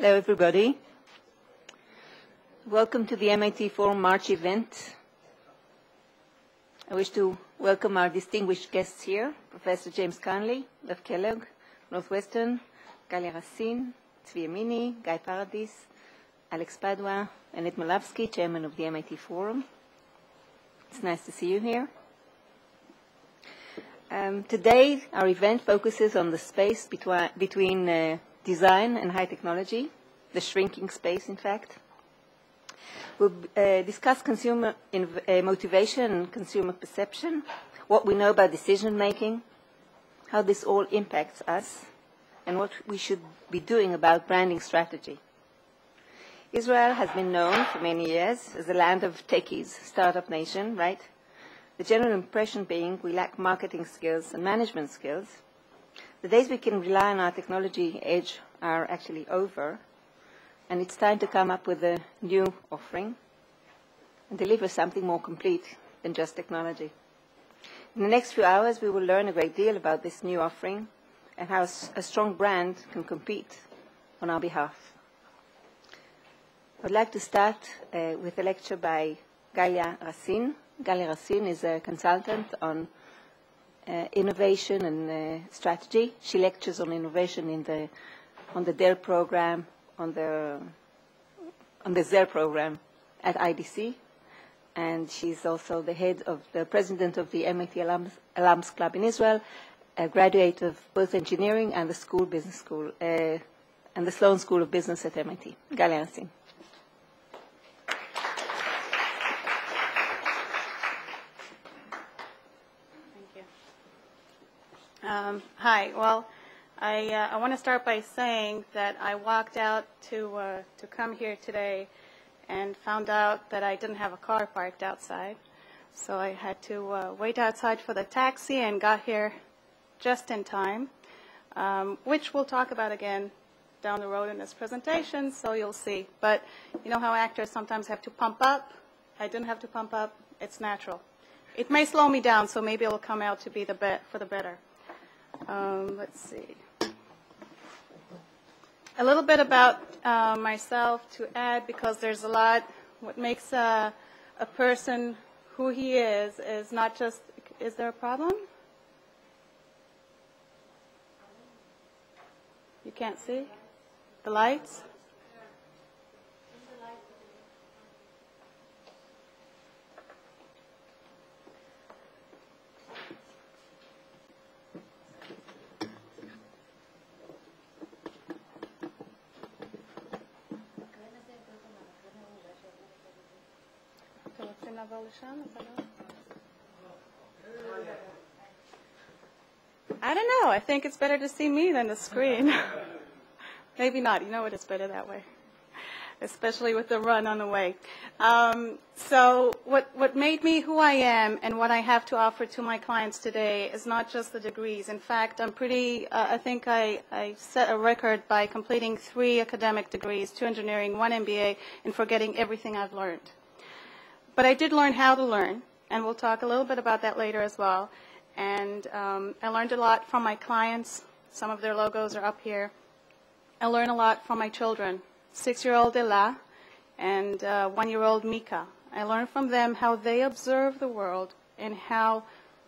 Hello, everybody. Welcome to the MIT Forum March event. I wish to welcome our distinguished guests here, Professor James Carnley of Kellogg, Northwestern, Galia Racine, Tzvi Yamini, Guy Paradis, Alex Padua, and Annette Molavsky, Chairman of the MIT Forum. It's nice to see you here. Today, our event focuses on the space between design and high technology, the shrinking space, in fact. We'll discuss consumer motivation and consumer perception, what we know about decision-making, how this all impacts us, and what we should be doing about branding strategy. Israel has been known for many years as the land of techies, startup nation, right? The general impression being we lack marketing skills and management skills. The days we can rely on our technology edge are actually over, and it's time to come up with a new offering and deliver something more complete than just technology. In the next few hours, we will learn a great deal about this new offering and how a strong brand can compete on our behalf. I'd like to start with a lecture by Galia Racine. Galia Racine is a consultant on innovation and strategy. She lectures on innovation on the DARE program, on the ZER program at IDC, and she's also the president of the MIT Alums Club in Israel, a graduate of both engineering and the business school, and the Sloan School of Business at MIT. Galia Racine. Hi. Well, I want to start by saying that I walked out to come here today and found out that I didn't have a car parked outside. So I had to wait outside for the taxi and got here just in time, which we'll talk about again down the road in this presentation, so you'll see. But you know how actors sometimes have to pump up? I didn't have to pump up. It's natural. It may slow me down, so maybe it'll come out to be for the better. Let's see. A little bit about myself to add, because there's a lot. What makes a person who he is not just, is there a problem? You can't see? The lights? I don't know. I think it's better to see me than the screen. Maybe not. You know what? It's better that way, especially with the run on the way. So what made me who I am and what I have to offer to my clients today is not just the degrees. In fact, I think I set a record by completing 3 academic degrees, 2 engineering, 1 MBA, and forgetting everything I've learned. But I did learn how to learn, and we'll talk a little bit about that later as well. And I learned a lot from my clients. Some of their logos are up here. I learned a lot from my children, 6-year-old Ella and 1-year-old Mika. I learned from them how they observe the world and how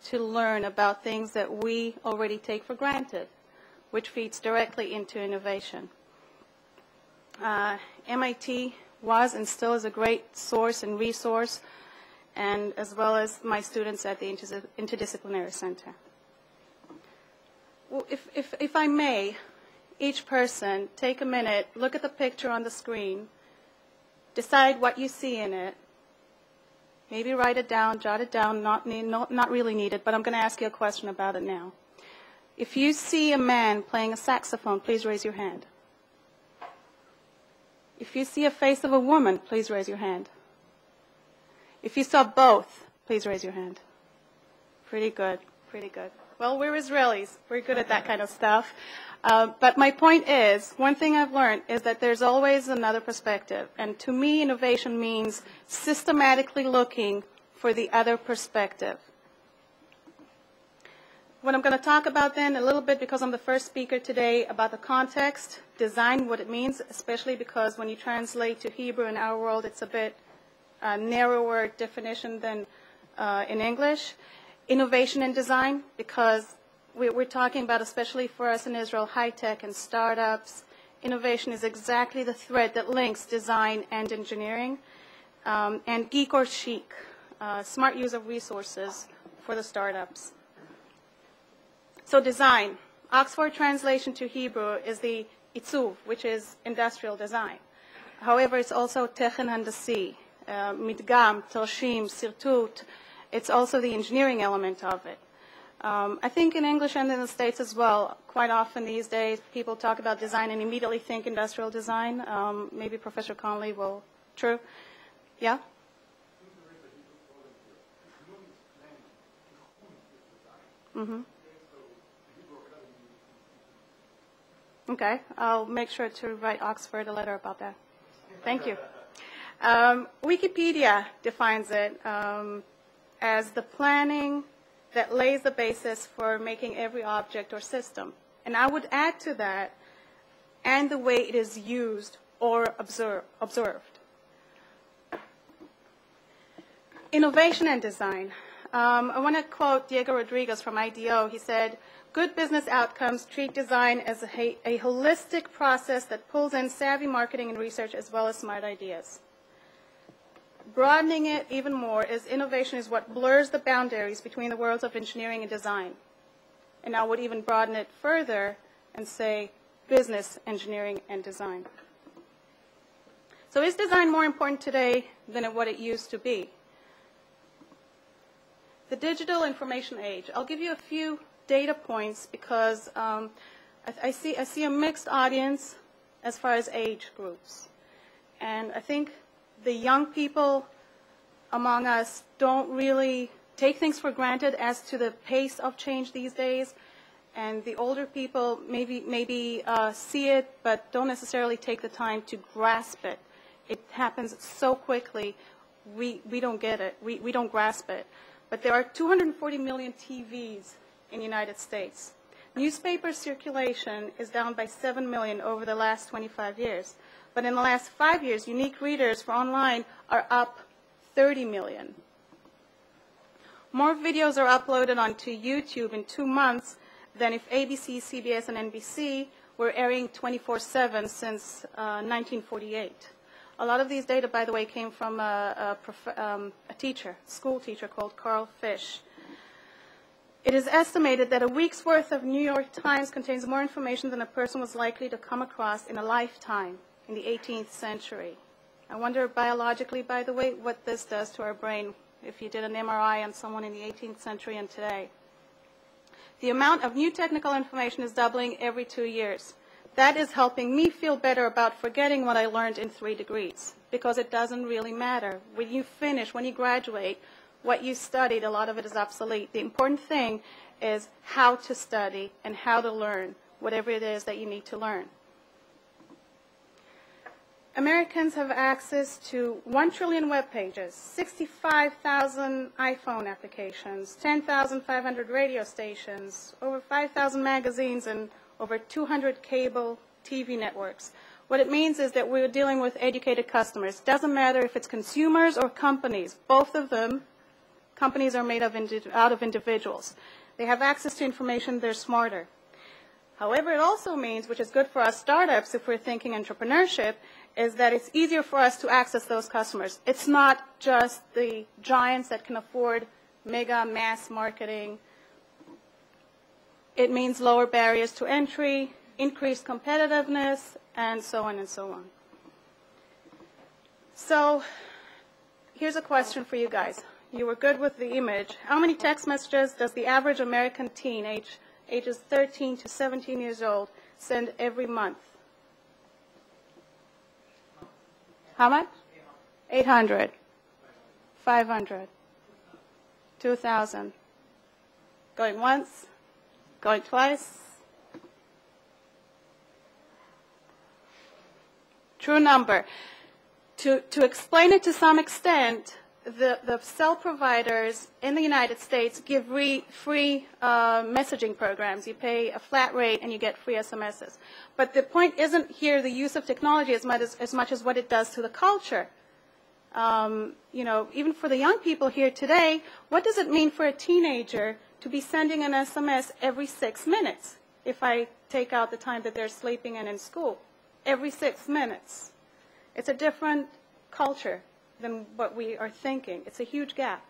to learn about things that we already take for granted, which feeds directly into innovation. MIT was and still is a great source and resource, and as well as my students at the Interdisciplinary Center. Well, if I may, each person take a minute, look at the picture on the screen, decide what you see in it, maybe write it down, jot it down, not really needed, but I'm going to ask you a question about it now. If you see a man playing a saxophone, please raise your hand. If you see a face of a woman, please raise your hand. If you saw both, please raise your hand. Pretty good, pretty good. Well, we're Israelis. We're good at that kind of stuff. But my point is, one thing I've learned is that there's always another perspective. And to me, innovation means systematically looking for the other perspective. What I'm going to talk about then a little bit, because I'm the first speaker today, about the context, design, what it means, especially because when you translate to Hebrew in our world, it's a bit narrower definition than in English. Innovation and design, because we're talking about, especially for us in Israel, high-tech and startups. Innovation is exactly the thread that links design and engineering. And geek or chic, smart use of resources for the startups. So design. Oxford translation to Hebrew is the itzuv, which is industrial design. However, it's also techen handasi, midgam, toshim, sirtut. It's also the engineering element of it. I think in English and in the States as well, quite often these days, people talk about design and immediately think industrial design. Maybe Professor Conley will, true? Yeah? Mm-hmm. Okay, I'll make sure to write Oxford a letter about that. Thank you. Wikipedia defines it as the planning that lays the basis for making every object or system. And I would add to that, and the way it is used or observed. Innovation and design. I want to quote Diego Rodriguez from IDEO. He said, "Good business outcomes treat design as a holistic process that pulls in savvy marketing and research as well as smart ideas." Broadening it even more is innovation is what blurs the boundaries between the worlds of engineering and design. And I would even broaden it further and say business, engineering, and design. So is design more important today than what it used to be? The digital information age. I'll give you a few data points because I see a mixed audience as far as age groups. And I think the young people among us don't really take things for granted as to the pace of change these days. And the older people maybe see it, but don't necessarily take the time to grasp it. It happens so quickly, we don't get it. We don't grasp it. But there are 240 million TVs in the United States. Newspaper circulation is down by 7 million over the last 25 years. But in the last 5 years, unique readers for online are up 30 million. More videos are uploaded onto YouTube in 2 months than if ABC, CBS, and NBC were airing 24/7 since 1948. A lot of these data, by the way, came from a school teacher called Carl Fish. It is estimated that a week's worth of New York Times contains more information than a person was likely to come across in a lifetime in the 18th century. I wonder biologically, by the way, what this does to our brain if you did an MRI on someone in the 18th century and today. The amount of new technical information is doubling every 2 years. That is helping me feel better about forgetting what I learned in 3 degrees, because it doesn't really matter. When you finish, when you graduate, what you studied, a lot of it is obsolete. The important thing is how to study and how to learn whatever it is that you need to learn. Americans have access to 1 trillion web pages, 65,000 iPhone applications, 10,500 radio stations, over 5,000 magazines, and over 200 cable TV networks. What it means is that we're dealing with educated customers. It doesn't matter if it's consumers or companies. Both of them, companies are made out of individuals. They have access to information. They're smarter. However, it also means, which is good for us startups if we're thinking entrepreneurship, is that it's easier for us to access those customers. It's not just the giants that can afford mega mass marketing. It means lower barriers to entry, increased competitiveness, and so on and so on. So here's a question for you guys. You were good with the image. How many text messages does the average American teen, ages 13 to 17 years old, send every month? How much? 800. 500. 2,000. Going once? Going twice? True number. To explain it to some extent, the cell providers in the United States give free messaging programs. You pay a flat rate and you get free SMSs. But the point isn't here the use of technology as much as what it does to the culture. You know, even for the young people here today, what does it mean for a teenager to be sending an SMS every 6 minutes if I take out the time that they're sleeping and in school? Every 6 minutes. It's a different culture than what we are thinking. It's a huge gap.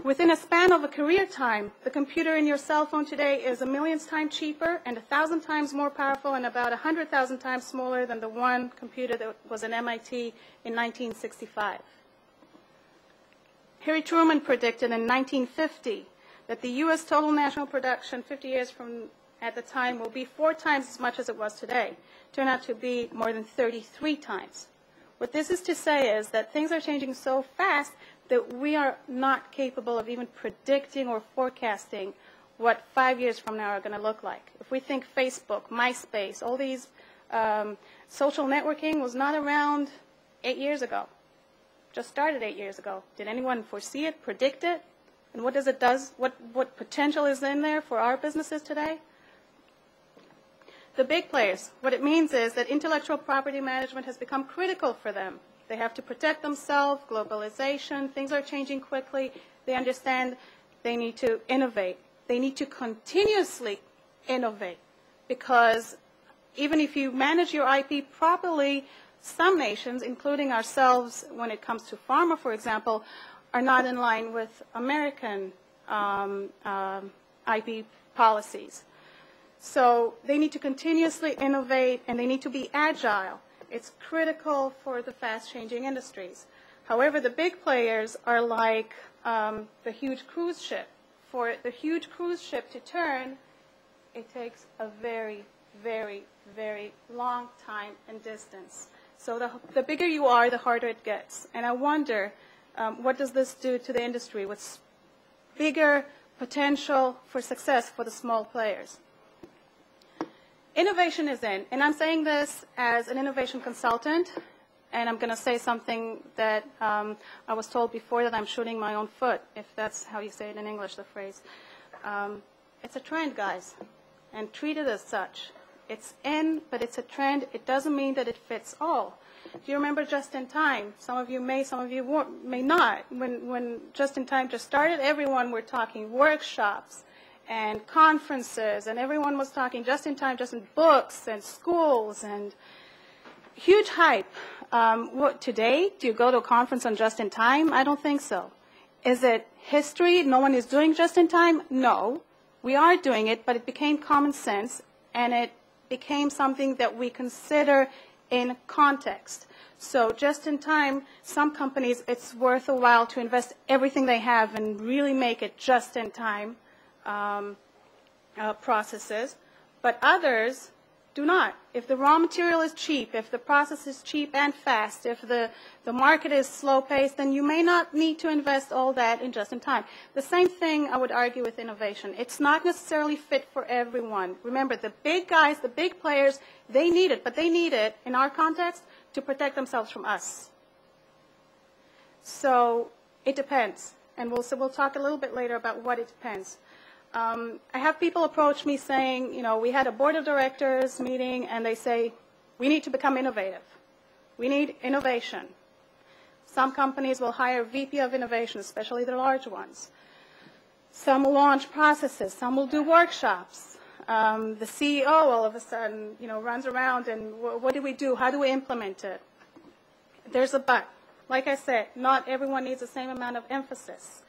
Within a span of a career time, the computer in your cell phone today is 1,000,000 times cheaper and 1,000 times more powerful and about 100,000 times smaller than the one computer that was in MIT in 1965. Harry Truman predicted in 1950 that the U.S. total national production 50 years from at the time will be 4 times as much as it was today. Turned out to be more than 33 times. What this is to say is that things are changing so fast that we are not capable of even predicting or forecasting what 5 years from now are going to look like. If we think Facebook, MySpace, all these social networking was not around 8 years ago, just started 8 years ago. Did anyone foresee it, predict it? And what does it do? What potential is in there for our businesses today? The big players, what it means is that intellectual property management has become critical for them. They have to protect themselves, globalization, things are changing quickly. They understand they need to innovate. They need to continuously innovate because even if you manage your IP properly, some nations, including ourselves when it comes to pharma, for example, are not in line with American IP policies. So they need to continuously innovate and they need to be agile. It's critical for the fast-changing industries. However, the big players are like the huge cruise ship. For the huge cruise ship to turn, it takes a very, very, very long time and distance. So the bigger you are, the harder it gets. And I wonder, what does this do to the industry? What's bigger potential for success for the small players? Innovation is in, and I'm saying this as an innovation consultant, and I'm going to say something that I was told before that I'm shooting my own foot, if that's how you say it in English, the phrase. It's a trend, guys, and treat it as such. It's in, but it's a trend. It doesn't mean that it fits all. Do you remember Just in Time? Some of you may, some of you may not. When Just in Time just started, everyone were talking workshops and conferences, and everyone was talking just in time, just in books and schools, and huge hype. Today, do you go to a conference on just in time? I don't think so. Is it history? No one is doing just in time? No. We are doing it, but it became common sense, and it became something that we consider in context. So just in time, some companies, it's worth a while to invest everything they have and really make it just in time. Processes, but others do not. If the raw material is cheap, if the process is cheap and fast, if the market is slow-paced, then you may not need to invest all that in just in time. The same thing I would argue with innovation. It's not necessarily fit for everyone. Remember, the big guys, the big players, they need it, but they need it, in our context, to protect themselves from us. So it depends, and we'll talk a little bit later about what it depends. I have people approach me saying, you know, we had a board of directors meeting, and they say, we need to become innovative. We need innovation. Some companies will hire a VP of innovation, especially the large ones. Some will launch processes. Some will do workshops. The CEO all of a sudden, you know, runs around and what do we do? How do we implement it? There's a but. Like I said, not everyone needs the same amount of emphasis.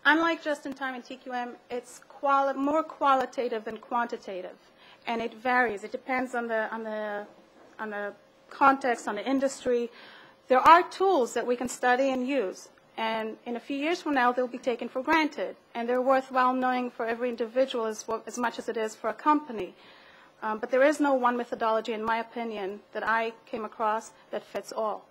Unlike just-in-time and TQM, it's more qualitative than quantitative, and it varies. It depends on the context, on the industry. There are tools that we can study and use, and in a few years from now, they'll be taken for granted, and they're worthwhile knowing for every individual as much as it is for a company. But there is no one methodology, in my opinion, that I came across that fits all.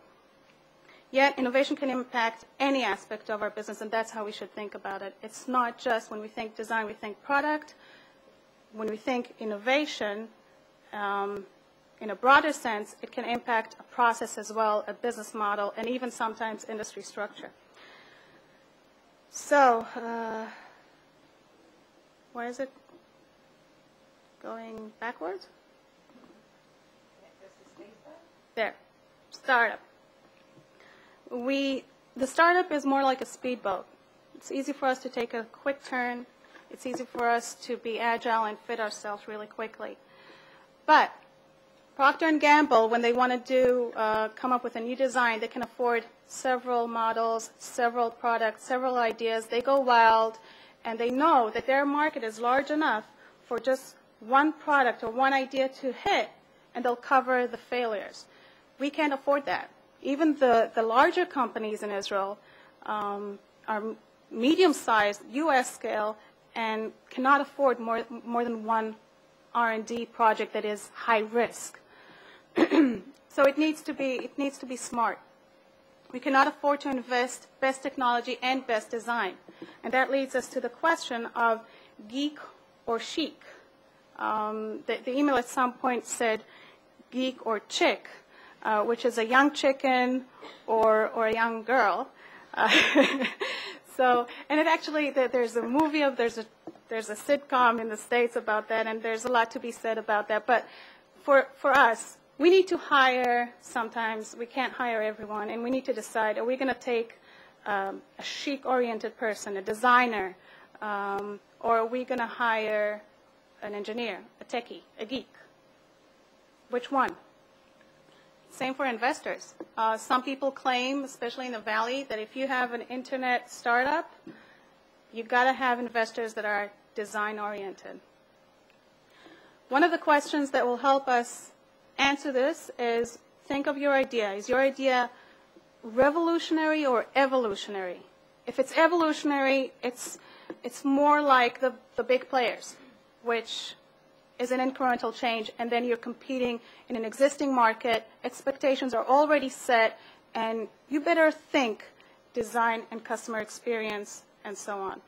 Yet innovation can impact any aspect of our business, and that's how we should think about it. It's not just when we think design, we think product. When we think innovation, in a broader sense, it can impact a process as well, a business model, and even sometimes industry structure. So, why is it going backwards? There, startup. The startup is more like a speedboat. It's easy for us to take a quick turn. It's easy for us to be agile and fit ourselves really quickly. But Procter & Gamble, when they want to come up with a new design, they can afford several models, several products, several ideas. They go wild, and they know that their market is large enough for just one product or one idea to hit, and they'll cover the failures. We can't afford that. Even the larger companies in Israel are medium-sized, U.S. scale, and cannot afford more than one R&D project that is high risk. So it needs to be smart. We cannot afford to invest best technology and best design. And that leads us to the question of geek or chic. The email at some point said geek or chick, which is a young chicken or a young girl. So, and it actually, there's a movie there's a sitcom in the States about that, and there's a lot to be said about that. But for us, we need to hire sometimes. We can't hire everyone, and we need to decide, are we going to take a chic-oriented person, a designer, or are we going to hire an engineer, a techie, a geek? Which one? Same for investors. Some people claim, especially in the Valley, that if you have an internet startup, you've got to have investors that are design-oriented. One of the questions that will help us answer this is, think of your idea. Is your idea revolutionary or evolutionary? If it's evolutionary, it's more like the big players, which is an incremental change, and then you're competing in an existing market. Expectations are already set, and you better think design and customer experience and so on.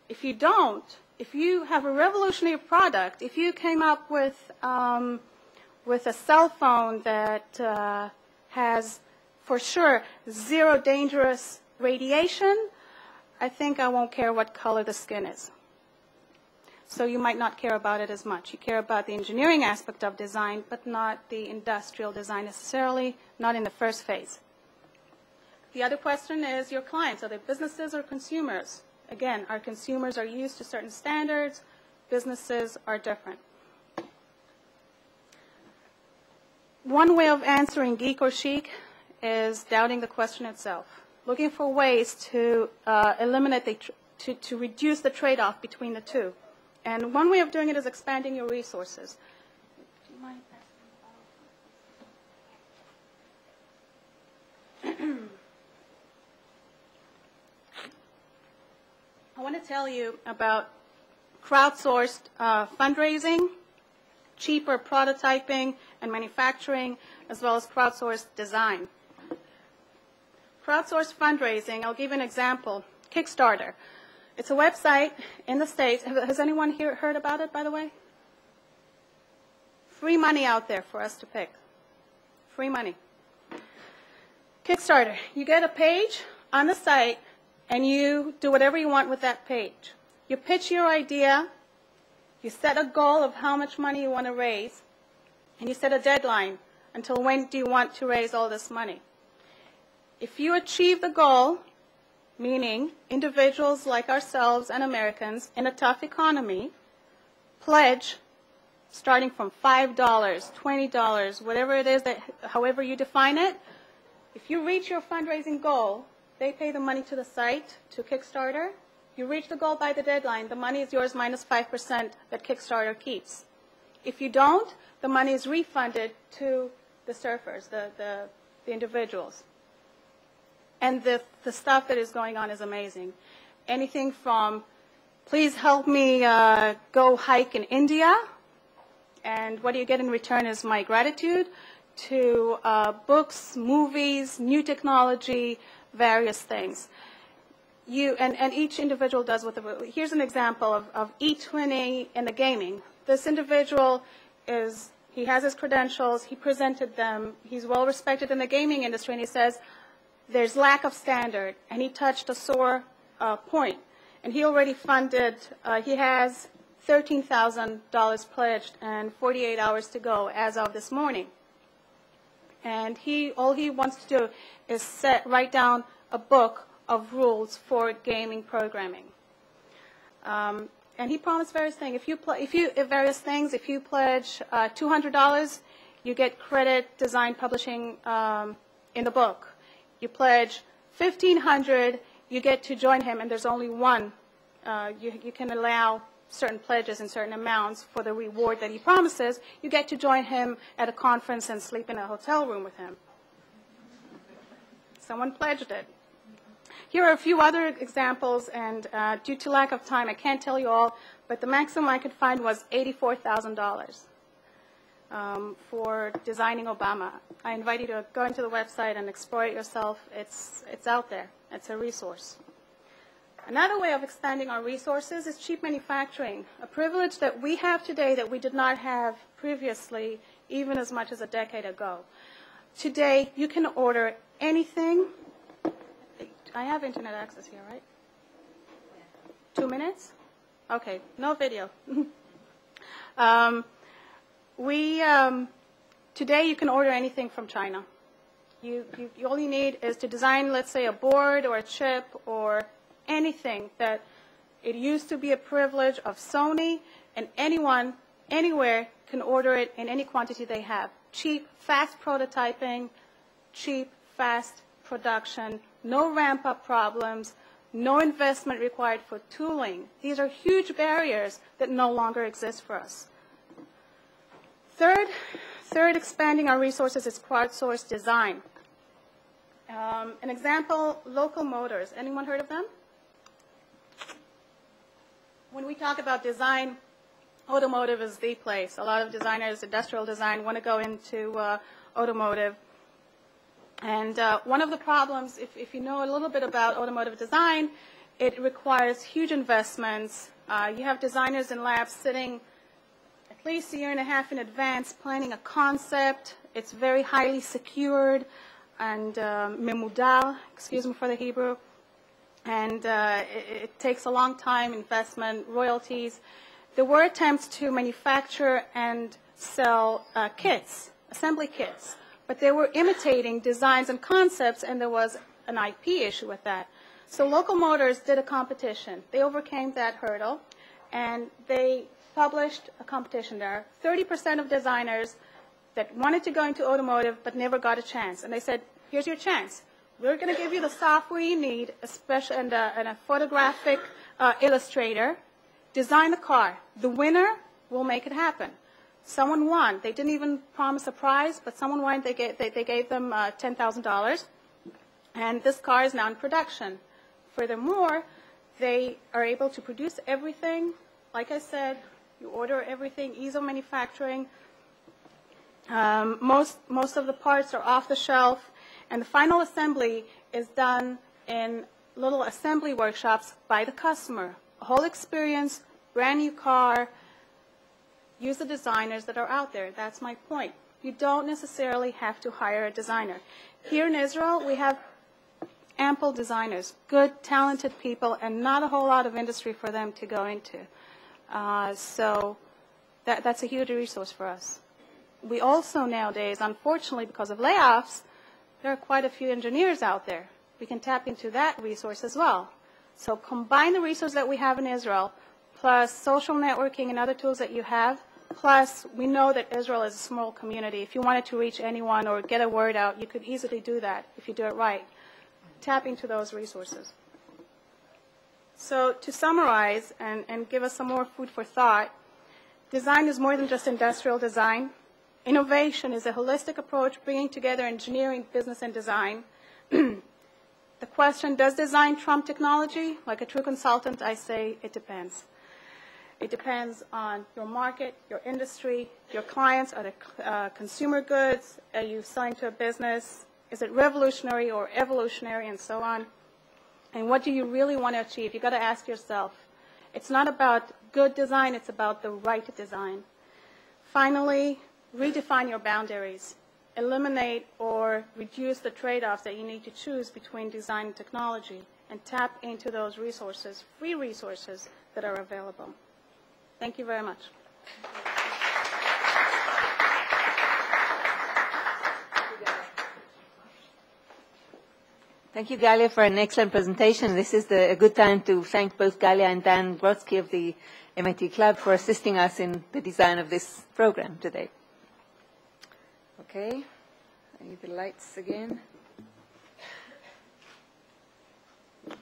If you don't, if you have a revolutionary product, if you came up with a cell phone that has, for sure, zero dangerous radiation, I think I won't care what color the skin is. So you might not care about it as much. You care about the engineering aspect of design, but not the industrial design necessarily, not in the first phase. The other question is your clients. Are they businesses or consumers? Again, our consumers are used to certain standards. Businesses are different. One way of answering geek or chic is doubting the question itself, looking for ways to eliminate, to reduce the trade-off between the two. And one way of doing it is expanding your resources. Do you mind passing? I want to tell you about crowdsourced fundraising, cheaper prototyping and manufacturing, as well as crowdsourced design. Crowdsourced fundraising, I'll give you an example. Kickstarter. It's a website in the States. Has anyone here heard about it, by the way? Free money out there for us to pick. Free money. Kickstarter. You get a page on the site, and you do whatever you want with that page. You pitch your idea. You set a goal of how much money you want to raise, and you set a deadline. Until when do you want to raise all this money? If you achieve the goal, meaning individuals like ourselves and Americans in a tough economy pledge starting from $5, $20, whatever it is, however you define it. If you reach your fundraising goal, they pay the money to the site, to Kickstarter. You reach the goal by the deadline, the money is yours minus 5% that Kickstarter keeps. If you don't, the money is refunded to the surfers, the individuals. And the stuff that is going on is amazing. Anything from, please help me go hike in India, and what you get in return is my gratitude, to books, movies, new technology, various things. And each individual does what here's an example of e-twinning in the gaming. This individual is He has his credentials. He presented them. He's well respected in the gaming industry, and he says there's lack of standard, and he touched a sore point. And he already funded, he has $13,000 pledged and 48 hours to go as of this morning. And all he wants to do is write down a book of rules for gaming programming. And he promised various things. If you pledge $200, you get credit design publishing in the book. You pledge $1,500, you get to join him, and there's only one. You can allow certain pledges and certain amounts for the reward that he promises. You get to join him at a conference and sleep in a hotel room with him. Someone pledged it. Here are a few other examples, and due to lack of time, I can't tell you all, but the maximum I could find was $84,000 for designing Obama. I invite you to go into the website and explore it yourself. It's out there. It's a resource. Another way of expanding our resources is cheap manufacturing, a privilege that we have today that we did not have previously, even as much as a decade ago. Today, you can order anything. I have internet access here, right? 2 minutes? Okay, no video. Today you can order anything from China. All you need is to design, let's say, a board or a chip or anything that it used to be a privilege of Sony, and anyone, anywhere, can order it in any quantity they have. Cheap, fast prototyping, cheap, fast production, no ramp-up problems, no investment required for tooling. These are huge barriers that no longer exist for us. Third, expanding our resources is crowdsourced design. An example, Local Motors. Anyone heard of them? When we talk about design, automotive is the place. A lot of designers, industrial design, want to go into automotive. And one of the problems, if you know a little bit about automotive design, it requires huge investments. You have designers in labs sitting at least a year and a half in advance planning a concept. It's very highly secured and memudal, excuse me for the Hebrew. And it takes a long time, investment, royalties. There were attempts to manufacture and sell kits, assembly kits. But they were imitating designs and concepts, and there was an IP issue with that. So Local Motors did a competition. They overcame that hurdle, and they published a competition there. 30% of designers that wanted to go into automotive but never got a chance. And they said, here's your chance. We're going to give you the software you need, especially and a photographic illustrator. Design the car. The winner will make it happen. Someone won. They didn't even promise a prize, but someone won. They gave them $10,000. And this car is now in production. Furthermore, they are able to produce everything. Like I said, you order everything, ease of manufacturing. Most of the parts are off the shelf. And the final assembly is done in little assembly workshops by the customer. A whole experience, brand new car. Use the designers that are out there. That's my point. You don't necessarily have to hire a designer. Here in Israel, we have ample designers, good, talented people, and not a whole lot of industry for them to go into. So that's a huge resource for us. We also nowadays, unfortunately, because of layoffs, there are quite a few engineers out there. We can tap into that resource as well. So combine the resource that we have in Israel, plus social networking and other tools that you have, plus we know that Israel is a small community. If you wanted to reach anyone or get a word out, you could easily do that if you do it right. Tap into those resources. So to summarize and give us some more food for thought, design is more than just industrial design. Innovation is a holistic approach bringing together engineering, business, and design. The question, does design trump technology? Like a true consultant, I say it depends. It depends on your market, your industry, your clients. Are they consumer goods? Are you selling to a business? Is it revolutionary or evolutionary, and so on? And what do you really want to achieve? You've got to ask yourself. It's not about good design, it's about the right design. Finally, redefine your boundaries, eliminate or reduce the trade-offs that you need to choose between design and technology, and tap into those resources, free resources that are available. Thank you very much. Thank you, Galia, for an excellent presentation. This is a good time to thank both Galia and Dan Brodsky of the MIT Club for assisting us in the design of this program today. Okay, I need the lights again. Okay.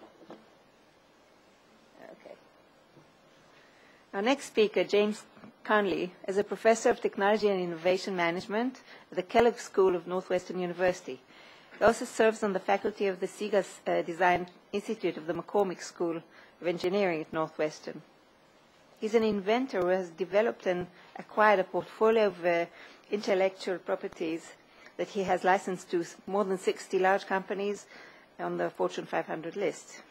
Our next speaker, James Conley, is a professor of technology and innovation management at the Kellogg School of Northwestern University. He also serves on the faculty of the SIGA Design Institute of the McCormick School of Engineering at Northwestern. He's an inventor who has developed and acquired a portfolio of intellectual properties that he has licensed to more than 60 large companies on the Fortune 500 list.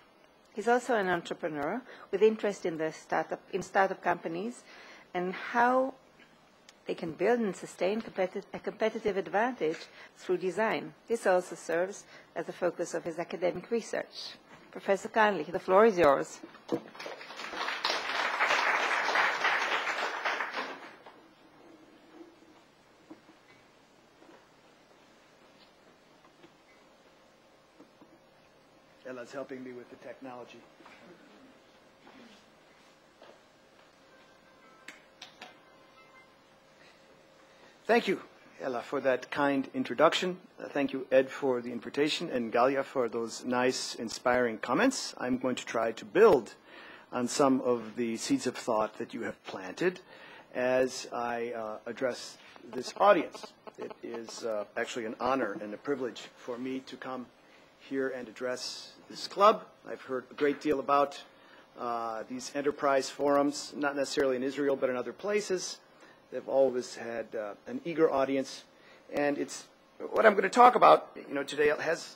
He's also an entrepreneur with interest in startup companies and how they can build and sustain a competitive advantage through design. This also serves as the focus of his academic research. Professor Conley, the floor is yours. Ella's helping me with the technology. Thank you, Ella, for that kind introduction. Thank you, Ed, for the invitation, and Galia for those nice, inspiring comments. I'm going to try to build on some of the seeds of thought that you have planted as I address this audience. It is actually an honor and a privilege for me to come here and address this club. I've heard a great deal about these enterprise forums, not necessarily in Israel, but in other places. They've always had an eager audience, and it's what I'm going to talk about. Today has,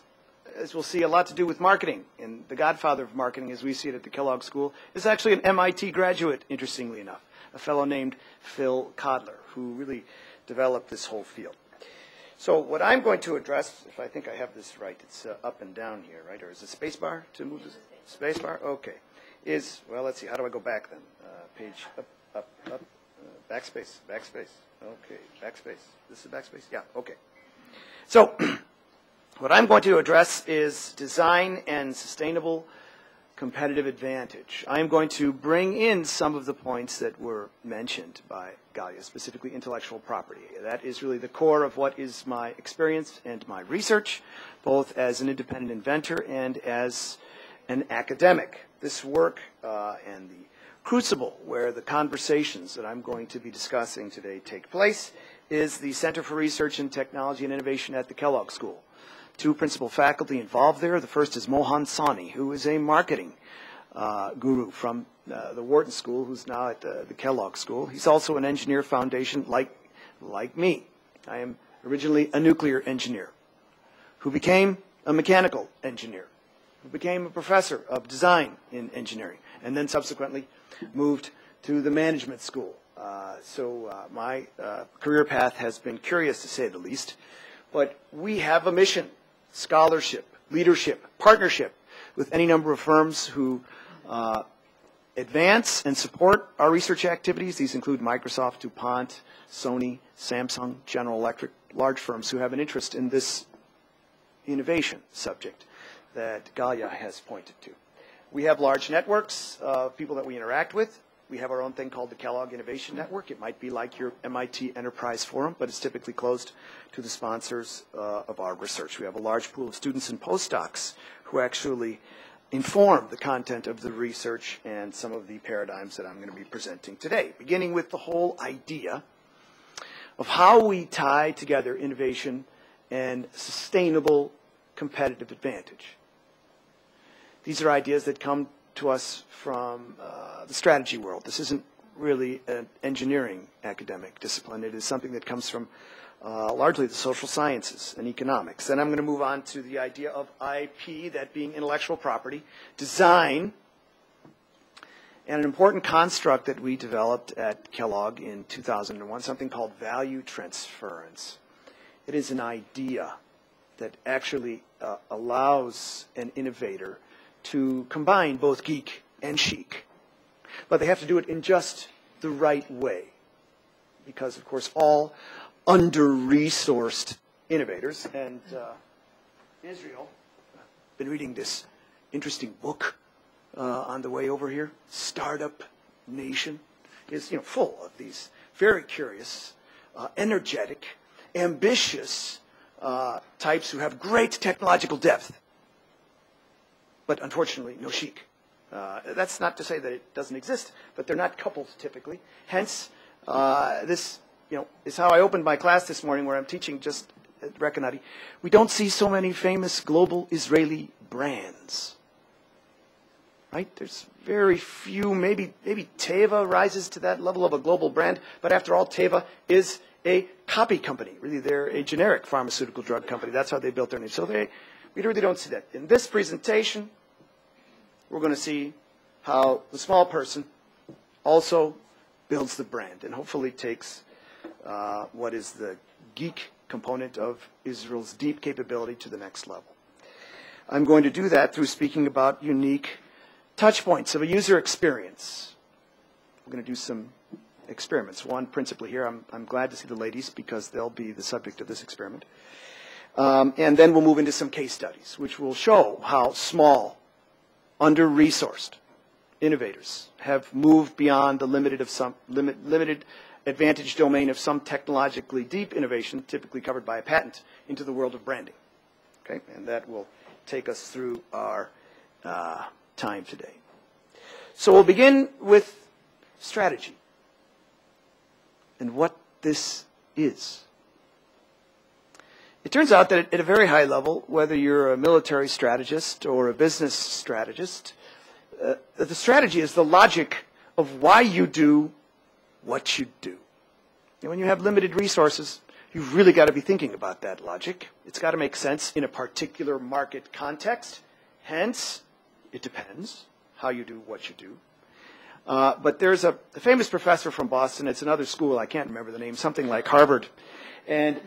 as we'll see, a lot to do with marketing. And the godfather of marketing, as we see it at the Kellogg School, is actually an MIT graduate. Interestingly enough, a fellow named Phil Codler, who really developed this whole field. So what I'm going to address, if I think I have this right, it's up and down here, right? Or is it space bar to move this? Space bar? Okay. Well, let's see. How do I go back then? Page up. Backspace. Okay, backspace. This is backspace? Yeah, okay. So what I'm going to address is design and sustainable competitive advantage. I am going to bring in some of the points that were mentioned by Galia, specifically intellectual property. That is really the core of what is my experience and my research, both as an independent inventor and as an academic. This work and the crucible where the conversations that I'm going to be discussing today take place is the Center for Research in Technology and Innovation at the Kellogg School. Two principal faculty involved there. The first is Mohan Sawhney, who is a marketing guru from the Wharton School, who's now at the Kellogg School. He's also an engineer foundation like me. I am originally a nuclear engineer who became a mechanical engineer, who became a professor of design in engineering, and then subsequently moved to the management school. My career path has been curious, to say the least. But we have a mission, scholarship, leadership, partnership with any number of firms who advance and support our research activities. These include Microsoft, DuPont, Sony, Samsung, General Electric, large firms who have an interest in this innovation subject that Galia has pointed to. We have large networks of people that we interact with. We have our own thing called the Kellogg Innovation Network. It might be like your MIT Enterprise Forum, but it's typically closed to the sponsors of our research. We have a large pool of students and postdocs who actually inform the content of the research and some of the paradigms that I'm going to be presenting today, beginning with the whole idea of how we tie together innovation and sustainable competitive advantage. These are ideas that come to us from the strategy world. This isn't really an engineering academic discipline. It is something that comes from largely the social sciences and economics. Then I'm going to move on to the idea of IP, that being intellectual property, design, and an important construct that we developed at Kellogg in 2001, something called value transference. It is an idea that actually allows an innovator to combine both geek and chic. But they have to do it in just the right way. Because, of course, all under-resourced innovators, and Israel, I've been reading this interesting book on the way over here, Startup Nation, is full of these very curious, energetic, ambitious types who have great technological depth, but unfortunately no chic. That's not to say that it doesn't exist, but they're not coupled typically. Hence, this is how I opened my class this morning, where I'm teaching just at Recanti. We don't see so many famous global Israeli brands. Right? There's very few. Maybe Teva rises to that level of a global brand, but after all, Teva is a copy company. Really, they're a generic pharmaceutical drug company. That's how they built their name. So we really don't see that. In this presentation, we're going to see how the small person also builds the brand and hopefully takes what is the geek component of Israel's deep capability to the next level. I'm going to do that through speaking about unique touch points of a user experience. We're going to do some experiments. One principally here, I'm glad to see the ladies because they'll be the subject of this experiment. And then we'll move into some case studies, which will show how small, under-resourced innovators have moved beyond the limited advantage domain of some technologically deep innovation, typically covered by a patent, into the world of branding. Okay? And that will take us through our time today. So we'll begin with strategy and what this is. It turns out that at a very high level, whether you're a military strategist or a business strategist, the strategy is the logic of why you do what you do. And when you have limited resources, you've really got to be thinking about that logic. It's got to make sense in a particular market context. Hence, it depends how you do what you do. But there's a famous professor from Boston. It's another school. I can't remember the name. Something like Harvard. And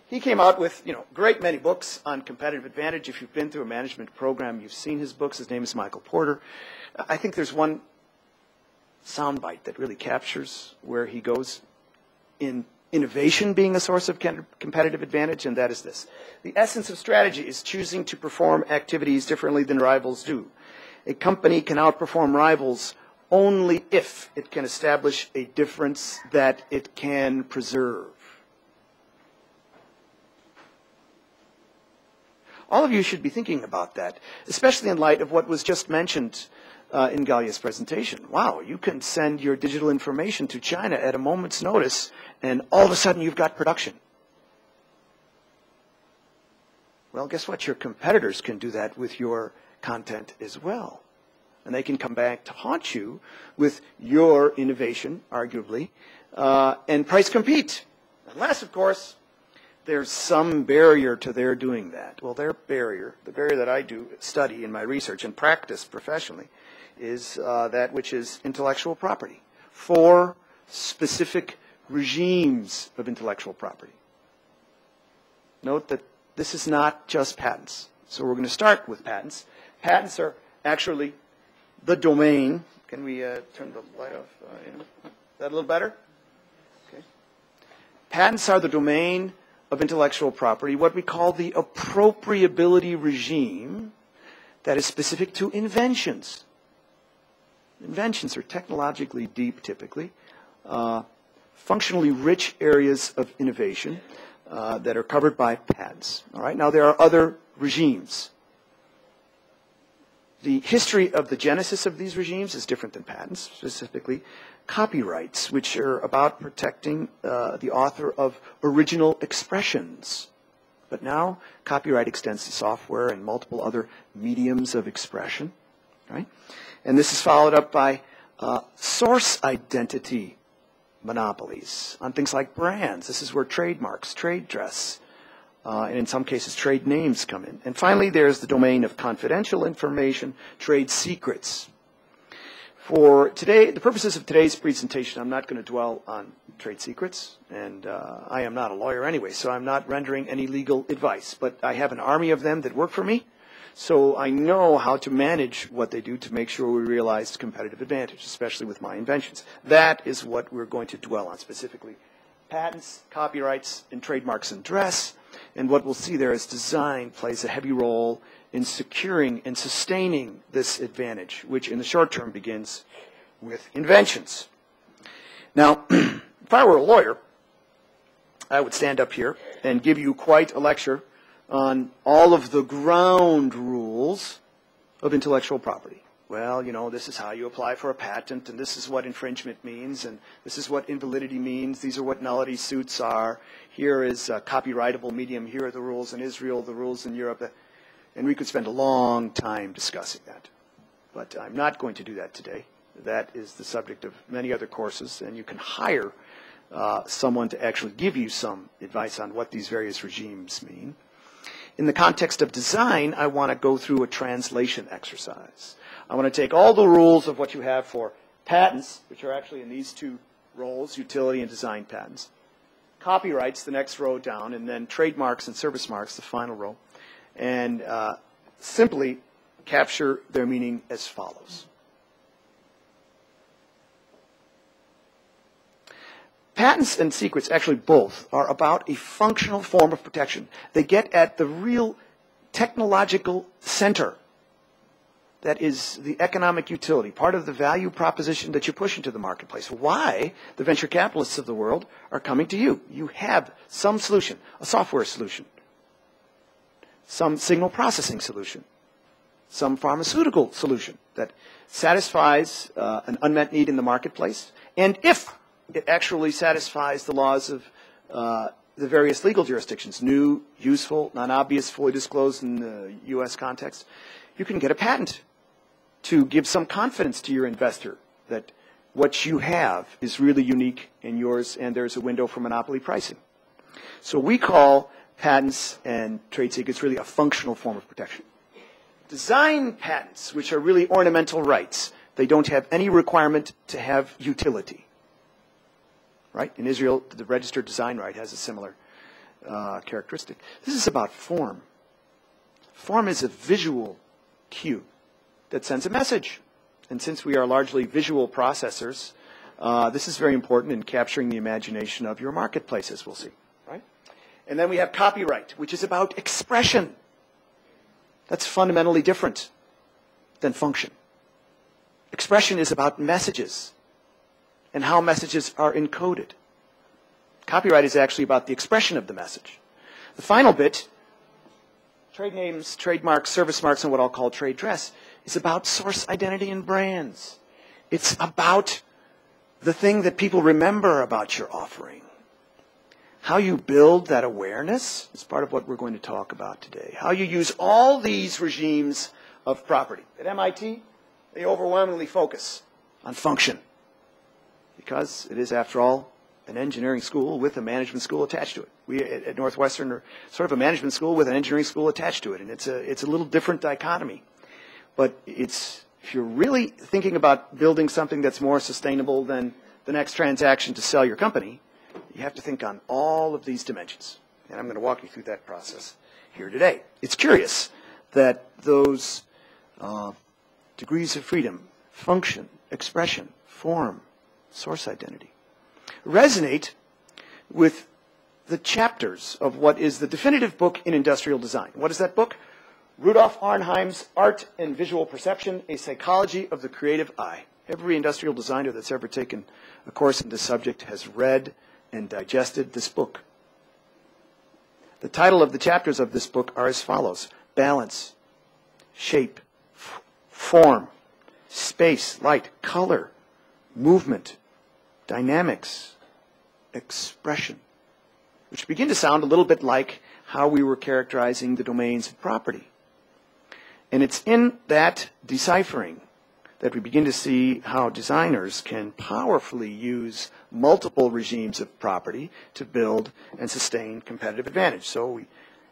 he came out with, great many books on competitive advantage. If you've been through a management program, you've seen his books. His name is Michael Porter. I think there's one soundbite that really captures where he goes in innovation being a source of competitive advantage, and that is this. The essence of strategy is choosing to perform activities differently than rivals do. A company can outperform rivals only if it can establish a difference that it can preserve. All of you should be thinking about that, especially in light of what was just mentioned in Galia's presentation. Wow, you can send your digital information to China at a moment's notice, and all of a sudden you've got production. Well, guess what? Your competitors can do that with your content as well. And they can come back to haunt you with your innovation, arguably, and price compete. Unless, of course, there's some barrier to their doing that. Well, their barrier, the barrier that I do study in my research and practice professionally, is that which is intellectual property. 4 specific regimes of intellectual property. Note that this is not just patents. So we're going to start with patents. Patents are actually the domain. Can we turn the light off? Is that a little better? Okay. Patents are the domain of intellectual property, what we call the appropriability regime that is specific to inventions. Inventions are technologically deep, typically, functionally rich areas of innovation that are covered by patents. All right. Now, there are other regimes. The history of the genesis of these regimes is different than patents, specifically copyrights, which are about protecting the author of original expressions. But now, copyright extends to software and multiple other mediums of expression, right? And this is followed up by source identity monopolies on things like brands. This is where trademarks, trade dress, and in some cases trade names come in. And finally, there's the domain of confidential information, trade secrets. For today, the purposes of today's presentation, I'm not going to dwell on trade secrets, and I am not a lawyer anyway, so I'm not rendering any legal advice. But I have an army of them that work for me, so I know how to manage what they do to make sure we realize competitive advantage, especially with my inventions. That is what we're going to dwell on specifically. Patents, copyrights, and trademarks in dress. And what we'll see there is design plays a heavy role in securing and sustaining this advantage, which in the short term begins with inventions. Now, if I were a lawyer, I would stand up here and give you quite a lecture on all of the ground rules of intellectual property. Well, you know, this is how you apply for a patent, and this is what infringement means, and this is what invalidity means. These are what nullity suits are. Here is a copyrightable medium. Here are the rules in Israel, the rules in Europe. And we could spend a long time discussing that. But I'm not going to do that today. That is the subject of many other courses, and you can hire someone to actually give you some advice on what these various regimes mean. In the context of design, I want to go through a translation exercise. I want to take all the rules of what you have for patents, which are actually in these two roles, utility and design patents, copyrights, the next row down, and then trademarks and service marks, the final row, and simply capture their meaning as follows. Patents and secrets, actually both, are about a functional form of protection. They get at the real technological center that is the economic utility, part of the value proposition that you push into the marketplace. Why the venture capitalists of the world are coming to you. You have some solution, a software solution, some signal processing solution, some pharmaceutical solution that satisfies an unmet need in the marketplace. And if it actually satisfies the laws of the various legal jurisdictions, new, useful, non-obvious, fully disclosed in the U.S. context, you can get a patent to give some confidence to your investor that what you have is really unique and yours, and there's a window for monopoly pricing. So we call patents and trade secrets really a functional form of protection. Design patents, which are really ornamental rights, they don't have any requirement to have utility. Right? In Israel, the registered design right has a similar characteristic. This is about form. Form is a visual cue that sends a message. And since we are largely visual processors, this is very important in capturing the imagination of your marketplace, as we'll see. Right? And then we have copyright, which is about expression. That's fundamentally different than function. Expression is about messages and how messages are encoded. Copyright is actually about the expression of the message. The final bit, trade names, trademarks, service marks, and what I'll call trade dress, is about source identity and brands. It's about the thing that people remember about your offering. How you build that awareness is part of what we're going to talk about today. How you use all these regimes of property. At MIT, they overwhelmingly focus on function, because it is, after all, an engineering school with a management school attached to it. We at Northwestern are sort of a management school with an engineering school attached to it, and it's a little different dichotomy. But if you're really thinking about building something that's more sustainable than the next transaction to sell your company, you have to think on all of these dimensions. And I'm going to walk you through that process here today. It's curious that those degrees of freedom, function, expression, form, source identity, resonate with the chapters of what is the definitive book in industrial design. What is that book? Rudolf Arnheim's Art and Visual Perception, A Psychology of the Creative Eye. Every industrial designer that's ever taken a course in this subject has read and digested this book. The title of the chapters of this book are as follows: balance, shape, form, space, light, color, movement, dynamics, expression, which begin to sound a little bit like how we were characterizing the domains of property. And it's in that deciphering that we begin to see how designers can powerfully use multiple regimes of property to build and sustain competitive advantage. So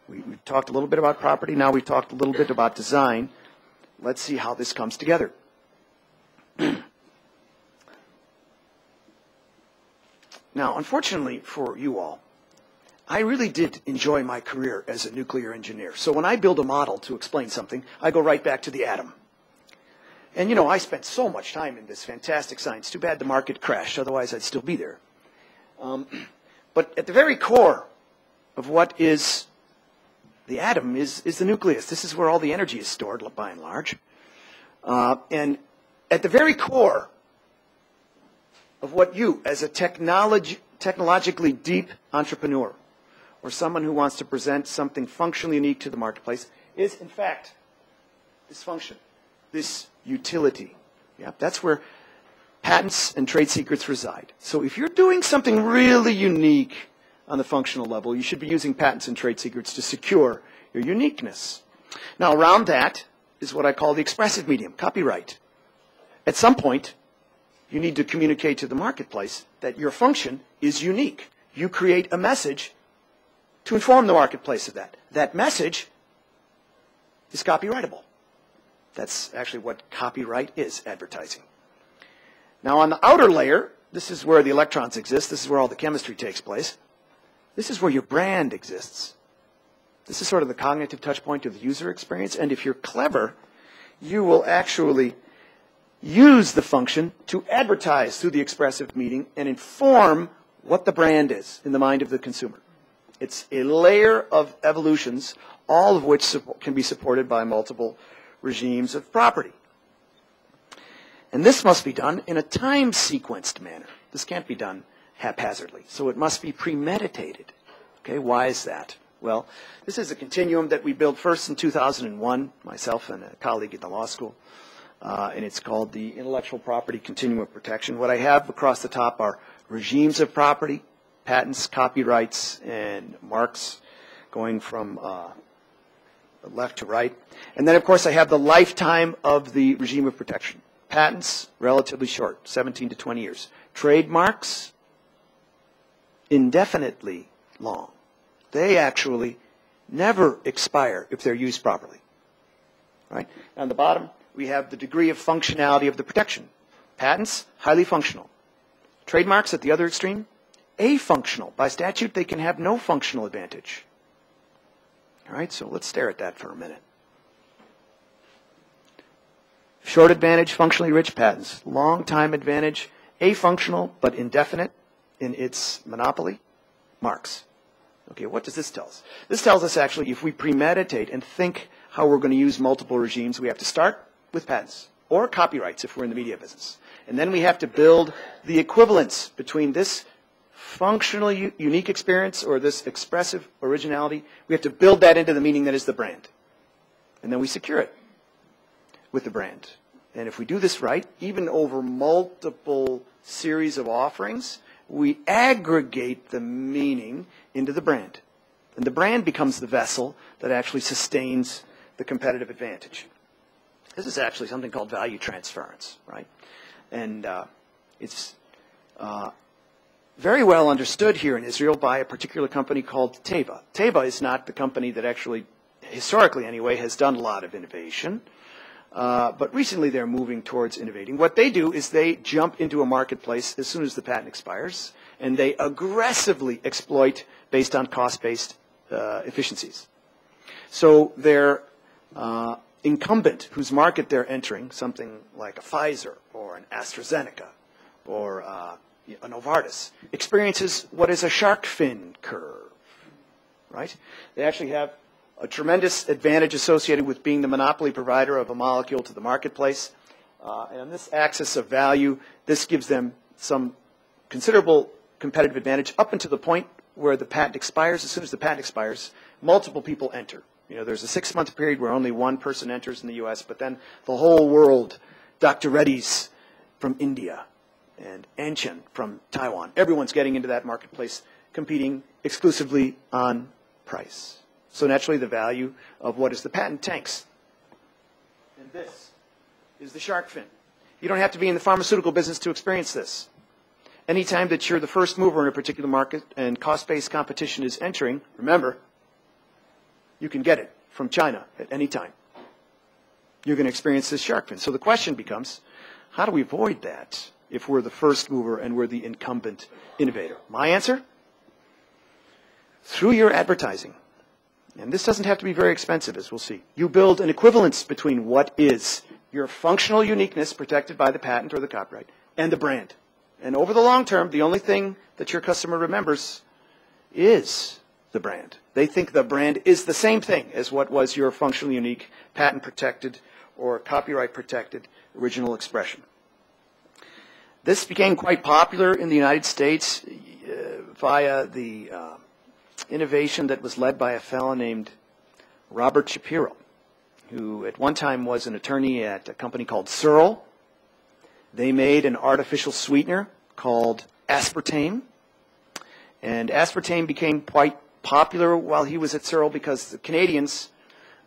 we talked a little bit about property. Now we've talked a little bit about design. Let's see how this comes together. Now, unfortunately for you all, I really did enjoy my career as a nuclear engineer. So when I build a model to explain something, I go right back to the atom. And, you know, I spent so much time in this fantastic science. Too bad the market crashed. Otherwise, I'd still be there. But at the very core of what is the atom is the nucleus. This is where all the energy is stored, by and large. And at the very core of what you, as a technologically deep entrepreneur, or someone who wants to present something functionally unique to the marketplace, is, in fact, this function, this utility. Yeah, that's where patents and trade secrets reside. So if you're doing something really unique on the functional level, you should be using patents and trade secrets to secure your uniqueness. Now, around that is what I call the expressive medium, copyright. At some point, you need to communicate to the marketplace that your function is unique. You create a message to inform the marketplace of that. That message is copyrightable. That's actually what copyright is, advertising. Now, on the outer layer, this is where the electrons exist. This is where all the chemistry takes place. This is where your brand exists. This is sort of the cognitive touch point of the user experience. And if you're clever, you will actually use the function to advertise through the expressive medium and inform what the brand is in the mind of the consumer. It's a layer of evolutions, all of which can be supported by multiple regimes of property. And this must be done in a time-sequenced manner. This can't be done haphazardly. So it must be premeditated. Okay, why is that? Well, this is a continuum that we built first in 2001, myself and a colleague at the law school. And it's called the Intellectual Property Continuum of Protection. What I have across the top are regimes of property, patents, copyrights, and marks going from left to right. And then, of course, I have the lifetime of the regime of protection. Patents, relatively short, 17 to 20 years. Trademarks, indefinitely long. They actually never expire if they're used properly. Right? On the bottom, we have the degree of functionality of the protection. Patents, highly functional. Trademarks at the other extreme, afunctional. By statute, they can have no functional advantage. All right, so let's stare at that for a minute. Short advantage, functionally rich patents. Long time advantage, afunctional but indefinite in its monopoly, marks. Okay, what does this tell us? This tells us actually if we premeditate and think how we're going to use multiple regimes, we have to start with patents or copyrights if we're in the media business. And then we have to build the equivalence between this functionally unique experience or this expressive originality. We have to build that into the meaning that is the brand. And then we secure it with the brand. And if we do this right, even over multiple series of offerings, we aggregate the meaning into the brand. And the brand becomes the vessel that actually sustains the competitive advantage. This is actually something called value transference, right? And it's very well understood here in Israel by a particular company called Teva. Teva is not the company that actually, historically anyway, has done a lot of innovation. But recently they're moving towards innovating. What they do is they jump into a marketplace as soon as the patent expires, and they aggressively exploit based on cost-based efficiencies. So their incumbent, whose market they're entering, something like a Pfizer or an AstraZeneca or a Novartis, experiences what is a shark fin curve, right? They actually have a tremendous advantage associated with being the monopoly provider of a molecule to the marketplace. And on this axis of value, this gives them some considerable competitive advantage up until the point where the patent expires. As soon as the patent expires, multiple people enter. You know, there's a 6-month period where only one person enters in the U.S., but then the whole world, Dr. Reddy's from India and Anshan from Taiwan, everyone's getting into that marketplace, competing exclusively on price. So naturally, the value of what is the patent tanks. And this is the shark fin. You don't have to be in the pharmaceutical business to experience this. Anytime that you're the first mover in a particular market and cost-based competition is entering, remember, you can get it from China at any time. You're going to experience this shark fin. So the question becomes, how do we avoid that? if we're the first mover and we're the incumbent innovator? My answer? Through your advertising. And this doesn't have to be very expensive, as we'll see. You build an equivalence between what is your functional uniqueness protected by the patent or the copyright and the brand. And over the long term, the only thing that your customer remembers is the brand. They think the brand is the same thing as what was your functionally unique, patent-protected or copyright-protected original expression. This became quite popular in the United States via the innovation that was led by a fellow named Robert Shapiro, who at one time was an attorney at a company called Searle. They made an artificial sweetener called aspartame, and aspartame became quite popular while he was at Searle because the Canadians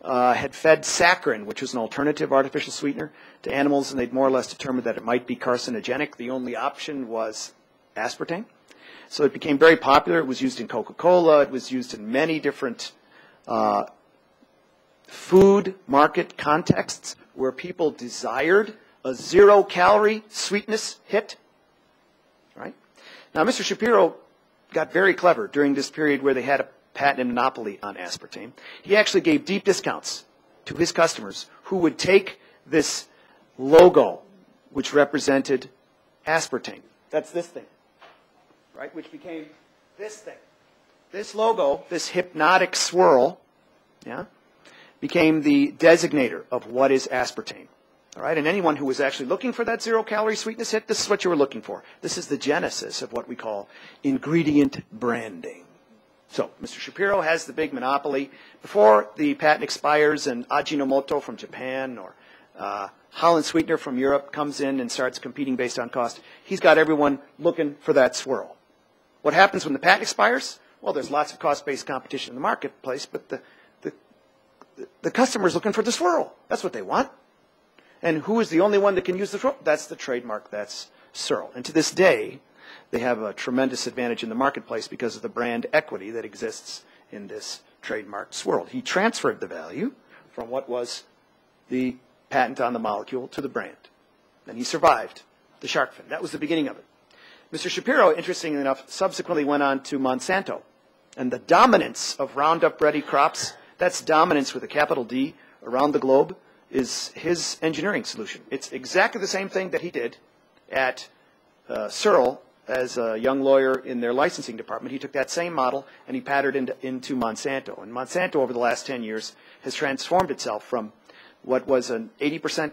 had fed saccharin, which was an alternative artificial sweetener, to animals, and they'd more or less determined that it might be carcinogenic. The only option was aspartame. So it became very popular. It was used in Coca-Cola. It was used in many different food market contexts where people desired a zero-calorie sweetness hit. Right? Now, Mr. Shapiro got very clever during this period where they had a patent monopoly on aspartame. He actually gave deep discounts to his customers who would take this logo, which represented aspartame. That's this thing, right? Which became this thing. This logo, this hypnotic swirl, yeah, became the designator of what is aspartame. All right, and anyone who was actually looking for that zero-calorie sweetness hit, this is what you were looking for. This is the genesis of what we call ingredient branding. So, Mr. Shapiro has the big monopoly. Before the patent expires and Ajinomoto from Japan or Holland Sweetener from Europe comes in and starts competing based on cost, he's got everyone looking for that swirl. What happens when the patent expires? Well, there's lots of cost-based competition in the marketplace, but the customer's looking for the swirl. That's what they want. And who is the only one that can use the swirl? That's the trademark. That's Searle. And to this day, they have a tremendous advantage in the marketplace because of the brand equity that exists in this trademark swirl. He transferred the value from what was the patent on the molecule to the brand. And he survived the shark fin. That was the beginning of it. Mr. Shapiro, interestingly enough, subsequently went on to Monsanto. And the dominance of Roundup Ready crops, that's dominance with a capital D around the globe, is his engineering solution. It's exactly the same thing that he did at Searle as a young lawyer in their licensing department. He took that same model and he patterned into Monsanto. And Monsanto, over the last 10 years, has transformed itself from what was an 80%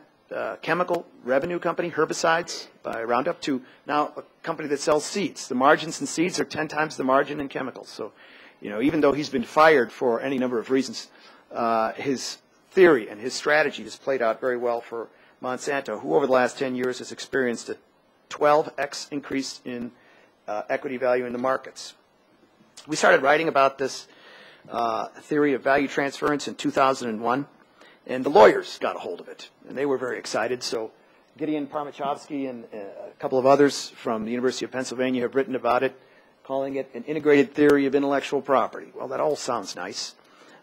chemical revenue company, herbicides by Roundup, to now a company that sells seeds. The margins in seeds are 10 times the margin in chemicals. So, you know, even though he's been fired for any number of reasons, his theory and his strategy has played out very well for Monsanto, who over the last 10 years has experienced a 12x increase in equity value in the markets. We started writing about this theory of value transference in 2001, and the lawyers got a hold of it, and they were very excited. So Gideon Parmachovsky and a couple of others from the University of Pennsylvania have written about it, calling it an integrated theory of intellectual property. Well, that all sounds nice,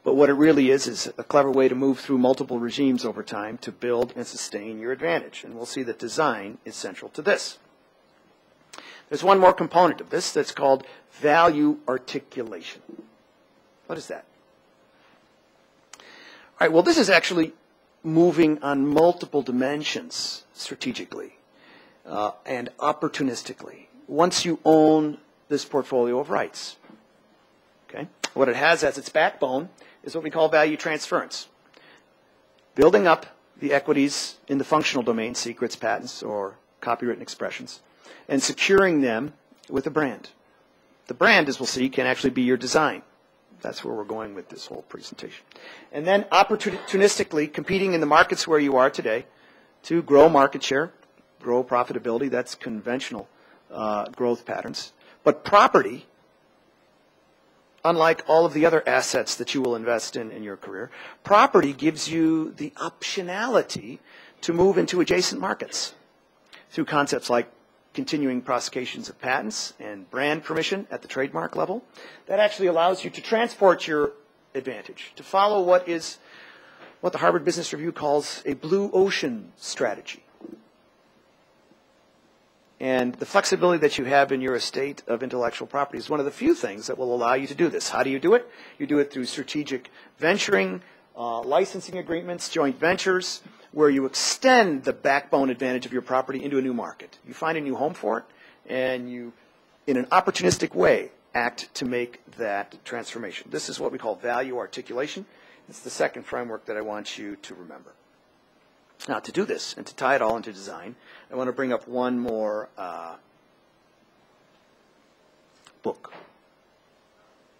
but what it really is a clever way to move through multiple regimes over time to build and sustain your advantage. And we'll see that design is central to this. There's one more component of this that's called value articulation. What is that? All right, well, this is actually moving on multiple dimensions strategically and opportunistically once you own this portfolio of rights. Okay? What it has as its backbone is what we call value transference. Building up the equities in the functional domain, secrets, patents, or copywritten expressions, and securing them with a brand. The brand, as we'll see, can actually be your design. That's where we're going with this whole presentation. And then opportunistically competing in the markets where you are today to grow market share, grow profitability. That's conventional growth patterns. But property, unlike all of the other assets that you will invest in your career, property gives you the optionality to move into adjacent markets through concepts like continuing prosecutions of patents and brand permission at the trademark level. That actually allows you to transport your advantage, to follow what the Harvard Business Review calls a blue ocean strategy. And the flexibility that you have in your estate of intellectual property is one of the few things that will allow you to do this. How do you do it? You do it through strategic venturing, licensing agreements, joint ventures, where you extend the backbone advantage of your property into a new market. You find a new home for it, and you, in an opportunistic way, act to make that transformation. This is what we call value articulation. It's the second framework that I want you to remember. Now, to do this and to tie it all into design, I want to bring up one more book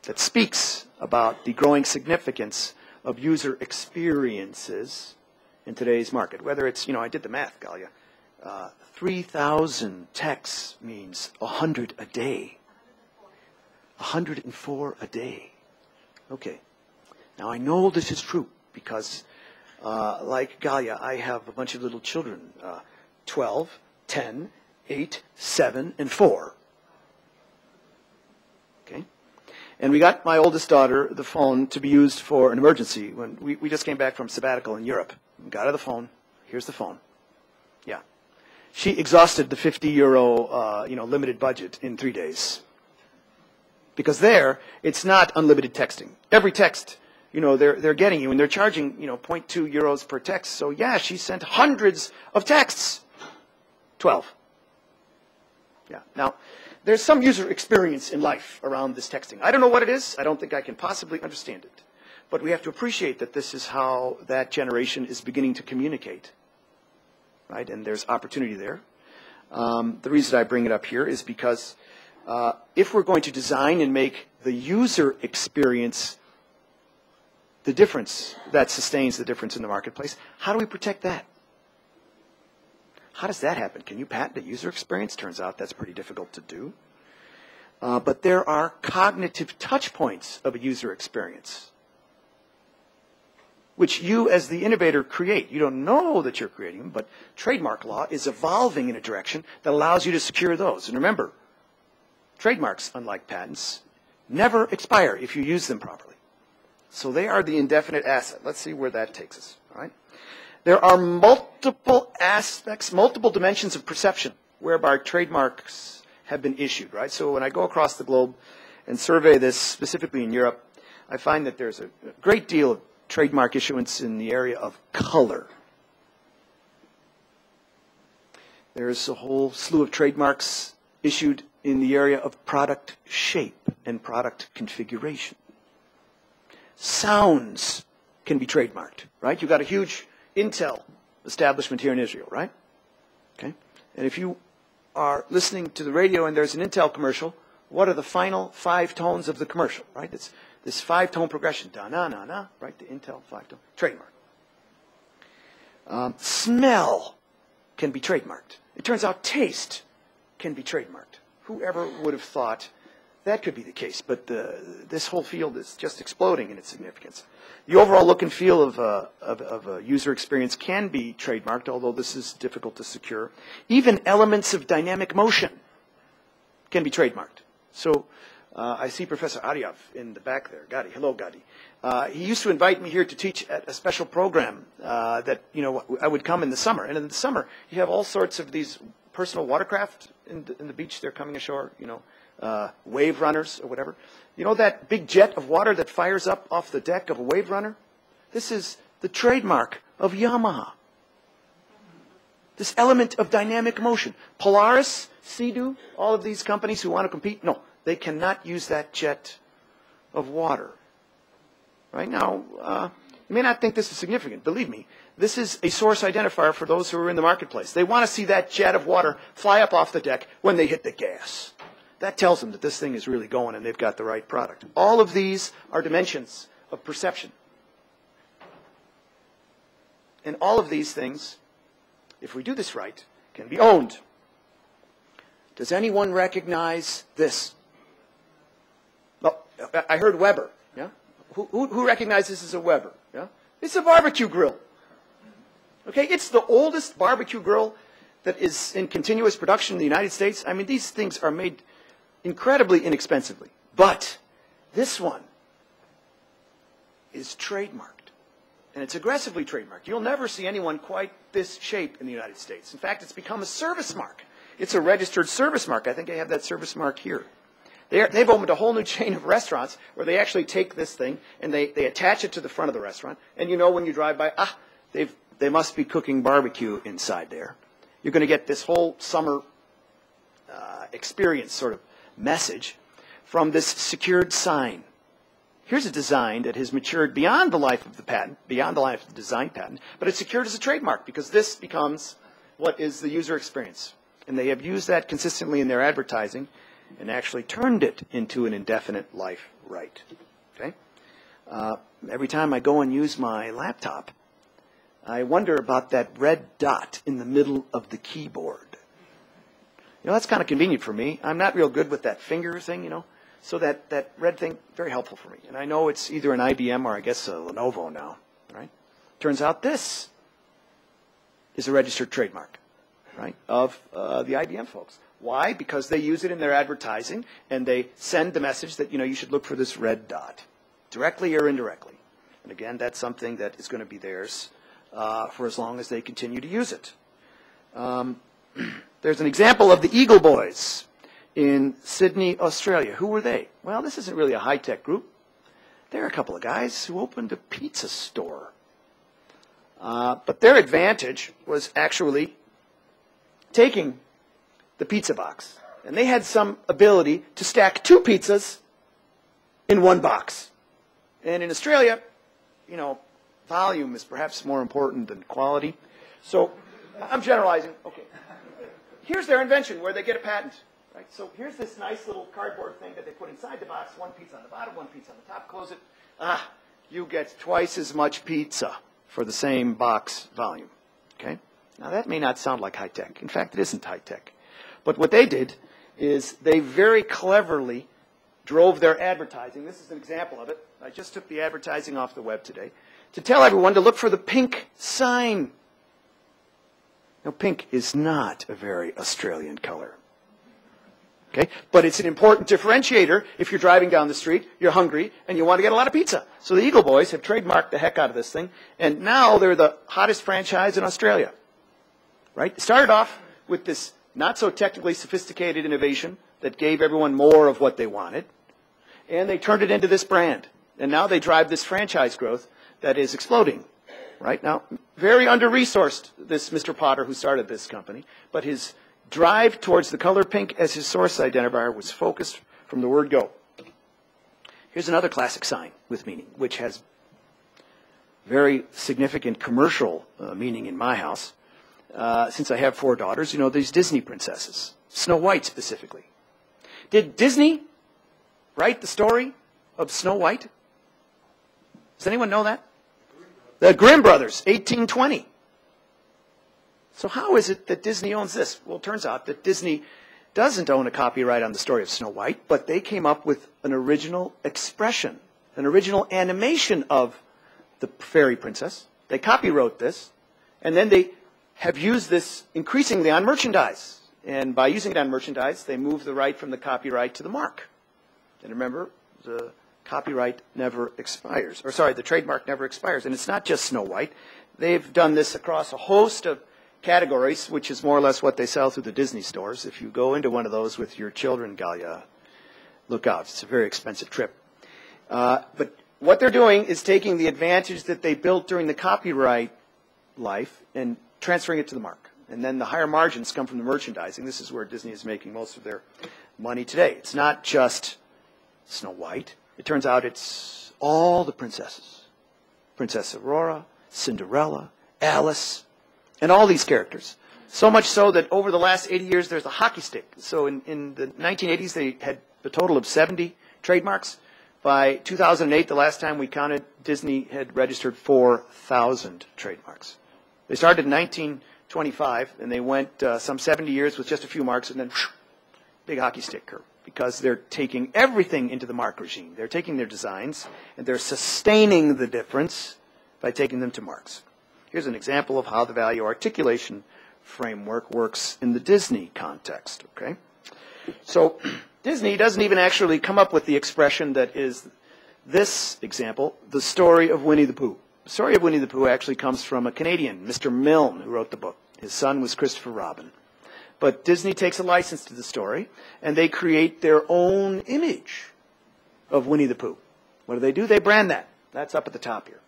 that speaks about the growing significance of user experiences in today's market. Whether it's, I did the math, Galia. 3,000 texts means 100 a day. 104 a day. Okay. Now, I know this is true because, like Galia, I have a bunch of little children, 12, 10, 8, 7, and 4. Okay? And we got my oldest daughter the phone to be used for an emergency. When we just came back from sabbatical in Europe. We got her the phone. Here's the phone. Yeah. She exhausted the €50, limited budget in 3 days. Because there, it's not unlimited texting. Every text, they're getting you, and they're charging, 0.2 euros per text. So yeah, she sent hundreds of texts. 12. Yeah. Now, there's some user experience in life around this texting. I don't know what it is. I don't think I can possibly understand it. But we have to appreciate that this is how that generation is beginning to communicate. Right? And there's opportunity there. The reason I bring it up here is because if we're going to design and make the user experience the difference that sustains the difference in the marketplace, how do we protect that? How does that happen? Can you patent a user experience? Turns out that's pretty difficult to do. But there are cognitive touch points of a user experience, which you as the innovator create. You don't know that you're creating them, but trademark law is evolving in a direction that allows you to secure those. And remember, trademarks, unlike patents, never expire if you use them properly. So they are the indefinite asset. Let's see where that takes us. All right? There are multiple aspects, multiple dimensions of perception whereby trademarks have been issued. Right? So when I go across the globe and survey this, specifically in Europe, I find that there's a great deal of trademark issuance in the area of color. There's a whole slew of trademarks issued in the area of product shape and product configuration. Sounds can be trademarked, right? You've got a huge Intel establishment here in Israel, right? Okay. And if you are listening to the radio and there's an Intel commercial, what are the final 5 tones of the commercial, right? It's this 5-tone progression, da-na-na-na, right? The Intel 5-tone, trademark. Smell can be trademarked. It turns out taste can be trademarked. Whoever would have thought that could be the case? But this whole field is just exploding in its significance. The overall look and feel of a user experience can be trademarked, although this is difficult to secure. Even elements of dynamic motion can be trademarked. So I see Professor Aviv in the back there. Gadi, hello, Gadi. He used to invite me here to teach at a special program that I would come in the summer. And in the summer, you have all sorts of these personal watercraft in the beach. They're coming ashore, wave runners or whatever. You know that big jet of water that fires up off the deck of a wave runner? This is the trademark of Yamaha. This element of dynamic motion. Polaris, Sea-Doo, all of these companies who want to compete, no, they cannot use that jet of water. Right now, you may not think this is significant. Believe me, this is a source identifier for those who are in the marketplace. They want to see that jet of water fly up off the deck when they hit the gas. That tells them that this thing is really going and they've got the right product. All of these are dimensions of perception. And all of these things, if we do this right, can be owned. Does anyone recognize this? Well, I heard Weber. Yeah? Who recognizes this as a Weber? Yeah? It's a barbecue grill. Okay, it's the oldest barbecue grill that is in continuous production in the United States. I mean, these things are made incredibly inexpensively. But this one is trademarked. And it's aggressively trademarked. You'll never see anyone quite this shape in the United States. In fact, it's become a service mark. It's a registered service mark. I think I have that service mark here. They've opened a whole new chain of restaurants where they actually take this thing and they attach it to the front of the restaurant. And you know when you drive by, they must be cooking barbecue inside there. You're going to get this whole summer experience sort of message from this secured sign. Here's a design that has matured beyond the life of the patent, beyond the life of the design patent, but it's secured as a trademark because this becomes what is the user experience. And they have used that consistently in their advertising and actually turned it into an indefinite life right. Okay? Every time I go and use my laptop, I wonder about that red dot in the middle of the keyboard. You know, that's kind of convenient for me. I'm not real good with that finger thing, you know. So that red thing, very helpful for me. And I know it's either an IBM or I guess a Lenovo now, right? Turns out this is a registered trademark, right, of the IBM folks. Why? Because they use it in their advertising and they send the message that, you know, you should look for this red dot, directly or indirectly. And again, that's something that is going to be theirs for as long as they continue to use it. There's an example of the Eagle Boys in Sydney, Australia. Who were they? Well, this isn't really a high-tech group. They're a couple of guys who opened a pizza store. But their advantage was actually taking the pizza box. And they had some ability to stack 2 pizzas in 1 box. And in Australia, you know, volume is perhaps more important than quality. So I'm generalizing. Okay. Here's their invention where they get a patent. Right? So here's this nice little cardboard thing that they put inside the box, 1 pizza on the bottom, 1 pizza on the top, close it. You get twice as much pizza for the same box volume. Okay? Now that may not sound like high-tech. In fact, it isn't high-tech. But what they did is they very cleverly drove their advertising. This is an example of it. I just took the advertising off the web today to tell everyone to look for the pink sign. Now, pink is not a very Australian color. Okay? But it's an important differentiator if you're driving down the street, you're hungry, and you want to get a lot of pizza. So the Eagle Boys have trademarked the heck out of this thing, and now they're the hottest franchise in Australia. Right? It started off with this not so technically sophisticated innovation that gave everyone more of what they wanted, and they turned it into this brand. And now they drive this franchise growth that is exploding. Right? Now, very under-resourced, this Mr. Potter who started this company, but his drive towards the color pink as his source identifier was focused from the word go. Here's another classic sign with meaning, which has very significant commercial meaning in my house. Since I have 4 daughters, you know, these Disney princesses, Snow White specifically. Did Disney write the story of Snow White? Does anyone know that? The Grimm brothers, 1820. So how is it that Disney owns this? Well, it turns out that Disney doesn't own a copyright on the story of Snow White, but they came up with an original expression, an original animation of the fairy princess. They copywrote this, and then they have used this increasingly on merchandise. And by using it on merchandise, they move the right from the copyright to the mark. And remember, the copyright never expires. Or sorry, the trademark never expires. And it's not just Snow White. They've done this across a host of categories, which is more or less what they sell through the Disney stores. If you go into one of those with your children, Galia, look out. It's a very expensive trip. But what they're doing is taking the advantage that they built during the copyright life and transferring it to the mark. And then the higher margins come from the merchandising. This is where Disney is making most of their money today. It's not just Snow White. It turns out it's all the princesses. Princess Aurora, Cinderella, Alice, and all these characters. So much so that over the last 80 years, there's a hockey stick. So in the 1980s, they had a total of 70 trademarks. By 2008, the last time we counted, Disney had registered 4,000 trademarks. They started in 1925, and they went some 70 years with just a few marks, and then whoosh, big hockey stick curve, because they're taking everything into the mark regime. They're taking their designs, and they're sustaining the difference by taking them to marks. Here's an example of how the value articulation framework works in the Disney context. Okay, so Disney doesn't even actually come up with the expression that is this example, the story of Winnie the Pooh. The story of Winnie the Pooh actually comes from a Canadian, Mr. Milne, who wrote the book. His son was Christopher Robin. But Disney takes a license to the story, and they create their own image of Winnie the Pooh. What do? They brand that. That's up at the top here.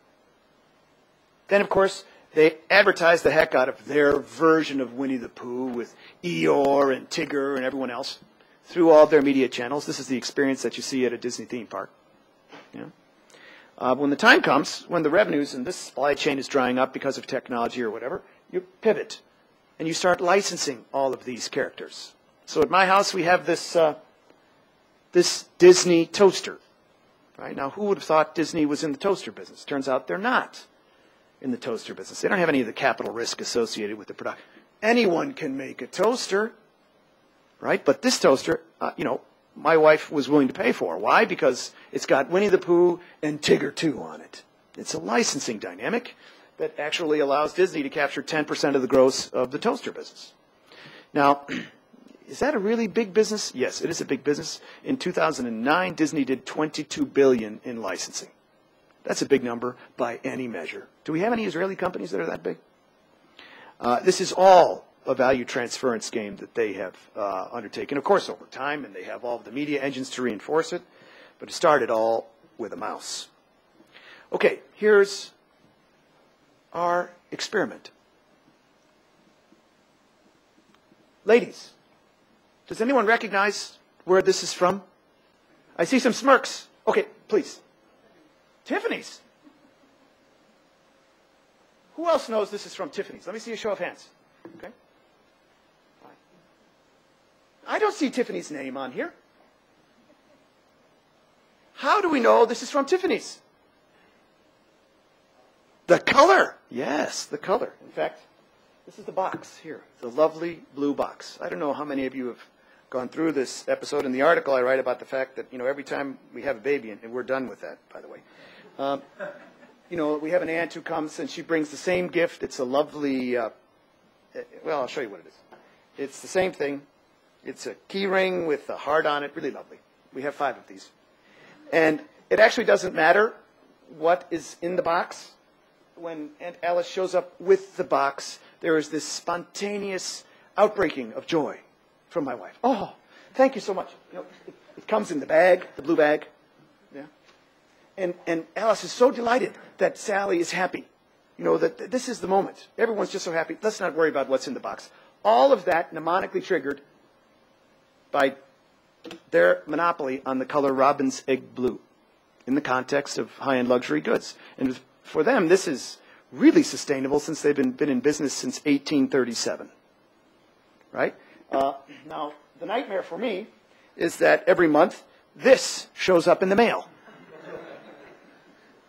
Then, of course, they advertise the heck out of their version of Winnie the Pooh with Eeyore and Tigger and everyone else through all their media channels. This is the experience that you see at a Disney theme park. You know? When the time comes, when the revenues and this supply chain is drying up because of technology or whatever, you pivot and you start licensing all of these characters. So at my house, we have this Disney toaster. Right? Now, who would have thought Disney was in the toaster business? Turns out they're not in the toaster business. They don't have any of the capital risk associated with the production. Anyone can make a toaster, right? But this toaster, my wife was willing to pay for. Why? Because it's got Winnie the Pooh and Tigger too on it. It's a licensing dynamic that actually allows Disney to capture 10% of the gross of the toaster business. Now, is that a really big business? Yes, it is a big business. In 2009, Disney did $22 billion in licensing. That's a big number by any measure. Do we have any Israeli companies that are that big? This is all a value transference game that they have undertaken, of course, over time, and they have all of the media engines to reinforce it, but it started all with a mouse. Okay, here's our experiment. Ladies, does anyone recognize where this is from? I see some smirks. Okay, please. Tiffany's. Who else knows this is from Tiffany's? Let me see a show of hands. Okay. Fine. I don't see Tiffany's name on here. How do we know this is from Tiffany's? The color. Yes, the color. In fact, this is the box here, the lovely blue box. I don't know how many of you have gone through this episode. In the article, I write about the fact that, every time we have a baby, and we're done with that, by the way, we have an aunt who comes and she brings the same gift. It's a lovely, well, I'll show you what it is. It's the same thing. It's a key ring with a heart on it, really lovely. We have 5 of these. And it actually doesn't matter what is in the box. When Aunt Alice shows up with the box, there is this spontaneous outbreaking of joy from my wife. Oh, thank you so much. It comes in the bag, the blue bag. Yeah. And Alice is so delighted that Sally is happy. That this is the moment. Everyone's just so happy. Let's not worry about what's in the box. All of that mnemonically triggered by their monopoly on the color robin's egg blue in the context of high-end luxury goods. And for them, this is really sustainable since they've been in business since 1837. Right? Now, the nightmare for me is that every month, this shows up in the mail.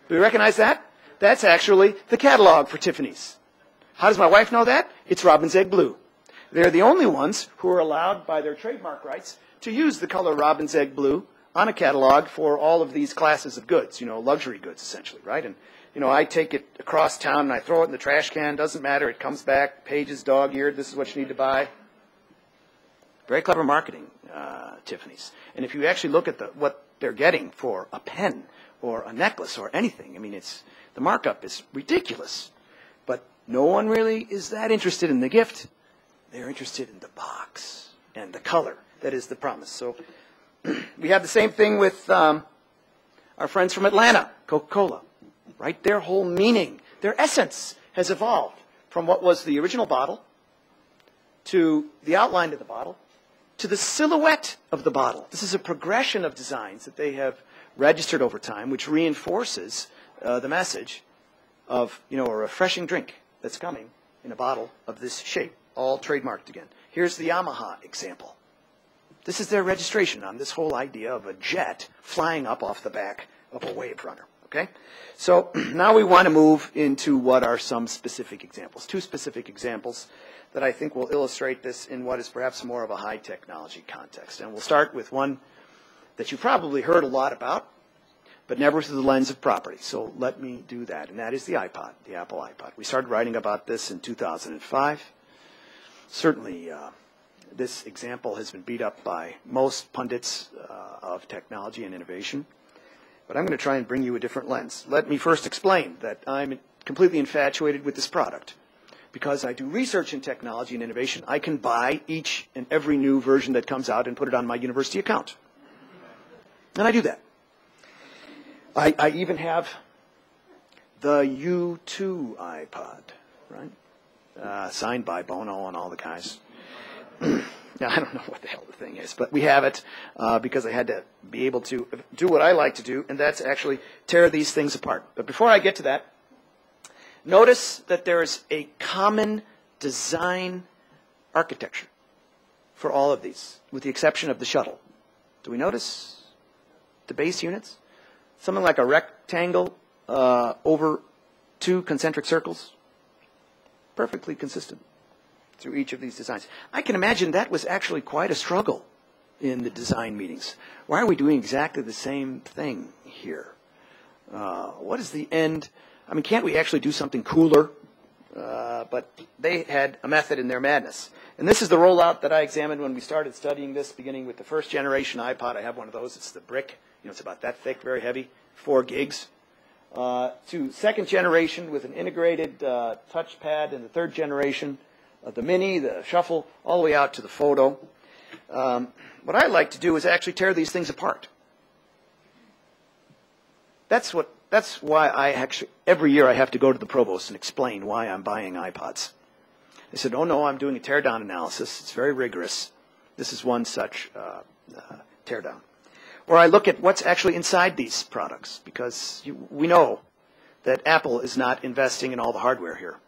Do you recognize that? That's actually the catalog for Tiffany's. How does my wife know that? It's Robin's Egg Blue. They're the only ones who are allowed by their trademark rights to use the color Robin's Egg Blue on a catalog for all of these classes of goods, luxury goods essentially, right? And, I take it across town and I throw it in the trash can. Doesn't matter. It comes back. Page is dog-eared. This is what you need to buy. Very clever marketing, Tiffany's. And if you actually look at what they're getting for a pen or a necklace or anything, the markup is ridiculous. But no one really is that interested in the gift. They're interested in the box and the color that is the promise. So we have the same thing with our friends from Atlanta, Coca-Cola. Right? Their whole meaning, their essence has evolved from what was the original bottle to the outline of the bottle to the silhouette of the bottle. This is a progression of designs that they have registered over time, which reinforces the message of, a refreshing drink that's coming in a bottle of this shape, all trademarked again. Here's the Yamaha example. This is their registration on this whole idea of a jet flying up off the back of a wave runner. Okay? So now we want to move into what are some specific examples, 2 specific examples that I think will illustrate this in what is perhaps more of a high technology context. And we'll start with one that you've probably heard a lot about, but never through the lens of property. So let me do that, and that is the iPod, the Apple iPod. We started writing about this in 2005. Certainly, this example has been beat up by most pundits of technology and innovation. But I'm going to try and bring you a different lens. Let me first explain that I'm completely infatuated with this product. because I do research in technology and innovation, I can buy each and every new version that comes out and put it on my university account. And I do that. I even have the U2 iPod, right? Signed by Bono and all the guys. Now, I don't know what the hell the thing is, but we have it because I had to be able to do what I like to do, and that's actually tear these things apart. But before I get to that, notice that there is a common design architecture for all of these, with the exception of the shuttle. Do we notice the base units? Something like a rectangle over two concentric circles. Perfectly consistent through each of these designs. I can imagine that was actually quite a struggle in the design meetings. Why are we doing exactly the same thing here? What is the end? I mean, can't we actually do something cooler? But they had a method in their madness. And this is the rollout that I examined when we started studying this, beginning with the first generation iPod. I have one of those. It's the brick. It's about that thick, very heavy, 4 gigs. To second generation with an integrated touchpad, and the third generation, the Mini, the Shuffle, all the way out to the Photo. What I like to do is actually tear these things apart. That's why I actually, every year I have to go to the provost and explain why I'm buying iPods. They said, oh no, I'm doing a teardown analysis. It's very rigorous. This is one such teardown. Or I look at what's actually inside these products, because we know that Apple is not investing in all the hardware here.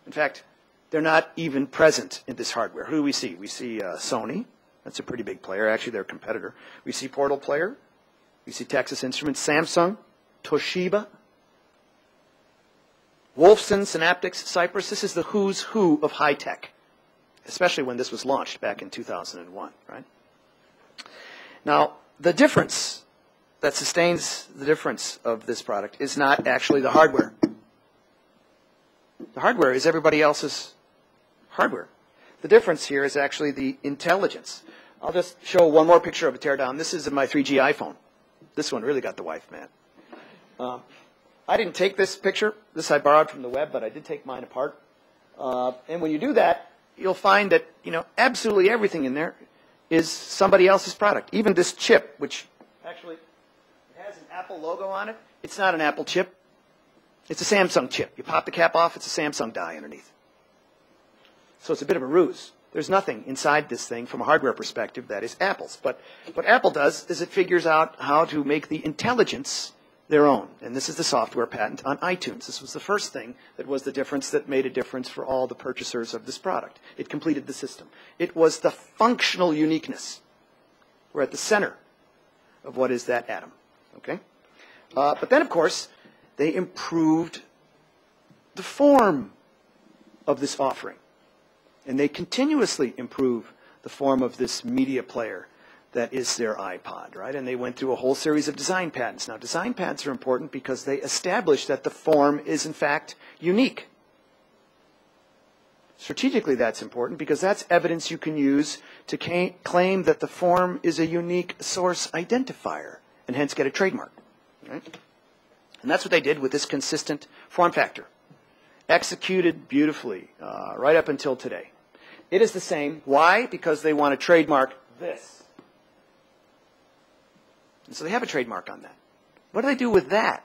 In fact, they're not even present in this hardware. Who do we see? We see Sony. That's a pretty big player. Actually, they're a competitor. We see Portal Player. We see Texas Instruments, Samsung, Toshiba, Wolfson, Synaptics, Cypress. This is the who's who of high tech, especially when this was launched back in 2001, right? Now, the difference that sustains the difference of this product is not actually the hardware. The hardware is everybody else's hardware. The difference here is actually the intelligence. I'll just show one more picture of a teardown. This is my 3G iPhone. This one really got the wife mad. I didn't take this picture. This I borrowed from the web, but I did take mine apart. And when you do that, you'll find that absolutely everything in there is somebody else's product. Even this chip, which actually has an Apple logo on it, it's not an Apple chip. It's a Samsung chip. You pop the cap off, it's a Samsung die underneath. So it's a bit of a ruse. There's nothing inside this thing from a hardware perspective that is Apple's. But what Apple does is it figures out how to make the intelligence their own. And this is the software patent on iTunes. This was the first thing that was the difference that made a difference for all the purchasers of this product. It completed the system. It was the functional uniqueness. We're at the center of what is that atom. Okay? But then, of course, they improved the form of this offering. And they continuously improve the form of this media player that is their iPod, right? And they went through a whole series of design patents. Now, design patents are important because they establish that the form is, in fact, unique. Strategically, that's important because that's evidence you can use to claim that the form is a unique source identifier and hence get a trademark, right? And that's what they did with this consistent form factor. Executed beautifully right up until today. It is the same. Why? Because they want to trademark this. And so they have a trademark on that. What do they do with that?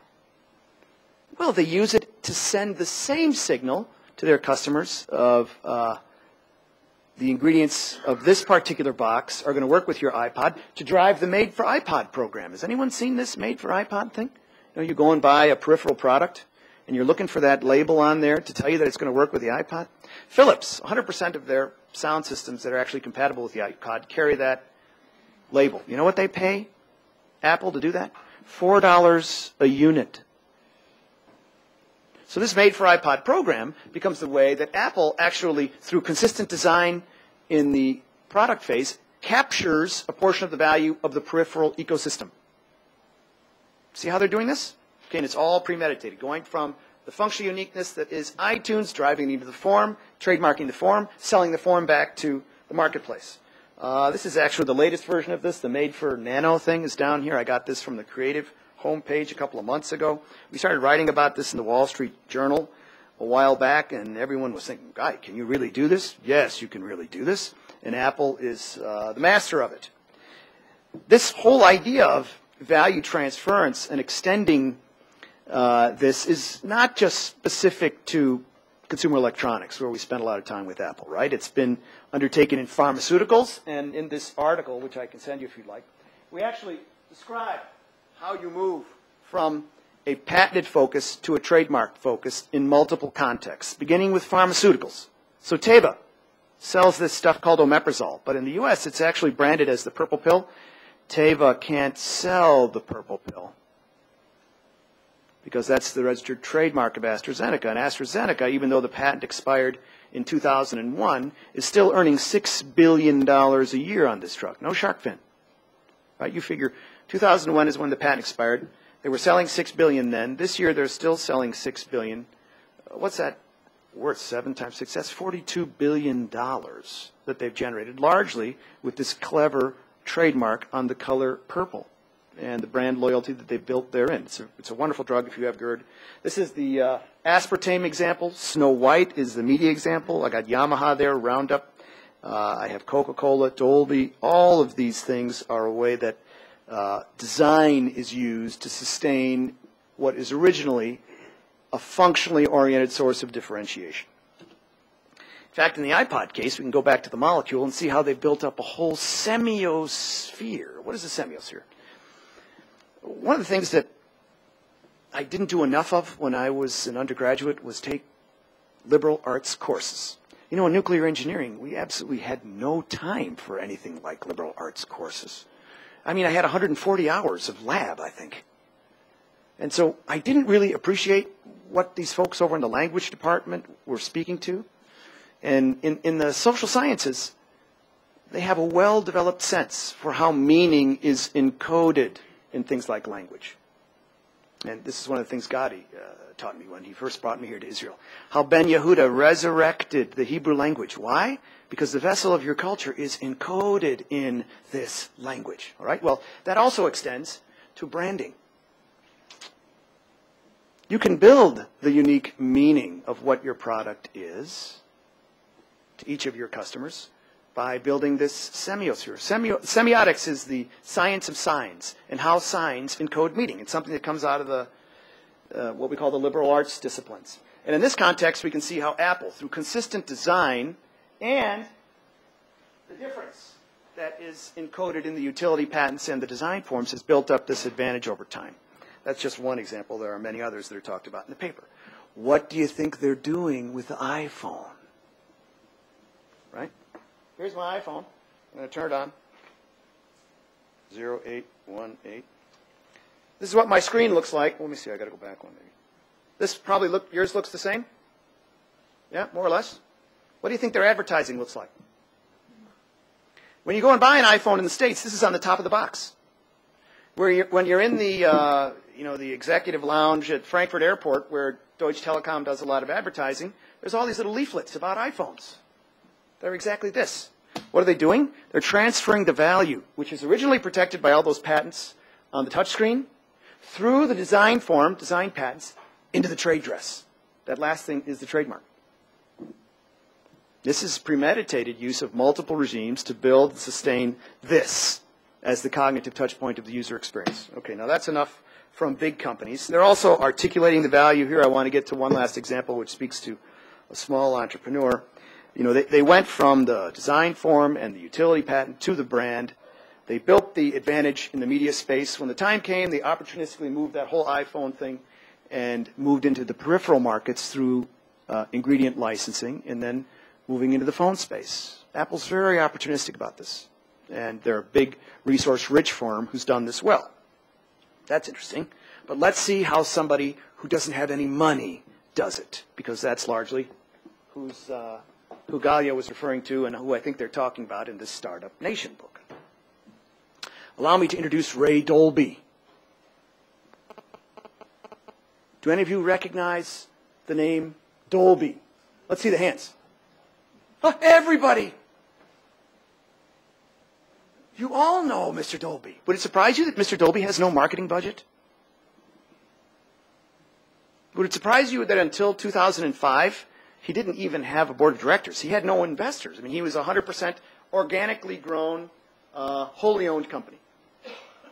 Well, they use it to send the same signal to their customers of the ingredients of this particular box are going to work with your iPod to drive the Made for iPod program. Has anyone seen this Made for iPod thing? You go and buy a peripheral product, and you're looking for that label on there to tell you that it's going to work with the iPod. Philips, 100% of their sound systems that are actually compatible with the iPod carry that label. You know what they pay Apple to do that? $4 a unit. So this Made for iPod program becomes the way that Apple actually, through consistent design in the product phase, captures a portion of the value of the peripheral ecosystem. See how they're doing this? Okay, and it's all premeditated, going from the functional uniqueness that is iTunes, driving into the form, trademarking the form, selling the form back to the marketplace. This is actually the latest version of this. The Made for Nano thing is down here. I got this from the Creative homepage a couple of months ago. We started writing about this in the Wall Street Journal a while back, and everyone was thinking, "Guy, can you really do this?" Yes, you can really do this, and Apple is the master of it. This whole idea of value transference and extending this is not just specific to consumer electronics, where we spend a lot of time with Apple, right? It's been undertaken in pharmaceuticals, and in this article, which I can send you if you'd like, we actually describe how you move from a patented focus to a trademark focus in multiple contexts, beginning with pharmaceuticals. So Teva sells this stuff called omeprazole, but in the U.S. it's actually branded as the purple pill. Teva can't sell the purple pill because that's the registered trademark of AstraZeneca. And AstraZeneca, even though the patent expired in 2001, is still earning $6 billion a year on this drug. No shark fin. Right? You figure 2001 is when the patent expired. They were selling $6 billion then. This year they're still selling $6 billion. What's that worth? 7 times 6? That's $42 billion that they've generated, largely with this clever trademark on the color purple and the brand loyalty that they've built therein. It's a wonderful drug if you have GERD. This is the aspartame example. Snow White is the media example. I got Yamaha there, Roundup. I have Coca-Cola, Dolby. All of these things are a way that design is used to sustain what is originally a functionally oriented source of differentiation. In fact, in the iPod case, we can go back to the molecule and see how they built up a whole semiosphere. What is a semiosphere? One of the things that I didn't do enough of when I was an undergraduate was take liberal arts courses. You know, in nuclear engineering, we absolutely had no time for anything like liberal arts courses. I mean, I had 140 hours of lab, I think. And so I didn't really appreciate what these folks over in the language department were speaking to. And in the social sciences, they have a well-developed sense for how meaning is encoded in things like language. And this is one of the things Gadi taught me when he first brought me here to Israel. How Ben Yehuda resurrected the Hebrew language. Why? Because the vessel of your culture is encoded in this language. All right? Well, that also extends to branding. You can build the unique meaning of what your product is to each of your customers by building this semiosphere. Semiotics is the science of signs and how signs encode meaning. It's something that comes out of the what we call the liberal arts disciplines. And in this context, we can see how Apple, through consistent design and the difference that is encoded in the utility patents and the design forms, has built up this advantage over time. That's just one example. There are many others that are talked about in the paper. What do you think they're doing with the iPhone? Right? Here's my iPhone. I'm going to turn it on. 0818. This is what my screen looks like. Let me see. I got to go back one maybe. This probably yours looks the same? Yeah, more or less. What do you think their advertising looks like? When you go and buy an iPhone in the States, this is on the top of the box. When you're in the the executive lounge at Frankfurt Airport, where Deutsche Telekom does a lot of advertising, there's all these little leaflets about iPhones. They're exactly this. What are they doing? They're transferring the value, which is originally protected by all those patents on the touchscreen, through the design form, design patents, into the trade dress. That last thing is the trademark. This is premeditated use of multiple regimes to build and sustain this as the cognitive touch point of the user experience. Okay, now that's enough from big companies. They're also articulating the value here. I want to get to one last example which speaks to a small entrepreneur. They went from the design form and the utility patent to the brand. They built the advantage in the media space. When the time came, they opportunistically moved that whole iPhone thing and moved into the peripheral markets through ingredient licensing and then moving into the phone space. Apple's very opportunistic about this. And they're a big resource-rich firm who's done this well. That's interesting. But let's see how somebody who doesn't have any money does it, because that's largely who Galia was referring to and who I think they're talking about in this Startup Nation book. Allow me to introduce Ray Dolby. Do any of you recognize the name Dolby? Let's see the hands. Everybody! You all know Mr. Dolby. Would it surprise you that Mr. Dolby has no marketing budget? Would it surprise you that until 2005, he didn't even have a board of directors? He had no investors. I mean, he was a 100% organically grown, wholly owned company.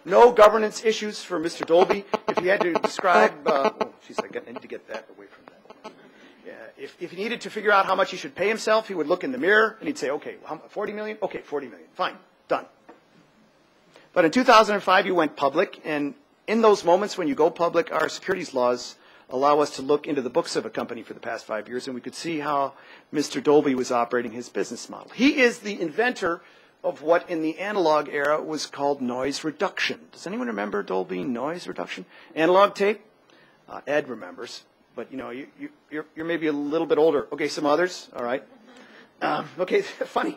No governance issues for Mr. Dolby. If he had to describe, oh, geez, I need to get that away from that. Yeah, if he needed to figure out how much he should pay himself, he would look in the mirror and he'd say, okay, 40 million? Okay, 40 million. Fine, done. But in 2005, you went public, and in those moments when you go public, our securities laws allow us to look into the books of a company for the past 5 years, and we could see how Mr. Dolby was operating his business model. He is the inventor of what in the analog era was called noise reduction. Does anyone remember Dolby noise reduction? Analog tape? Ed remembers, but you know, you're maybe a little bit older. Okay, some others, all right. Okay, funny,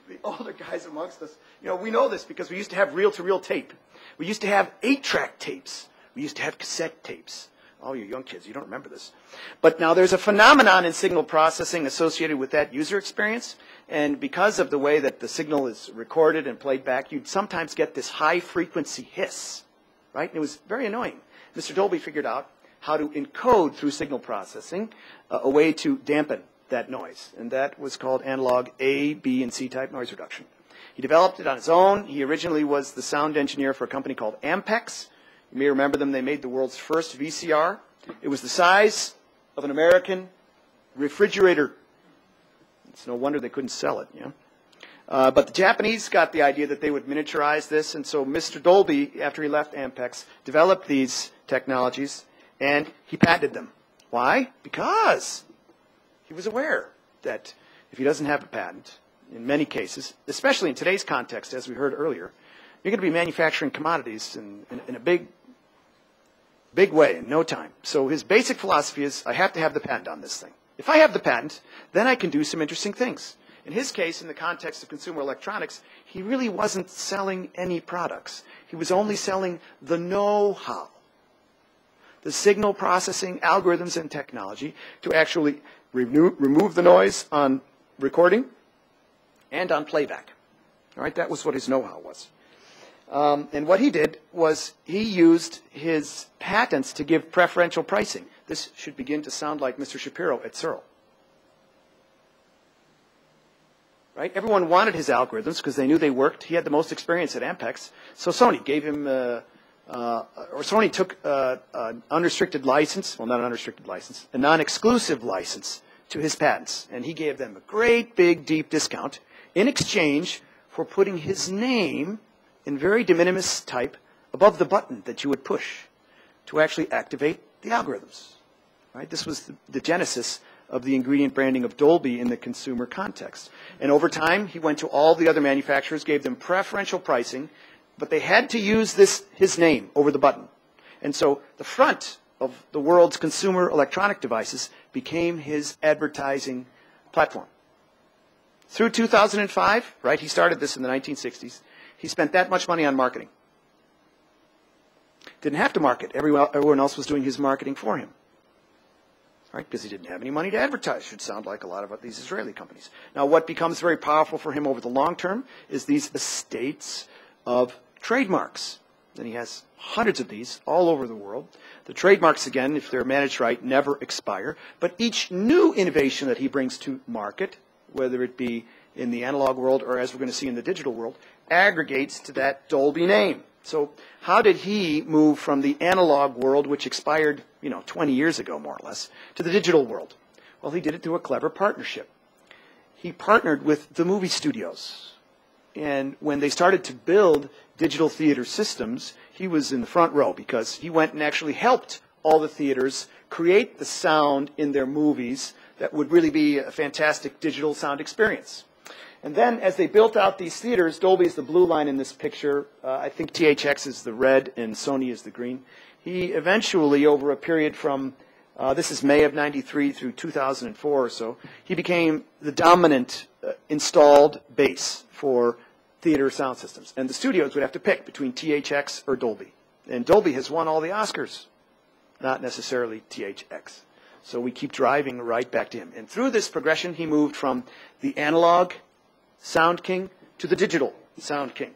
the older guys amongst us, you know, we know this because we used to have reel-to-reel tape. We used to have 8-track tapes. We used to have cassette tapes. All you young kids, you don't remember this. But now there's a phenomenon in signal processing associated with that user experience. And because of the way that the signal is recorded and played back, you'd sometimes get this high-frequency hiss, right? And it was very annoying. Mr. Dolby figured out how to encode through signal processing a way to dampen that noise. And that was called analog A, B, and C-type noise reduction. He developed it on his own. He originally was the sound engineer for a company called Ampex. You may remember them. They made the world's first VCR. It was the size of an American refrigerator. It's no wonder they couldn't sell it. You know? But the Japanese got the idea that they would miniaturize this, and so Mr. Dolby, after he left Ampex, developed these technologies, and he patented them. Why? Because he was aware that if he doesn't have a patent, in many cases, especially in today's context, as we heard earlier, you're going to be manufacturing commodities in a big way in no time. So his basic philosophy is, I have to have the patent on this thing. If I have the patent, then I can do some interesting things. In his case, in the context of consumer electronics, he really wasn't selling any products. He was only selling the know-how, the signal processing algorithms and technology to actually remove the noise on recording and on playback. All right, that was what his know-how was. And what he did was he used his patents to give preferential pricing. This should begin to sound like Mr. Shapiro at Searle. Right? Everyone wanted his algorithms because they knew they worked. He had the most experience at Ampex. So Sony gave him, Sony took an unrestricted license, well, not an unrestricted license, a non-exclusive license to his patents. And he gave them a great, big, deep discount in exchange for putting his name in very de minimis type above the button that you would push to actually activate the algorithms. Right? This was the genesis of the ingredient branding of Dolby in the consumer context. And over time, he went to all the other manufacturers, gave them preferential pricing, but they had to use his name over the button. And so the front of the world's consumer electronic devices became his advertising platform. Through 2005, right, he started this in the 1960s, he spent that much money on marketing. Didn't have to market. Everyone else was doing his marketing for him. Right? Because he didn't have any money to advertise. Should sound like a lot of these Israeli companies. Now, what becomes very powerful for him over the long term is these estates of trademarks. And he has hundreds of these all over the world. The trademarks, again, if they're managed right, never expire. But each new innovation that he brings to market, whether it be in the analog world or as we're going to see in the digital world, aggregates to that Dolby name. So how did he move from the analog world, which expired 20 years ago, more or less, to the digital world? Well, he did it through a clever partnership. He partnered with the movie studios. And when they started to build digital theater systems, he was in the front row because he went and actually helped all the theaters create the sound in their movies that would really be a fantastic digital sound experience. And then as they built out these theaters, Dolby is the blue line in this picture. I think THX is the red and Sony is the green. He eventually, over a period from, this is May of 93 through 2004 or so, he became the dominant installed base for theater sound systems. And the studios would have to pick between THX or Dolby. And Dolby has won all the Oscars, not necessarily THX. So we keep driving right back to him. And through this progression, he moved from the analog Sound King to the digital Sound King.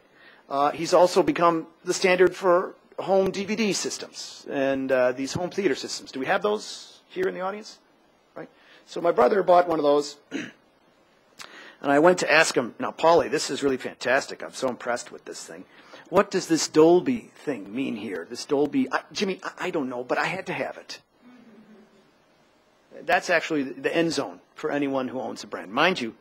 He's also become the standard for home DVD systems and these home theater systems. Do we have those here in the audience? Right. So my brother bought one of those, and I went to ask him, now, Paulie, this is really fantastic. I'm so impressed with this thing. What does this Dolby thing mean here? This Dolby, Jimmy, I don't know, but I had to have it. That's actually the end zone for anyone who owns a brand. Mind you,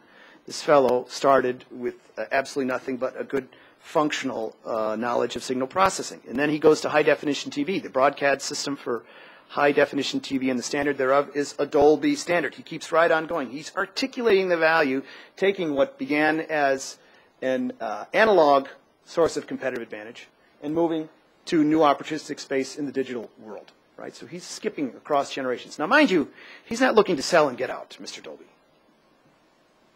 this fellow started with absolutely nothing but a good functional knowledge of signal processing. And then he goes to high-definition TV. The broadcast system for high-definition TV and the standard thereof is a Dolby standard. He keeps right on going. He's articulating the value, taking what began as an analog source of competitive advantage and moving to new opportunistic space in the digital world. Right? So he's skipping across generations. Now, mind you, he's not looking to sell and get out, Mr. Dolby.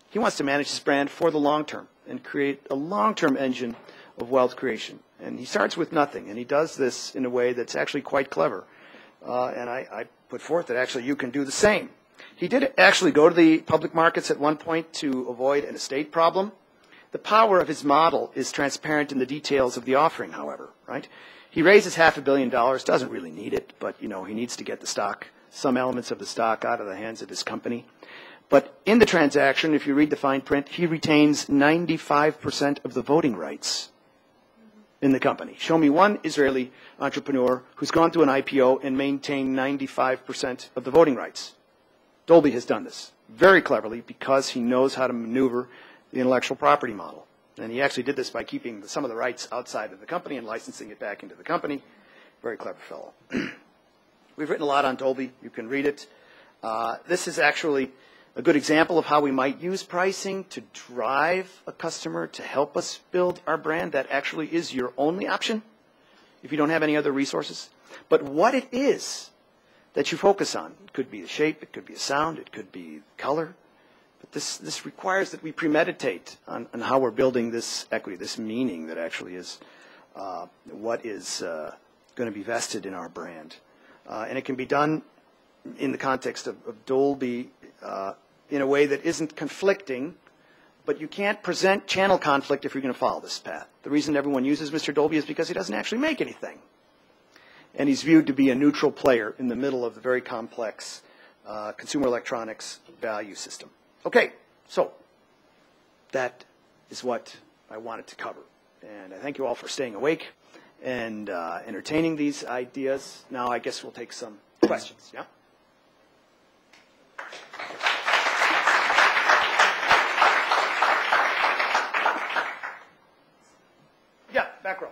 He wants to manage his brand for the long term and create a long-term engine of wealth creation. And he starts with nothing, and he does this in a way that's actually quite clever. And I put forth that actually you can do the same. He did actually go to the public markets at one point to avoid an estate problem. The power of his model is transparent in the details of the offering, however, right? He raises $500 million, doesn't really need it, but he needs to get the stock, some elements of the stock out of the hands of his company. But in the transaction, if you read the fine print, he retains 95% of the voting rights in the company. Show me one Israeli entrepreneur who's gone through an IPO and maintained 95% of the voting rights. Dolby has done this very cleverly because he knows how to maneuver the intellectual property model. And he actually did this by keeping some of the rights outside of the company and licensing it back into the company. Very clever fellow. We've written a lot on Dolby. You can read it. This is actually a good example of how we might use pricing to drive a customer to help us build our brand. That actually is your only option if you don't have any other resources. But what it is that you focus on, it could be the shape, it could be a sound, it could be color. But this requires that we premeditate on how we're building this equity, this meaning that actually is what is going to be vested in our brand. And it can be done in the context of Dolby in a way that isn't conflicting, but you can't present channel conflict if you're going to follow this path. The reason everyone uses Mr. Dolby is because he doesn't actually make anything. And he's viewed to be a neutral player in the middle of the very complex consumer electronics value system. Okay, so that is what I wanted to cover. And I thank you all for staying awake and entertaining these ideas. Now I guess we'll take some questions, yeah? Yeah, back row.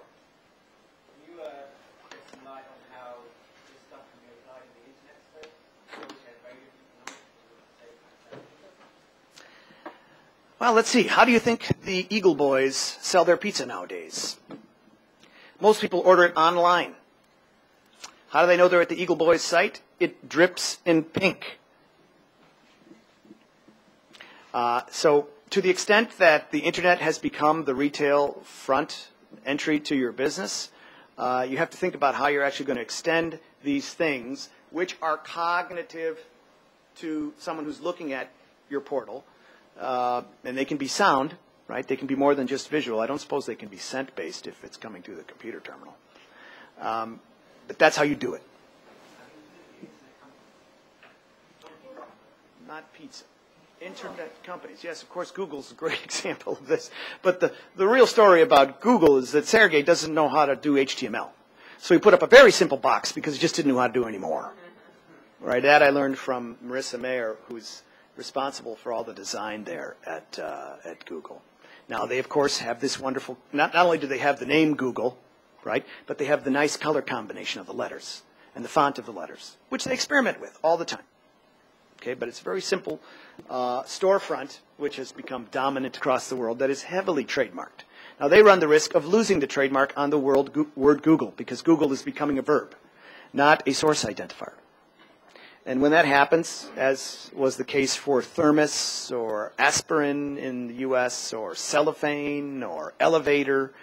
Can you shed some light on how this stuff can be applied in the internet space? Which has very different economics. Well, let's see. How do you think the Eagle Boys sell their pizza nowadays? Most people order it online. How do they know they're at the Eagle Boys site? It drips in pink. So to the extent that the internet has become the retail front entry to your business, you have to think about how you're actually going to extend these things, which are cognitive to someone who's looking at your portal. And they can be sound, right? They can be more than just visual. I don't suppose they can be scent-based if it's coming through the computer terminal. But that's how you do it. Not pizza. Internet companies. Yes, of course, Google's a great example of this. But the real story about Google is that Sergey doesn't know how to do HTML. So he put up a very simple box because he just didn't know how to do it anymore. Right? That I learned from Marissa Mayer, who's responsible for all the design there at Google. Now, they, of course, have this wonderful, not only do they have the name Google, right, but they have the nice color combination of the letters and the font of the letters, which they experiment with all the time. Okay, but it's a very simple storefront, which has become dominant across the world, that is heavily trademarked. Now, they run the risk of losing the trademark on the word Google, because Google is becoming a verb, not a source identifier. And when that happens, as was the case for thermos or aspirin in the U.S. or cellophane or elevator,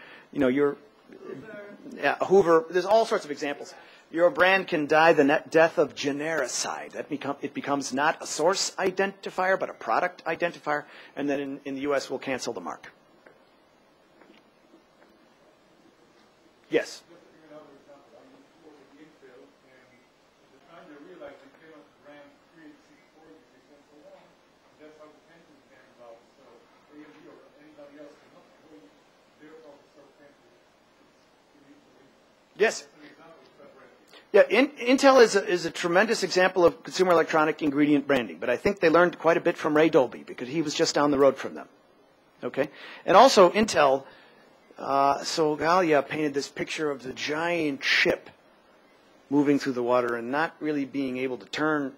Hoover, there's all sorts of examples. Your brand can die the death of genericide. It becomes not a source identifier, but a product identifier, and then in the U.S. we'll cancel the mark. Yes? Yes. Yeah, Intel is a tremendous example of consumer electronic ingredient branding, but I think they learned quite a bit from Ray Dolby because he was just down the road from them. Okay, and also Intel. So Galia painted this picture of the giant ship moving through the water and not really being able to turn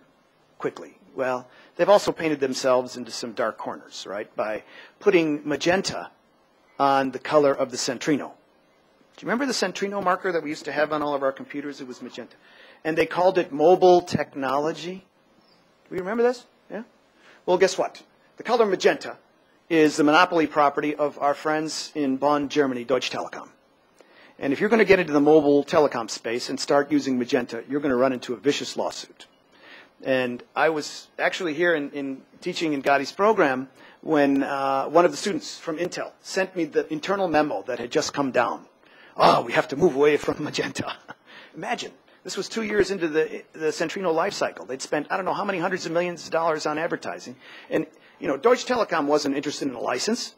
quickly. Well, they've also painted themselves into some dark corners, right, by putting magenta on the color of the Centrino. Do you remember the Centrino marker that we used to have on all of our computers? It was magenta. And they called it mobile technology. Do you remember this? Yeah? Well, guess what? The color magenta is the monopoly property of our friends in Bonn, Germany, Deutsche Telekom. And if you're going to get into the mobile telecom space and start using magenta, you're going to run into a vicious lawsuit. And I was actually here in teaching in Gadi's program when one of the students from Intel sent me the internal memo that had just come down. Oh, we have to move away from magenta. Imagine, this was 2 years into the Centrino life cycle. They'd spent, I don't know how many hundreds of millions of dollars on advertising. And, you know, Deutsche Telekom wasn't interested in a license.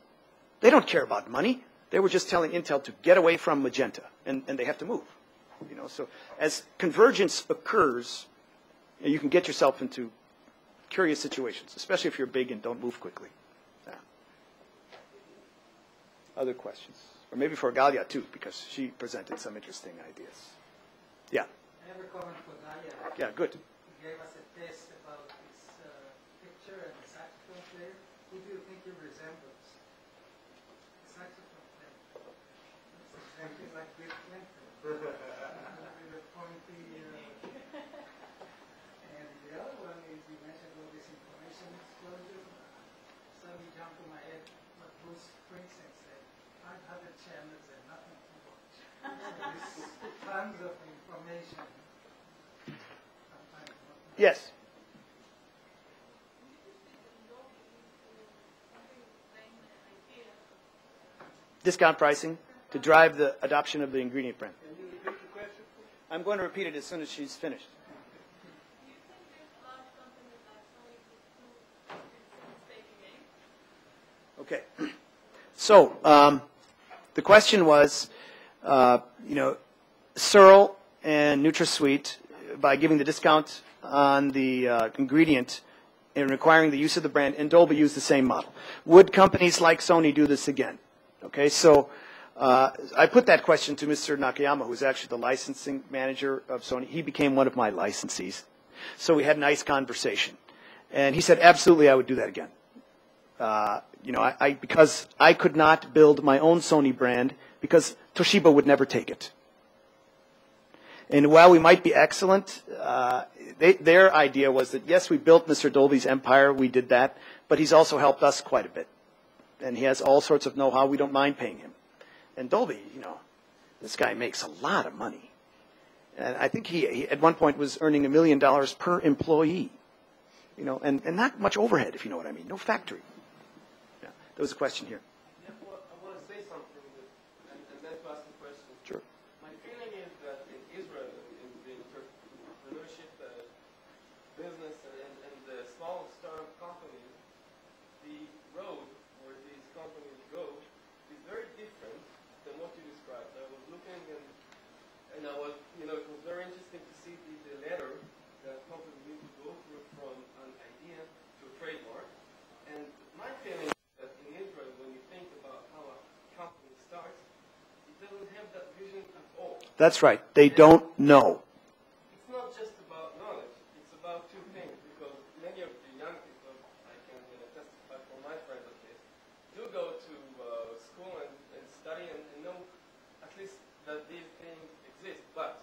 They don't care about money. They were just telling Intel to get away from magenta, and they have to move. You know, so as convergence occurs, you can get yourself into curious situations, especially if you're big and don't move quickly. Yeah. Other questions? Or maybe for Galia, too, because she presented some interesting ideas. Yeah. I have a comment for Galia. Yeah, good. He gave us a test about this picture and the saxophone player. Who do you think he resembles? The saxophone player. It's exactly like Bill Clinton. With a pointy... and the other one is, you mentioned all this information disclosure. Suddenly jumped to my head what Bruce Springsteen said. 500 channels and nothing to watch. There's tons of information. Sometimes not. Yes. Discount pricing to drive the adoption of the ingredient brand. Can you repeat the question? I'm going to repeat it as soon as she's finished. Okay. So the question was, you know, Searle and NutraSweet, by giving the discount on the ingredient and requiring the use of the brand, and Dolby used the same model. Would companies like Sony do this again? Okay, so I put that question to Mr. Nakayama, who's actually the licensing manager of Sony. He became one of my licensees. So we had a nice conversation. And he said, absolutely, I would do that again. You know, because I could not build my own Sony brand because Toshiba would never take it. And while we might be excellent, their idea was that, yes, we built Mr. Dolby's empire. We did that. But he's also helped us quite a bit. And he has all sorts of know-how. We don't mind paying him. And Dolby, you know, this guy makes a lot of money. And I think he at one point was earning $1 million per employee. You know, and not much overhead, if you know what I mean. No factory. Yeah. There was a question here. Yeah, well, I want to say something and then to ask a question. Sure. My feeling is that in Israel, in the entrepreneurship business and the small startup companies, the road where these companies go is very different than what you described. I was looking and I was, you know, it was very interesting to see the letter that companies need to go through from an idea to a trademark. And my feeling is that in Israel, when you think about how a company starts, it doesn't have that vision at all. That's right. They don't know. It's not just about knowledge. It's about two things, because many of the young people, I can testify for my friends at least, do go to school and study and know at least that these things exist. But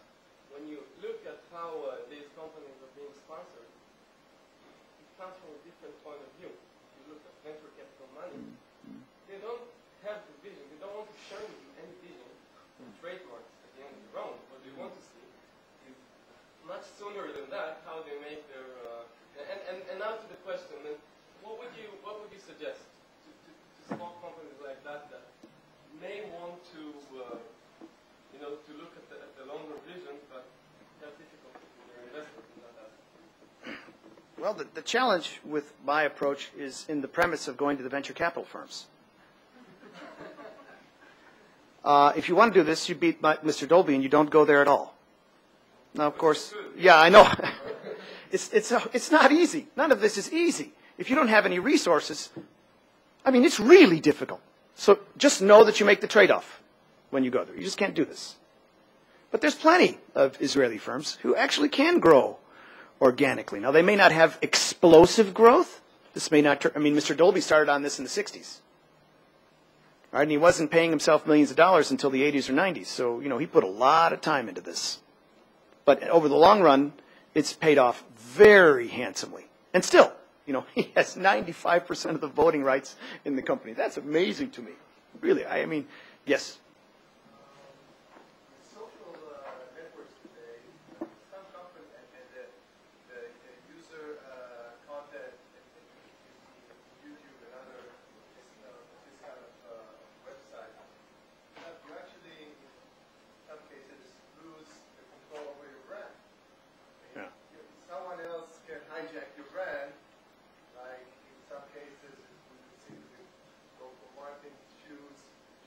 when you look at how these companies are being sponsored, it comes from a different point of view. You look at venture capital money. They don't have the vision. They don't want to show you any vision and trademarks at the end of the road. What they want to see is much sooner than that how they make their. And now to the question: then what would you suggest to small companies like that may want to you know, to look at the longer vision, but have difficulty with their investment in that aspect? Well, the challenge with my approach is in the premise of going to the venture capital firms. If you want to do this, you beat Mr. Dolby and you don't go there at all. Now, of course, yeah, I know. It's not easy. None of this is easy. If you don't have any resources, I mean, it's really difficult. So just know that you make the trade-off when you go there. You just can't do this. But there's plenty of Israeli firms who actually can grow organically. Now, they may not have explosive growth. This may not, I mean, Mr. Dolby started on this in the 60s. Right? And he wasn't paying himself millions of dollars until the 80s or 90s. So, you know, he put a lot of time into this. But over the long run, it's paid off very handsomely. And still, you know, he has 95% of the voting rights in the company. That's amazing to me. Really, I mean, yes. Social networks today, some companies and the user content, YouTube and other this kind of website, you actually, in some cases, lose the control over your brand. Yeah. Someone else can hijack your brand, like in some cases, we see the local Martin shoes,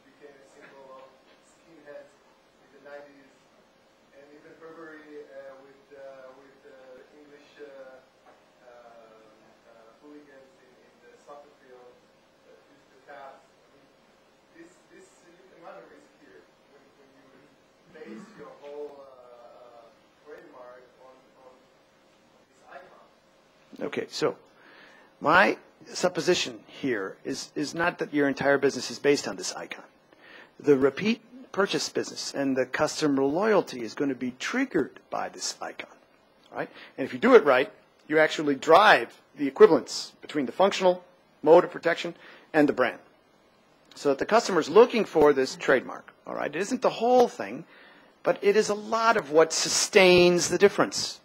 which became a symbol of skinheads in the 90s, and even Burberry with English hooligans in the soccer field that used the tabs. I mean, this you can run a risk here when you base your whole trademark on this icon. Okay, so my supposition here is not that your entire business is based on this icon. The repeat purchase business and the customer loyalty is going to be triggered by this icon, right? And if you do it right, you actually drive the equivalence between the functional mode of protection and the brand. So that the customer is looking for this trademark, all right? It isn't the whole thing, but it is a lot of what sustains the difference,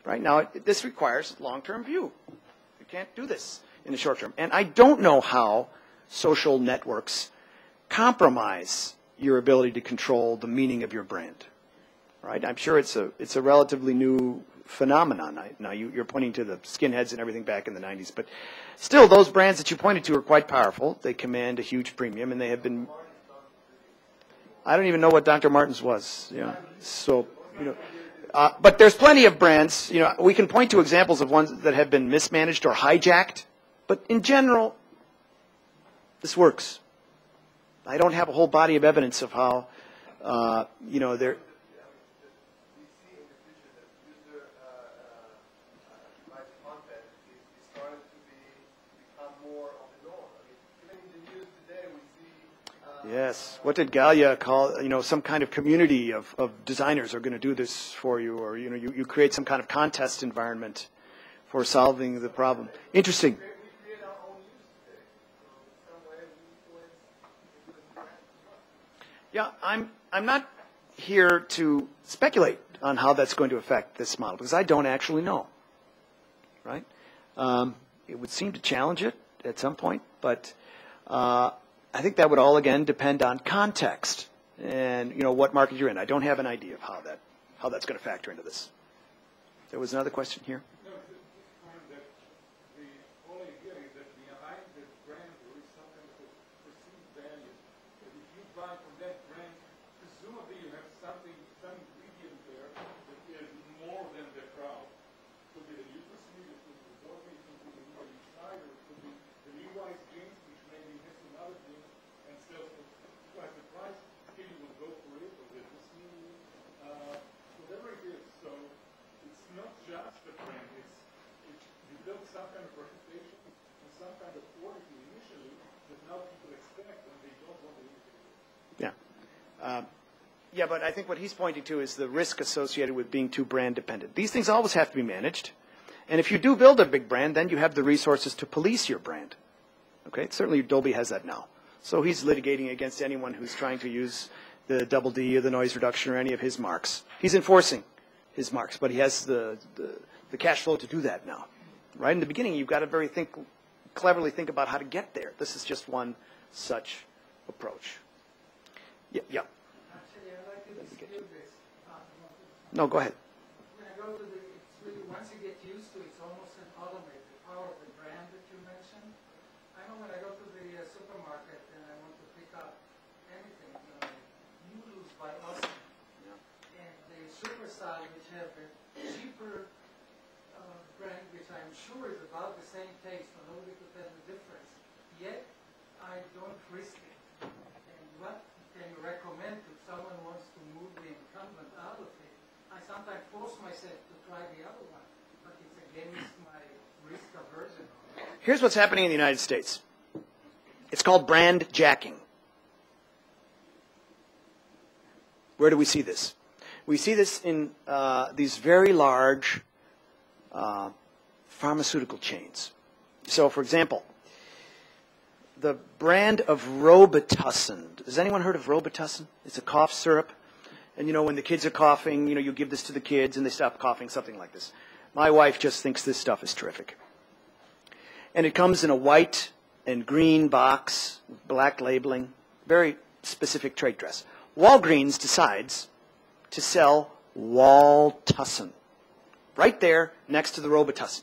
right? Now, this requires long-term view. You can't do this in the short term. And I don't know how social networks compromise your ability to control the meaning of your brand, right? I'm sure it's a relatively new phenomenon. Now, you're pointing to the skinheads and everything back in the 90s, but still, those brands that you pointed to are quite powerful. They command a huge premium, and they have been. I don't even know what Dr. Martens was. You know, so you know, but there's plenty of brands. You know, we can point to examples of ones that have been mismanaged or hijacked, but in general, this works. I don't have a whole body of evidence of how, you know, they're. We see in the future that user device content is starting to become more of the norm. I mean, even in the news today, we see. Yes. What did Galia call? You know, some kind of community of designers are going to do this for you, or you know, you create some kind of contest environment for solving the problem. Interesting. We create our own news today. So in some way, we influence the brand. Yeah, I'm not here to speculate on how that's going to affect this model because I don't actually know. Right? It would seem to challenge it at some point, but I think that would all again depend on context and you know what market you're in. I don't have an idea of how that's going to factor into this. There was another question here. No, just find that the whole idea is that behind the brand there is some kind of a perceived value. That if you buy from that brand, presumably you have something, some ingredient there that is more than the crowd. It could be the new perceived, it could be the Dolby, it could be the new Insider, it could be the Levi's jeans, which may be missing other jeans, and still twice the price. People will go for it, or the Disney, whatever it is. So it's not just the brand. You build some kind of reputation and some kind of quality initially that now people expect and they don't want to use it. Yeah. Yeah, but I think what he's pointing to is the risk associated with being too brand dependent. These things always have to be managed. And if you do build a big brand, then you have the resources to police your brand. Okay? Certainly Dolby has that now. So he's litigating against anyone who's trying to use the double D or the noise reduction or any of his marks. He's enforcing his marks, but he has the cash flow to do that now. Right in the beginning, you've got to cleverly think about how to get there. This is just one such approach. Yeah. Actually, I'd like to dispute this. No, go ahead. When I go to it's really, once you get used to it, it's almost an automated, the power of the brand that you mentioned. I know when I go to the supermarket and I want to pick up anything, you know, like by Austin. And the Superstyle, which have a cheaper brand, which I'm sure is about the same taste, but nobody could tell the difference. Yet, I don't risk it. And what can you recommend if someone wants to move the incumbent out of it? I sometimes force myself to try the other one, but it's against my risk aversion. Here's what's happening in the United States. It's called brand jacking. Where do we see this? We see this in these very large pharmaceutical chains. So, for example, the brand of Robitussin. Has anyone heard of Robitussin? It's a cough syrup. And, you know, when the kids are coughing, you know, you give this to the kids and they stop coughing, something like this. My wife just thinks this stuff is terrific. And it comes in a white and green box, black labeling, very specific trade dress. Walgreens decides to sell Waltussin right there next to the Robitussin.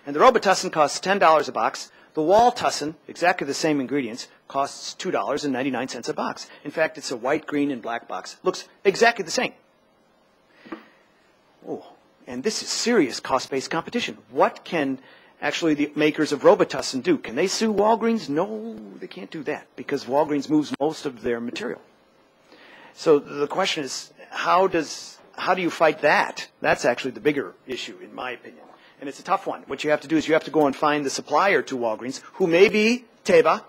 And the Robitussin costs $10 a box. The Waltussin, exactly the same ingredients, costs $2.99 a box. In fact, it's a white, green, and black box. Looks exactly the same. Oh, and this is serious cost-based competition. What can actually the makers of Robitussin do? Can they sue Walgreens? No, they can't do that because Walgreens moves most of their material. So the question is, how do you fight that? That's actually the bigger issue, in my opinion. And it's a tough one. What you have to do is you have to go and find the supplier to Walgreens, who may be Teva,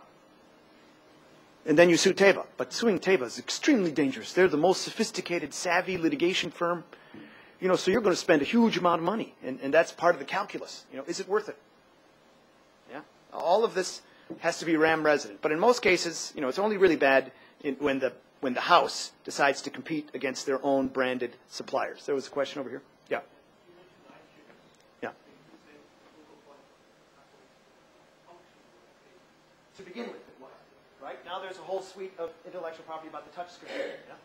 and then you sue Teva. But suing Teva is extremely dangerous. They're the most sophisticated, savvy litigation firm. You know, so you're going to spend a huge amount of money, and that's part of the calculus. You know, is it worth it? Yeah. All of this has to be RAM resident. But in most cases, you know, it's only really bad when the house decides to compete against their own branded suppliers. There was a question over here. Yeah. Yeah. To begin with, it was. Right? Now there's a whole suite of intellectual property about the touchscreen. Yeah?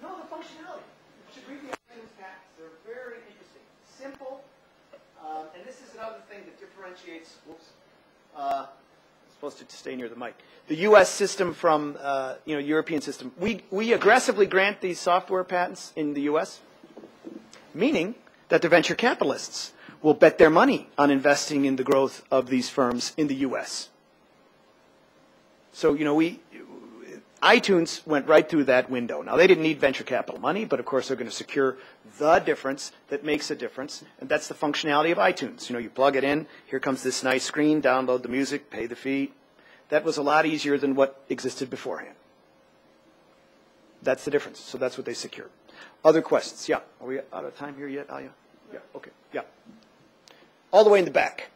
No, the functionality. You should read the iTunes patents. They're very interesting. Simple. And this is another thing that differentiates, I'm supposed to stay near the mic, the U.S. system from European system. We aggressively grant these software patents in the U.S., meaning that the venture capitalists will bet their money on investing in the growth of these firms in the U.S. So, you know, iTunes went right through that window. Now, they didn't need venture capital money, but of course they're going to secure the difference that makes a difference, and that's the functionality of iTunes. You know, you plug it in, here comes this nice screen, download the music, pay the fee. That was a lot easier than what existed beforehand. That's the difference. So that's what they secured. Other questions? Yeah. Are we out of time here yet, Alia? Yeah. Okay. Yeah. All the way in the back.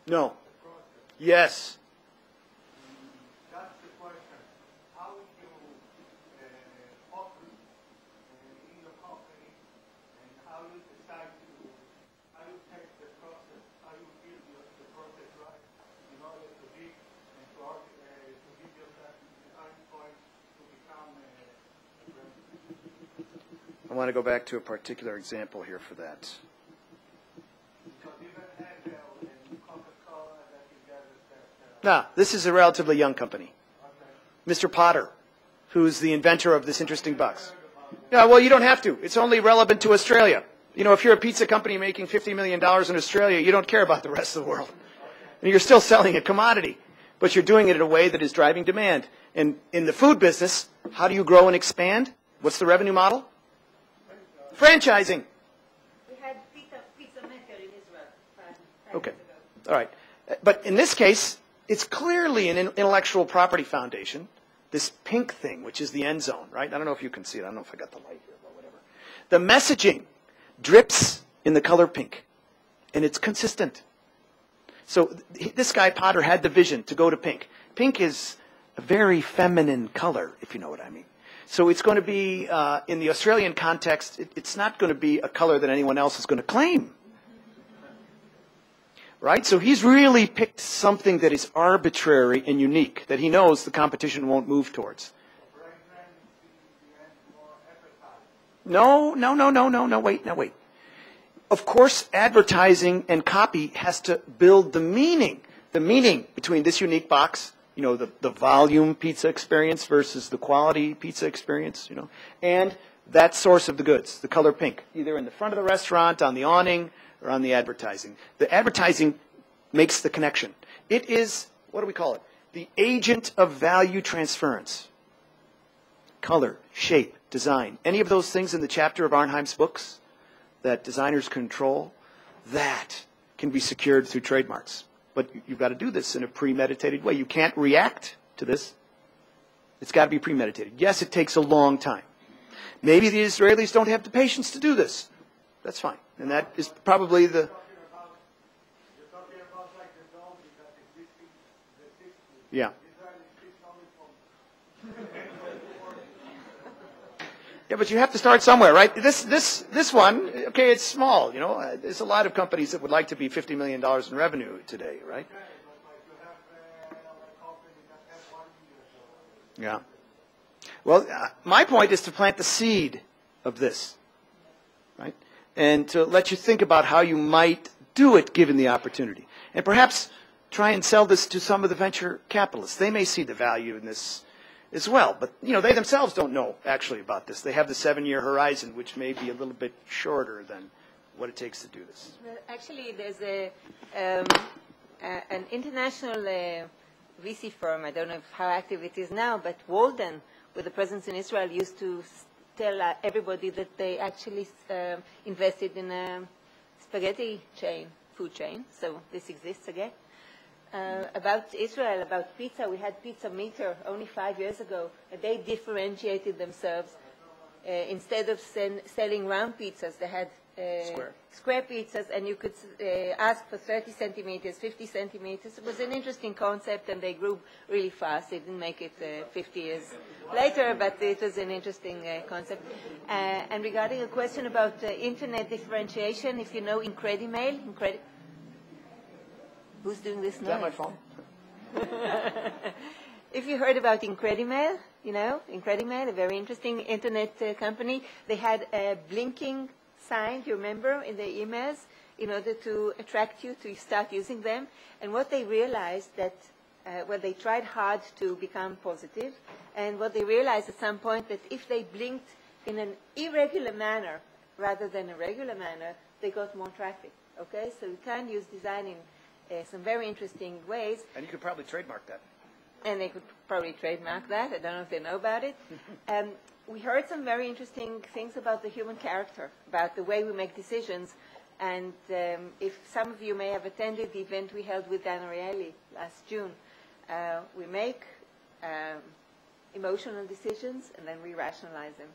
No. Yes. That's the question. How would you focus in your company, and how you decide how you take the process, how you build the process right in order to be and to give yourself the time point to become a brand? I want to go back to a particular example here for that. No, this is a relatively young company. Mr. Potter, who's the inventor of this interesting box. Yeah, well, you don't have to. It's only relevant to Australia. You know, if you're a pizza company making $50 million in Australia, you don't care about the rest of the world. And you're still selling a commodity, but you're doing it in a way that is driving demand. And in the food business, how do you grow and expand? What's the revenue model? Franchising. We had pizza maker in Israel 5 years Okay. ago. All right. But in this case, it's clearly an intellectual property foundation, this pink thing, which is the end zone, right? I don't know if you can see it. I don't know if I got the light here, but whatever. The messaging drips in the color pink, and it's consistent. So this guy, Potter, had the vision to go to pink. Pink is a very feminine color, if you know what I mean. So it's going to be, in the Australian context, it's not going to be a color that anyone else is going to claim. right? So he's really picked something that is arbitrary and unique, that he knows the competition won't move towards. No, wait. Of course, advertising and copy has to build the meaning between this unique box, you know, the volume pizza experience versus the quality pizza experience, you know, and that source of the goods, the color pink, either in the front of the restaurant, on the awning, or on the advertising. The advertising makes the connection. It is, what do we call it? The agent of value transference. Color, shape, design. Any of those things in the chapter of Arnheim's books that designers control, that can be secured through trademarks. But you've got to do this in a premeditated way. You can't react to this. It's got to be premeditated. Yes, it takes a long time. Maybe the Israelis don't have the patience to do this. That's fine. And that is probably the... You're talking about like the zombie that exists in the 60s. Yeah. Yeah, but you have to start somewhere, right? This one, okay, it's small, you know. There's a lot of companies that would like to be $50 million in revenue today, right? Yeah. Well, my point is to plant the seed of this, right? And to let you think about how you might do it given the opportunity. And perhaps try and sell this to some of the venture capitalists. They may see the value in this as well. But, you know, they themselves don't know actually about this. They have the 7-year horizon, which may be a little bit shorter than what it takes to do this. Well, actually, there's an international VC firm, I don't know how active it is now, but Walden, with a presence in Israel, used to tell everybody that they actually invested in a spaghetti chain, food chain. So this exists again. About Israel, about pizza, we had Pizza Meter only 5 years ago, and they differentiated themselves. Instead of selling round pizzas, they had square pizzas, and you could ask for 30 centimeters, 50 centimeters. It was an interesting concept, and they grew really fast. They didn't make it 50 years later, but it was an interesting concept. And regarding a question about internet differentiation, if you know Incredimail, who's doing this now? Is that my phone? If you heard about Incredimail, you know, Incredimail, a very interesting internet company, they had a blinking sign, do you remember, in their emails in order to attract you to start using them. And what they realized that, well, they tried hard to become positive, and what they realized at some point that if they blinked in an irregular manner rather than a regular manner, they got more traffic, okay? So you can use design in some very interesting ways. And you could probably trademark that. And they could probably trademark that. I don't know if they know about it. We heard some very interesting things about the human character, about the way we make decisions. And if some of you may have attended the event we held with Dan Ariely last June, we make emotional decisions and then we rationalize them.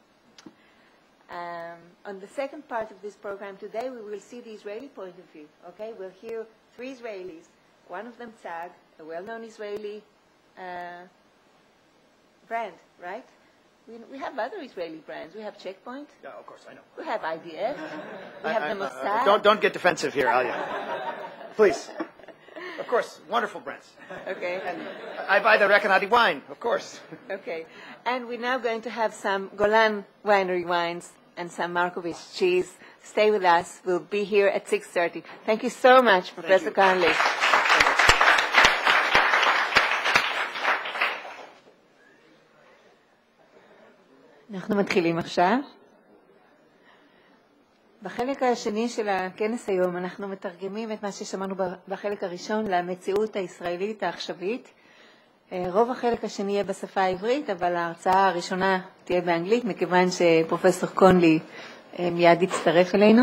On the second part of this program today, we will see the Israeli point of view. Okay, we'll hear 3 Israelis, one of them Tzag, a well-known Israeli brand, right? We have other Israeli brands. We have Checkpoint. Yeah, of course, I know. We have IDF. We have the Mossad. Don't get defensive here, Alia. Please. Of course, wonderful brands. Okay. And I buy the Recanti wine, of course. Okay. And we're now going to have some Golan winery wines and some Markovich cheese. Stay with us. We'll be here at 6:30. Thank you so much, Professor Conley. אנחנו מתחילים עכשיו. בחלק השני של הכנס היום אנחנו מתרגמים את מה ששמענו בחלק הראשון למציאות הישראלית העכשווית. רוב החלק השני יהיה בשפה העברית, אבל ההרצאה הראשונה תהיה באנגלית, מכיוון שפרופסור קונלי מיד יצטרף אלינו.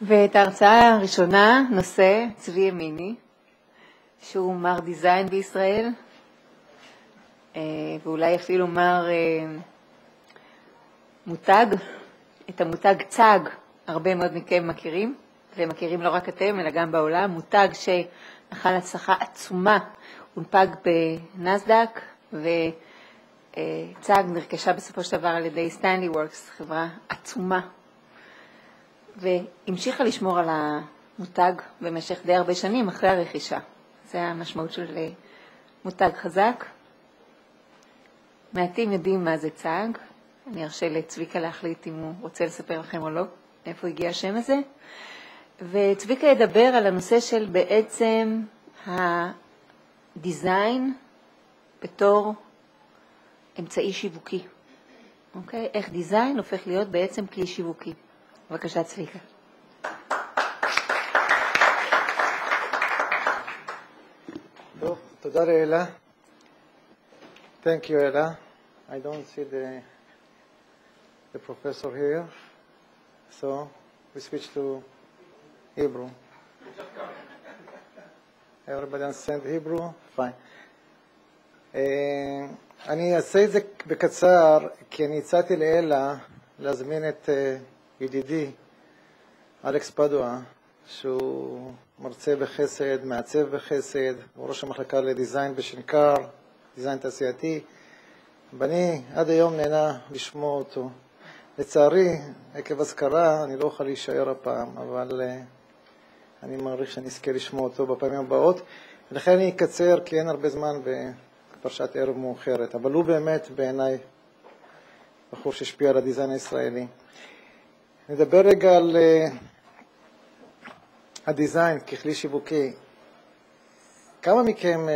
ואת ההרצאה הראשונה נושא צבי ימיני, שהוא מר דיזיין בישראל, ואולי אפילו מר מותג. את המותג צג הרבה מאוד מכם מכירים, ומכירים לא רק אתם, אלא גם בעולם. מותג שנחל הצלחה עצומה, הונפק בנסדק, וצג נרכשה בסופו של דבר על ידי סטנלי וורקס, חברה עצומה, והמשיכה לשמור על מותג במשך די הרבה שנים אחרי הרכישה. זה המשמעות של מותג חזק. מעטים יודעים מה זה צג. אני ארשה לצביקה להחליט אם הוא רוצה לספר לכם או לא, איפה הגיע השם הזה. וצביקה ידבר על הנושא של בעצם הדיזיין בתור אמצעי שיווקי. אוקיי? איך דיזיין הופך להיות בעצם כלי שיווקי. בבקשה, צביקה. טוב, תודה לאלה. Thank you, Ella. I don't see the professor here, so we switch to Hebrew. Everybody understand Hebrew? Fine. אני אעשה את זה בקצר, כי אני הצעתי לאלה להזמין את ידידי אלכס פדואה, שהוא מרצה בחסד, מעצב בחסד, הוא ראש המחלקה לדיזיין בשנקר, דיזיין תעשייתי, ואני עד היום נהנה לשמוע אותו. לצערי, עקב הזכרה, אני לא אוכל להישאר הפעם, אבל אני מעריך שאני אזכה לשמוע אותו בפעמים הבאות, ולכן אני אקצר, כי אין הרבה זמן כבר שעת ערב מאוחרת, אבל הוא באמת בעיניי בחור שהשפיע על הדיזיין הישראלי. נדבר רגע על הדיזיין ככלי שיווקי. כמה מכם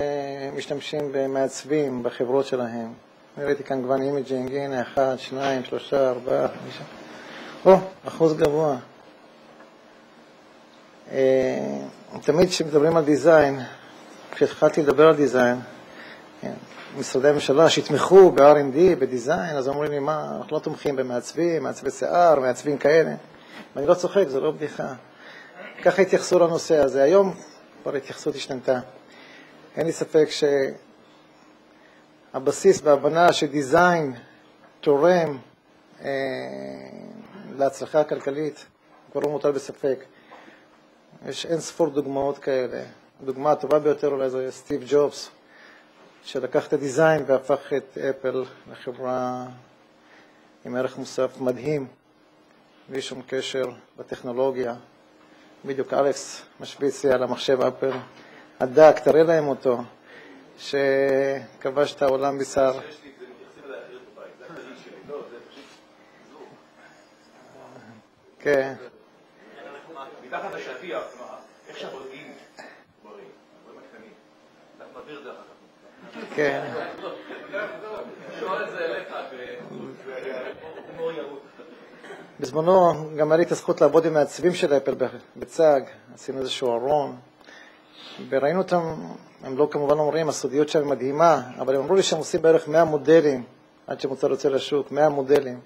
משתמשים במעצבים בחברות שלהם? אני ראיתי כאן גוון אימג'ינג, הנה 1, 2, 3, 4, 5. אחוז גבוה. תמיד כשמדברים על דיזיין, כשהתחלתי לדבר על דיזיין, משרדי הממשלה שהתמכו ב-R&D, בדיזיין, אז אומרים לי, מה, אנחנו לא תומכים במעצבים, מעצבי שיער, מעצבים כאלה. ואני לא צוחק, זה לא בדיחה. ככה התייחסו לנושא הזה. היום כבר התייחסות השתנתה. אין לי ספק שהבסיס בהבנה שדיזיין תורם להצלחה הכלכלית, כבר לא מוטל בספק. יש אין ספור דוגמאות כאלה. הדוגמה הטובה ביותר אולי זה סטיב ג'ובס, שלקח את הדיזיין והפך את אפל לחברה עם ערך מוסף מדהים, בלי שום קשר בטכנולוגיה. בדיוק אלכס משביץ על המחשב אפל הדק, תראה להם אותו, שכבש את העולם בשר. כן. מתחת השטיח, איך שבודקים דברים, דברים הקטנים, אנחנו נעביר דרך אחת. כן. שואל את זה אליך בהומור ירוד. בזמנו גם היה לי את הזכות לעבוד עם מעצבים של אפל בצג, עשינו איזשהו ארון, וראינו אותם, הם לא כמובן אומרים, הסודיות שלהם מדהימה, אבל הם אמרו לי שהם עושים בערך 100 מודלים, עד שמוצר יוצא לשוק, 100 מודלים,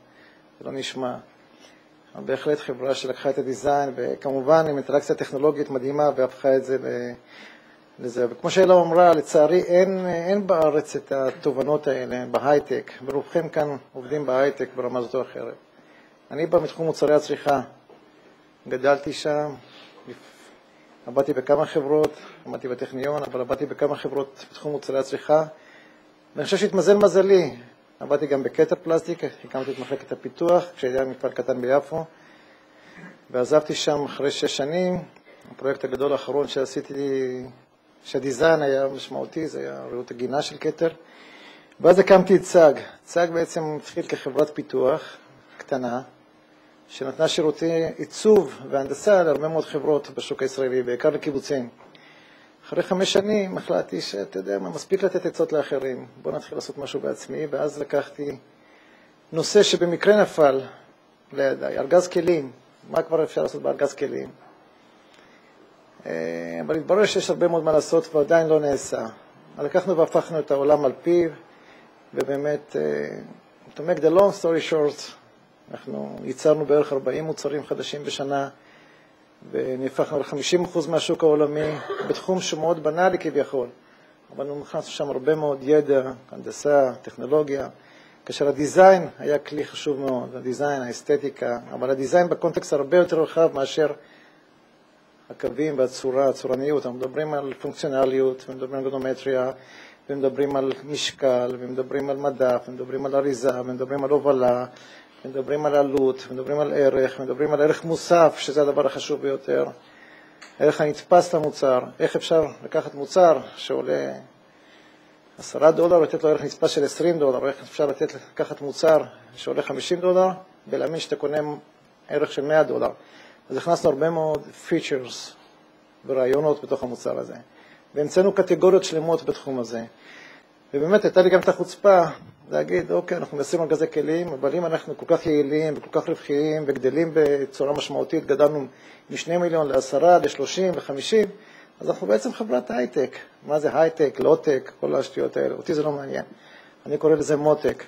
זה לא נשמע. בהחלט חברה שלקחה את הדיזיין, וכמובן עם אינטראקציה טכנולוגית מדהימה, והפכה את זה לזה. וכמו שאלה אמרה, לצערי אין בארץ את התובנות האלה בהייטק, ורובכם כאן עובדים בהייטק ברמה זאת או אחרת. אני בא מתחום מוצרי הצריכה, גדלתי שם, עבדתי בכמה חברות, עבדתי בטכניון, אבל עבדתי בכמה חברות בתחום מוצרי הצריכה, ואני חושב שהתמזל מזלי. עבדתי גם בקטר פלסטיק, הקמתי את מחלקת הפיתוח, כשהיה מפעל קטן ביפו, ועזבתי שם אחרי 6 שנים. הפרויקט הגדול האחרון שעשיתי, שהדיזיין היה משמעותי, זה היה ראות הגינה של קטר, ואז הקמתי את צג. צג בעצם התחיל כחברת פיתוח קטנה, שנתנה שירותי עיצוב והנדסה להרבה מאוד חברות בשוק הישראלי, בעיקר לקיבוצים. אחרי 5 שנים החלטתי שאתה יודע מה, מספיק לתת עצות לאחרים, בוא נתחיל לעשות משהו בעצמי, ואז לקחתי נושא שבמקרה נפל לידיי, ארגז כלים, מה כבר אפשר לעשות בארגז כלים? אבל התברר שיש הרבה מאוד מה לעשות ועדיין לא נעשה. אז לקחנו והפכנו את העולם על פיו, ובאמת, to make the long story short, אנחנו ייצרנו בערך 40 מוצרים חדשים בשנה, ונהפכנו ל-50% מהשוק העולמי, בתחום שמאוד בנאלי כביכול. אבל נכנסנו שם הרבה מאוד ידע, הנדסה, טכנולוגיה, כאשר הדיזיין היה כלי חשוב מאוד, הדיזיין, האסתטיקה, אבל הדיזיין בקונטקסט הרבה יותר רחב מאשר הקווים והצורה, הצורניות. אנחנו מדברים על פונקציונליות, ומדברים על גנומטריה, ומדברים על משקל, ומדברים על מדף, ומדברים על אריזה, ומדברים על הובלה, מדברים על עלות, מדברים על ערך, מדברים על ערך מוסף, שזה הדבר החשוב ביותר. הערך הנתפס למוצר, איך אפשר לקחת מוצר שעולה $10, לתת לו ערך נתפס של $20, איך אפשר לקחת מוצר שעולה $50, ולהאמין שאתה קונה ערך של $100. אז הכנסנו הרבה מאוד features ורעיונות בתוך המוצר הזה. והמצאנו קטגוריות שלמות בתחום הזה. ובאמת הייתה לי גם את החוצפה להגיד, אוקיי, אנחנו מנסים על גזי כלים, אבל אם אנחנו כל כך יעילים וכל כך רווחיים וגדלים בצורה משמעותית, גדלנו מ2 מיליון ל10, ל30 ל50, אז אנחנו בעצם חברת הייטק. מה זה הייטק, לוטק, כל השטויות האלה. אותי זה לא מעניין. אני קורא לזה מוטק.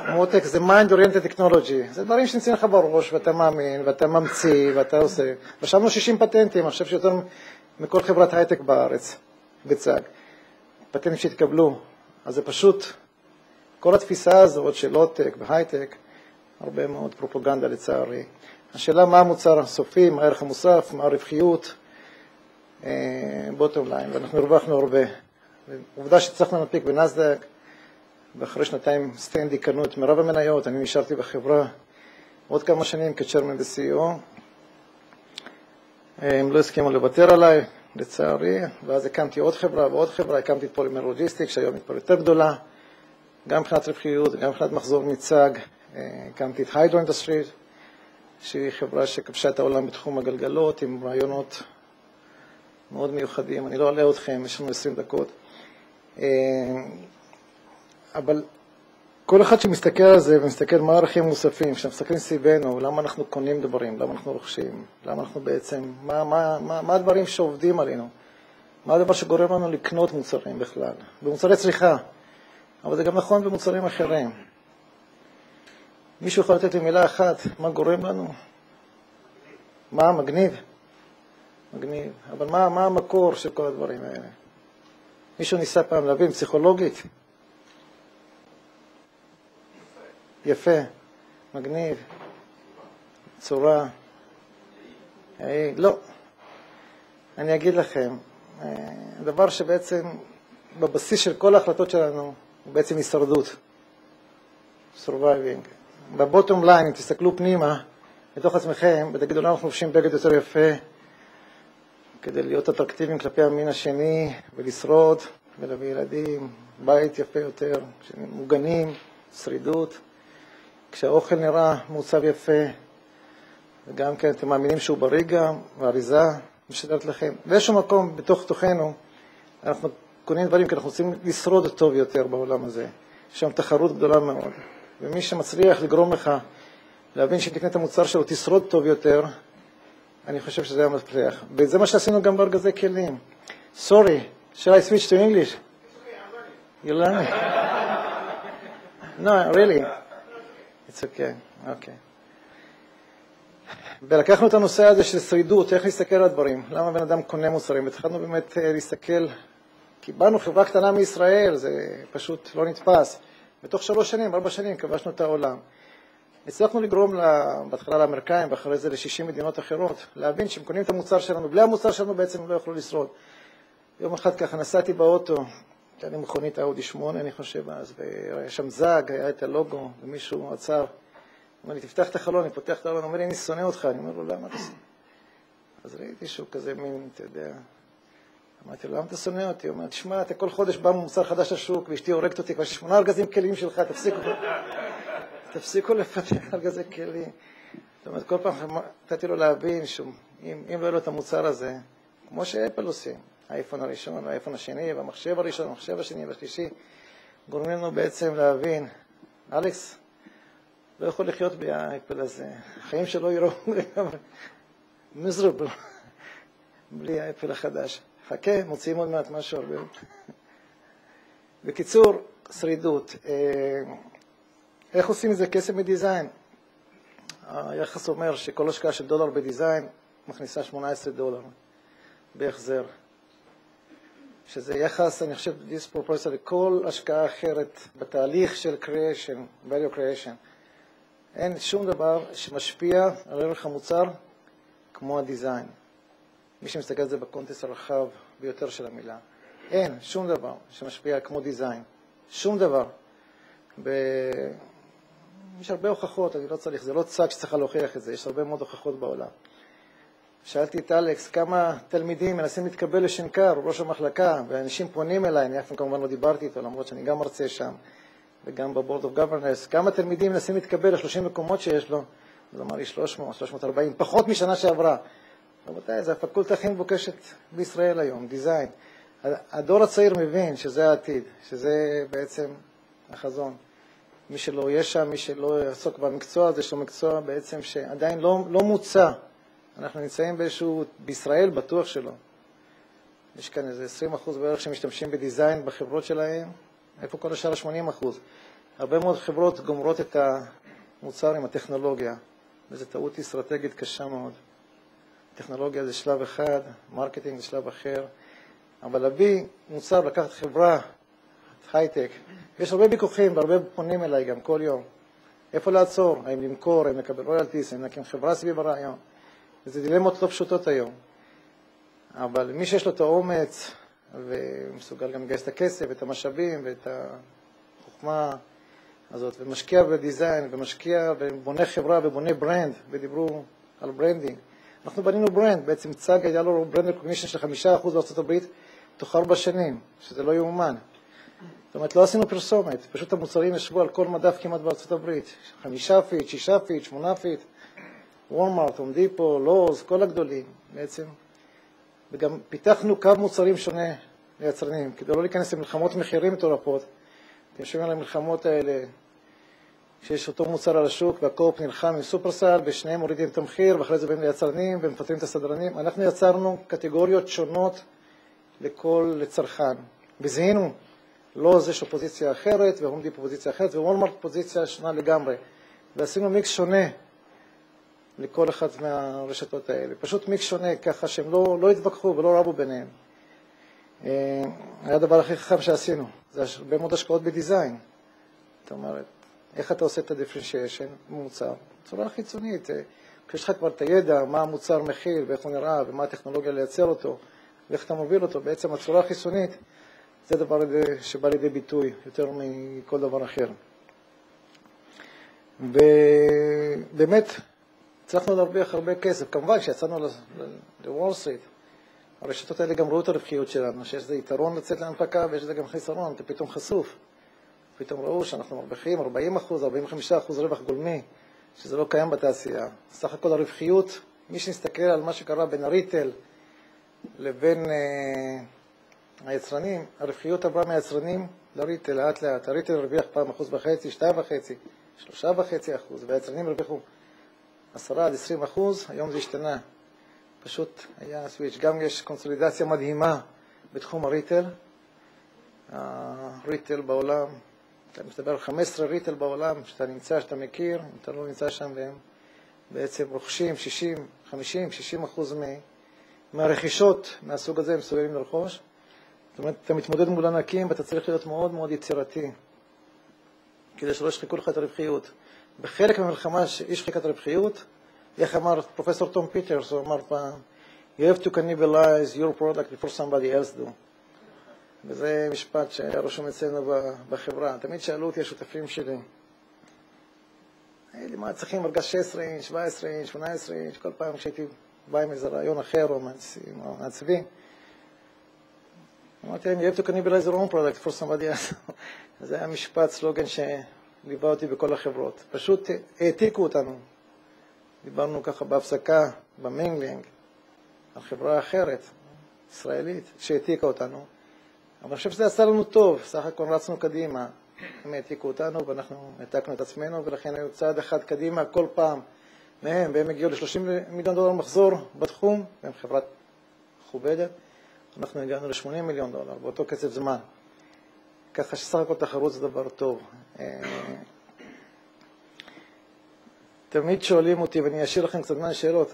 מוטק זה mind oriented technology. זה דברים שנמצאים לך בראש, ואתה מאמין, ואתה ממציא, ואתה עושה. רשמנו 60 פטנטים, אני חושב שיותר מכל חברת הייטק בארץ, בצג. פטנטים שהתקבלו. אז זה פשוט, כל התפיסה הזאת של לוטק והייטק, הרבה מאוד פרופגנדה לצערי. השאלה מה המוצר הסופי, מה הערך המוסף, מה הרווחיות, בוטום ליין, ואנחנו הרווחנו הרבה. עובדה שצריכנו להנפיק בנסדק, ואחרי שנתיים סטנדי קנו את מרב המניות, אני נשארתי בחברה עוד כמה שנים כצ'רמן ב-CEO. הם לא הסכימו לוותר עליי, לצערי, ואז הקמתי עוד חברה ועוד חברה, הקמתי את פולימר לוגיסטיק, שהיום היא כבר יותר גדולה, גם מבחינת רווחיות, גם מבחינת מחזור מצג, הקמתי את היידרו אינדסטריז, שהיא חברה שכבשה את העולם בתחום הגלגלות, עם רעיונות מאוד מיוחדים. אני לא אעלה אתכם, יש לנו 20 דקות. אבל כל אחד שמסתכל על זה ומסתכל מה הערכים מוספים, כשמסתכלים סביבנו, למה אנחנו קונים דברים, למה אנחנו רוכשים, למה אנחנו בעצם, מה הדברים שעובדים עלינו, מה הדבר שגורם לנו לקנות מוצרים בכלל, במוצרי צריכה, אבל זה גם נכון במוצרים אחרים. מישהו יכול לתת לי מילה אחת, מה גורם לנו? מה? מגניב? מגניב. אבל מה המקור של כל הדברים האלה? מישהו ניסה פעם להבין פסיכולוגית? יפה, מגניב, צורה. לא. אני אגיד לכם, הדבר שבעצם בבסיס של כל ההחלטות שלנו הוא בעצם הישרדות. surviving. בבוטום ליין, אם תסתכלו פנימה, לתוך עצמכם, ותגידו, אנחנו לובשים בגד יותר יפה, כדי להיות אטרקטיביים כלפי המין השני, ולשרוד, ולהביא ילדים, בית יפה יותר, מוגנים, שרידות. כשהאוכל נראה מעוצב יפה, וגם כן אתם מאמינים שהוא בריא גם, והאריזה משדרת לכם. באיזשהו מקום בתוך תוכנו, אנחנו קונים דברים, כי אנחנו רוצים לשרוד טוב יותר בעולם הזה. יש שם תחרות גדולה מאוד. ומי שמצליח לגרום לך להבין שתקנה את המוצר שלו, תשרוד טוב יותר, אני חושב שזה היה מפתח. וזה מה שעשינו גם בארגזי כלים. Sorry, shall I switch to English? You learn? No, really. It's okay. Okay. ולקחנו את הנושא הזה של שרידות, איך להסתכל על הדברים, למה בן אדם קונה מוצרים, התחלנו באמת להסתכל, כי באנו חברה קטנה מישראל, זה פשוט לא נתפס. בתוך 3 שנים, 4 שנים, כבשנו את העולם. הצלחנו לגרום בהתחלה לאמריקאים, ואחרי זה ל60 מדינות אחרות, להבין שהם קונים את המוצר שלנו, בלי המוצר שלנו בעצם הם לא יכולו לשרוד. יום אחד ככה נסעתי באוטו, הייתה לי מכונית אאודי 8, אני חושב אז, והיה שם זג, היה את הלוגו, ומישהו עצר. אומר לי, תפתח את החלון, אני פותח את החלון, אומר לי, אני שונא אותך. אני אומר לו, למה אתה שונא? אז ראיתי שהוא כזה מין, אתה יודע. אמרתי לו, למה אתה שונא אותי? הוא אומר, תשמע, אתה כל חודש בא מוצר חדש לשוק, ואשתי הורגת אותי, כבר 8 ארגזים כלים שלך, תפסיקו לפתח ארגזי כלים. זאת אומרת, כל פעם נתתי לו להבין שאם לא יהיה לו את המוצר הזה, כמו שאפל עושים, האייפון הראשון, האייפון השני, והמחשב הראשון, המחשב השני והשלישי, גורמים לנו בעצם להבין, אלכס, לא יכול לחיות בלי האפל הזה. החיים שלו יראו מיזרבל, בלי האפל החדש. חכה, מוציאים עוד מעט משהו הרבה. בקיצור, שרידות. איך עושים את זה? כסף מדיזיין. היחס אומר שכל השקעה של $1 בדיזיין מכניסה $18 בהחזר. שזה יחס, אני חושב, דיספרופורציה לכל השקעה אחרת בתהליך של creation, value creation. אין שום דבר שמשפיע על ערך המוצר כמו הדיזיין. מי שמסתכל על זה בקונטקסט הרחב ביותר של המילה. אין שום דבר שמשפיע כמו דיזיין. שום דבר. יש הרבה הוכחות, אני לא צריך, זה לא צג שצריכה להוכיח את זה, יש הרבה מאוד הוכחות בעולם. שאלתי את אלכס כמה תלמידים מנסים להתקבל לשנקר, ראש המחלקה, ואנשים פונים אליי, אני אף פעם כמובן לא דיברתי איתו, למרות שאני גם מרצה שם, וגם בבורד אוף גוברננס, כמה תלמידים מנסים להתקבל ל-30 מקומות שיש לו, אז אמר לי 300, 340, פחות משנה שעברה. רבותיי, זו הפקולטה הכי מבוקשת בישראל היום, דיזיין. הדור הצעיר מבין שזה העתיד, שזה בעצם החזון. מי שלא יהיה שם, מי שלא יעסוק במקצוע הזה, יש לו מקצוע בעצם שעדיין לא מוצע. אנחנו נמצאים בישראל בטוח שלא. יש כאן איזה 20% בערך שמשתמשים בדיזיין בחברות שלהם, איפה כל השאר 80%. הרבה מאוד חברות גומרות את המוצר עם הטכנולוגיה, וזו טעות אסטרטגית קשה מאוד. טכנולוגיה זה שלב אחד, מרקטינג זה שלב אחר, אבל להביא מוצר, לקחת חברה, הייטק, יש הרבה ויכוחים והרבה פונים אליי גם כל יום. איפה לעצור? האם למכור, האם לקבל רויאלטיס, האם להקים חברה סביב הרעיון. וזה דילמות לא פשוטות היום. אבל מי שיש לו את האומץ ומסוגל גם לגייס את הכסף, את המשאבים ואת החוכמה הזאת, ומשקיע בדיזיין ומשקיע ובונה חברה ובונה ברנד, ודיברו על ברנדינג. אנחנו בנינו ברנד, בעצם צג היה לו ברנד רקוגנישן של 5% בארצות הברית תוך 4 שנים, שזה לא יאומן. זאת אומרת, לא עשינו פרסומת, פשוט המוצרים ישבו על כל מדף כמעט בארצות הברית. 5 פיט, 6 פיט, 8 פיט, וולמארט, הום דיפו, לוז, כל הגדולים בעצם. וגם פיתחנו קו מוצרים שונה ליצרנים, כדי לא להיכנס למלחמות מחירים מטורפות. אתם שומעים על המלחמות האלה, שיש אותו מוצר על השוק, והקופ נלחם עם סופרסל, ושניהם מורידים את המחיר, ואחרי זה באים ליצרנים, ומפטרים את הסדרנים. אנחנו יצרנו קטגוריות שונות לצרכן. וזיהינו, לא זה של פוזיציה אחרת, והום דיפו פוזיציה אחרת, ווולמארט פוזיציה שונה לגמרי. ועשינו מיקס שונה לכל אחת מהרשתות האלה. פשוט מיקס שונה, ככה שהם לא התווכחו ולא רבו ביניהם. היה הדבר הכי חכם שעשינו. זה הרבה מאוד השקעות בדיזיין. זאת אומרת, איך אתה עושה את הדיפרנציאשן במוצר? בצורה חיצונית. כשיש לך כבר את הידע, מה המוצר מכיל, ואיך הוא נראה, ומה הטכנולוגיה לייצר אותו, ואיך אתה מוביל אותו, בעצם הצורה החיצונית, זה דבר שבא לידי ביטוי, יותר מכל דבר אחר. ובאמת, הצלחנו להרוויח הרבה כסף. כמובן, כשיצאנו לוול סטריט, הרשתות האלה גם ראו את הרווחיות שלנו, שיש זה יתרון לצאת להנפקה, ויש זה גם חיסרון, אתה פתאום חשוף. פתאום ראו שאנחנו מרוויחים 40%, 45% רווח גולמי, שזה לא קיים בתעשייה. סך הכל הרווחיות, מי שנסתכל על מה שקרה בין הריטל לבין היצרנים, הרווחיות עברה מהיצרנים לריטל לאט לאט. הריטל הרוויח פעם 1.5%, 2.5%, 3.5%, והיצרנים הרוויחו 10-20%, היום זה השתנה. פשוט היה סוויץ'. גם יש קונסולידציה מדהימה בתחום הריטל. הריטל בעולם, אתה מסתבר על 15 ריטל בעולם, שאתה נמצא, שאתה מכיר, אם אתה לא נמצא שם, והם בעצם רוכשים 50-60% מהרכישות מהסוג הזה, הם מסוגלים לרכוש. זאת אומרת, אתה מתמודד מול ענקים, ואתה צריך להיות מאוד מאוד יצירתי, כדי שלא ישחיקו לך את הרווחיות. בחלק מהמלחמה שישחיקה את הרווחיות, איך אמר פרופסור תום פיטרס, הוא אמר פעם, you have to cannibalize your product before somebody else do. וזה משפט שהיה רשום אצלנו בחברה. תמיד שאלו אותי השותפים שלי, מה צריכים ארגז 16 אינץ', 17 אינץ', 18 אינץ', כל פעם כשהייתי בא עם איזה רעיון אחר או מעצבים. אמרתי להם, you have to cannibalize your own product for somebody else. זה היה משפט, סלוגן שליווה אותי בכל החברות. פשוט העתיקו אותנו. דיברנו ככה בהפסקה, במינגלינג, על חברה אחרת, ישראלית, שהעתיקה אותנו. אבל אני חושב שזה עשה לנו טוב, סך הכל רצנו קדימה, הם העתיקו אותנו ואנחנו העתקנו את עצמנו, ולכן היו צעד אחד קדימה כל פעם מהם, והם הגיעו ל$30 מיליון מחזור בתחום, והם חברת מכובדת, אנחנו הגענו ל$80 מיליון באותו קצב זמן. ככה שסך הכל תחרות זה דבר טוב. תמיד שואלים אותי, ואני אשאיר לכם קצת מהשאלות,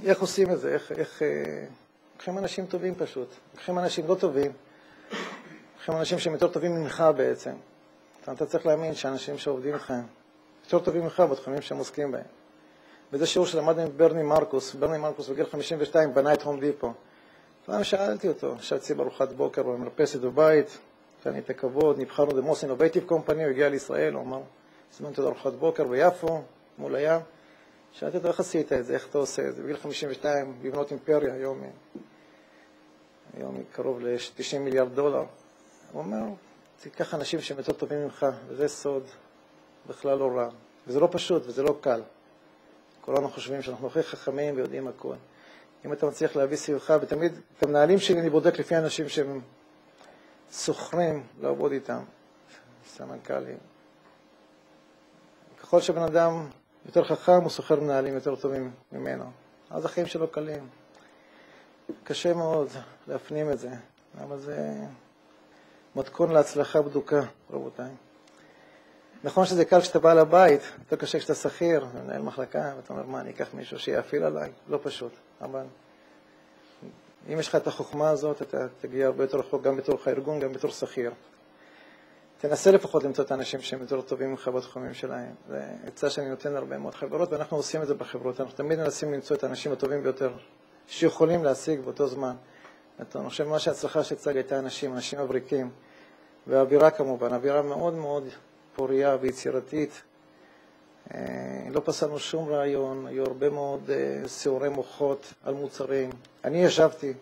איך עושים את זה? איך לוקחים אנשים טובים פשוט, לוקחים אנשים לא טובים, לוקחים אנשים שהם יותר טובים ממך בעצם. אתה צריך להאמין שאנשים שעובדים לך יותר טובים ממך בתחומים שהם עוסקים בהם. וזה שיעור שלמדנו עם ברני מרקוס. ברני מרקוס בגיל 52 בנה את הום דיפו. פעם שאלתי אותו, ישבתי בארוחת בוקר במרפסת בבית, נתן לי את הכבוד, נבחרנו The Most Innovative Company, הוא הגיע לישראל, הוא אמר, הזמנתי אותו לארוחת בוקר ביפו, מול הים, שאלתי אותו, איך עשית את זה, איך אתה עושה את זה? בגיל 52, לבנות אימפריה, היום היא קרוב ל-90 מיליארד דולר. הוא אומר, תיקח אנשים שהם יותר טובים ממך, וזה סוד בכלל לא רע. וזה לא פשוט וזה לא קל. כולנו חושבים שאנחנו הכי חכמים ויודעים הכל. אם אתה מצליח להביא סביבך, ותמיד את המנהלים שלי אני בודק לפי אנשים שהם סוחרים לעבוד איתם, סמנכ"לים. ככל שבן אדם יותר חכם, הוא סוחר מנהלים יותר טובים ממנו. אז החיים שלו קלים. קשה מאוד להפנים את זה. למה זה מתכון להצלחה בדוקה, רבותיי. נכון שזה קל כשאתה בא לבית, יותר קשה כשאתה שכיר, מנהל מחלקה, ואתה אומר, מה, אני אקח מישהו שיאפיל עליי? לא פשוט. אבל אם יש לך את החוכמה הזאת, אתה תגיע הרבה יותר רחוק, גם בתור הארגון, גם בתור שכיר. תנסה לפחות למצוא את האנשים שהם יותר טובים ממך בתחומים שלהם. זה עצה שאני נותן הרבה מאוד חברות, ואנחנו עושים את זה בחברות. אנחנו תמיד מנסים למצוא את האנשים הטובים ביותר, שיכולים להשיג באותו זמן. אני חושב מה שההצלחה שהצג הייתה אנשים מבריקים, והאווירה כמובן, אווירה מאוד מאוד פוריה ויצירתית. לא פסלנו שום רעיון, היו הרבה מאוד סיורי מוחות על מוצרים. אני ישבתי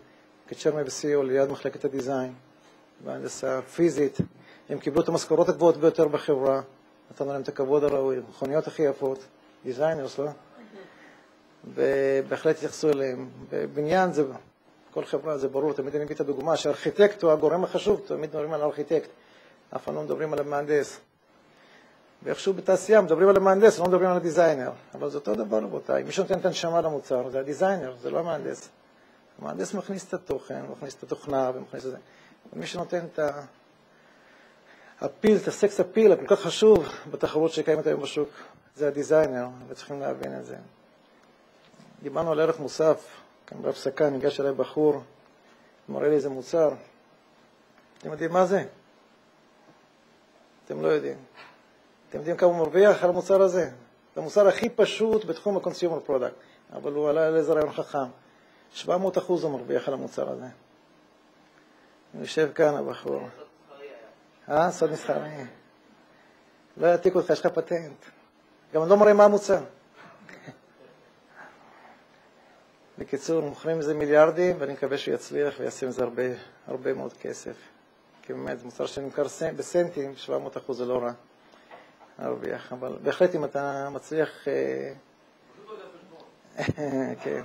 כצ'רמי ב-CEO ליד מחלקת הדיזיין, בהנדסה פיזית. הם קיבלו את המשכורות הגבוהות ביותר בחברה, נתנו להם את הכבוד הראוי, מכוניות הכי יפות, דיזיינרס, לא? ובהחלט התייחסו אליהם. בבניין זה, כל חברה זה ברור, תמיד אני מביא את הדוגמה, שהארכיטקט הוא הגורם החשוב, תמיד מדברים על הארכיטקט, אף פעם לא מדברים על המהנדס. ואיכשהו בתעשייה מדברים על המהנדס, לא מדברים על הדיזיינר, אבל זה אותו דבר רבותיי, מי שנותן את הנשמה למוצר, זה הדיזיינר, זה לא המהנדס. המהנדס מכניס את התוכן, מכניס את התוכנה ומכניס את זה. ומי שנותן את הפיל, את הסקס הפיל, הכל כך חשוב בתחרות שקיימת היום בשוק, זה הדיזיינר, וצריכים להבין את זה. דיברנו על ערך מוסף, כאן בהפסקה ניגש אליי בחור, מראה לי איזה מוצר. אתם יודעים מה זה? אתם לא יודעים. אתם יודעים כמה הוא מרוויח על המוצר הזה? זה המוצר הכי פשוט בתחום ה-consumer product, אבל הוא עלה על איזה רעיון חכם. 700% הוא מרוויח על המוצר הזה. הוא יושב כאן, הבחור. סוד מסחרי. לא יעתיק אותך, יש לך פטנט. גם לא מראה מה המוצר. בקיצור, מוכרים איזה מיליארדים, ואני מקווה שהוא יצליח וישים את זה הרבה מאוד כסף. כי באמת, זה מוצר שנמכר בסנטים, 700% זה לא רע. הרוויח, אבל בהחלט אם אתה מצליח... כן.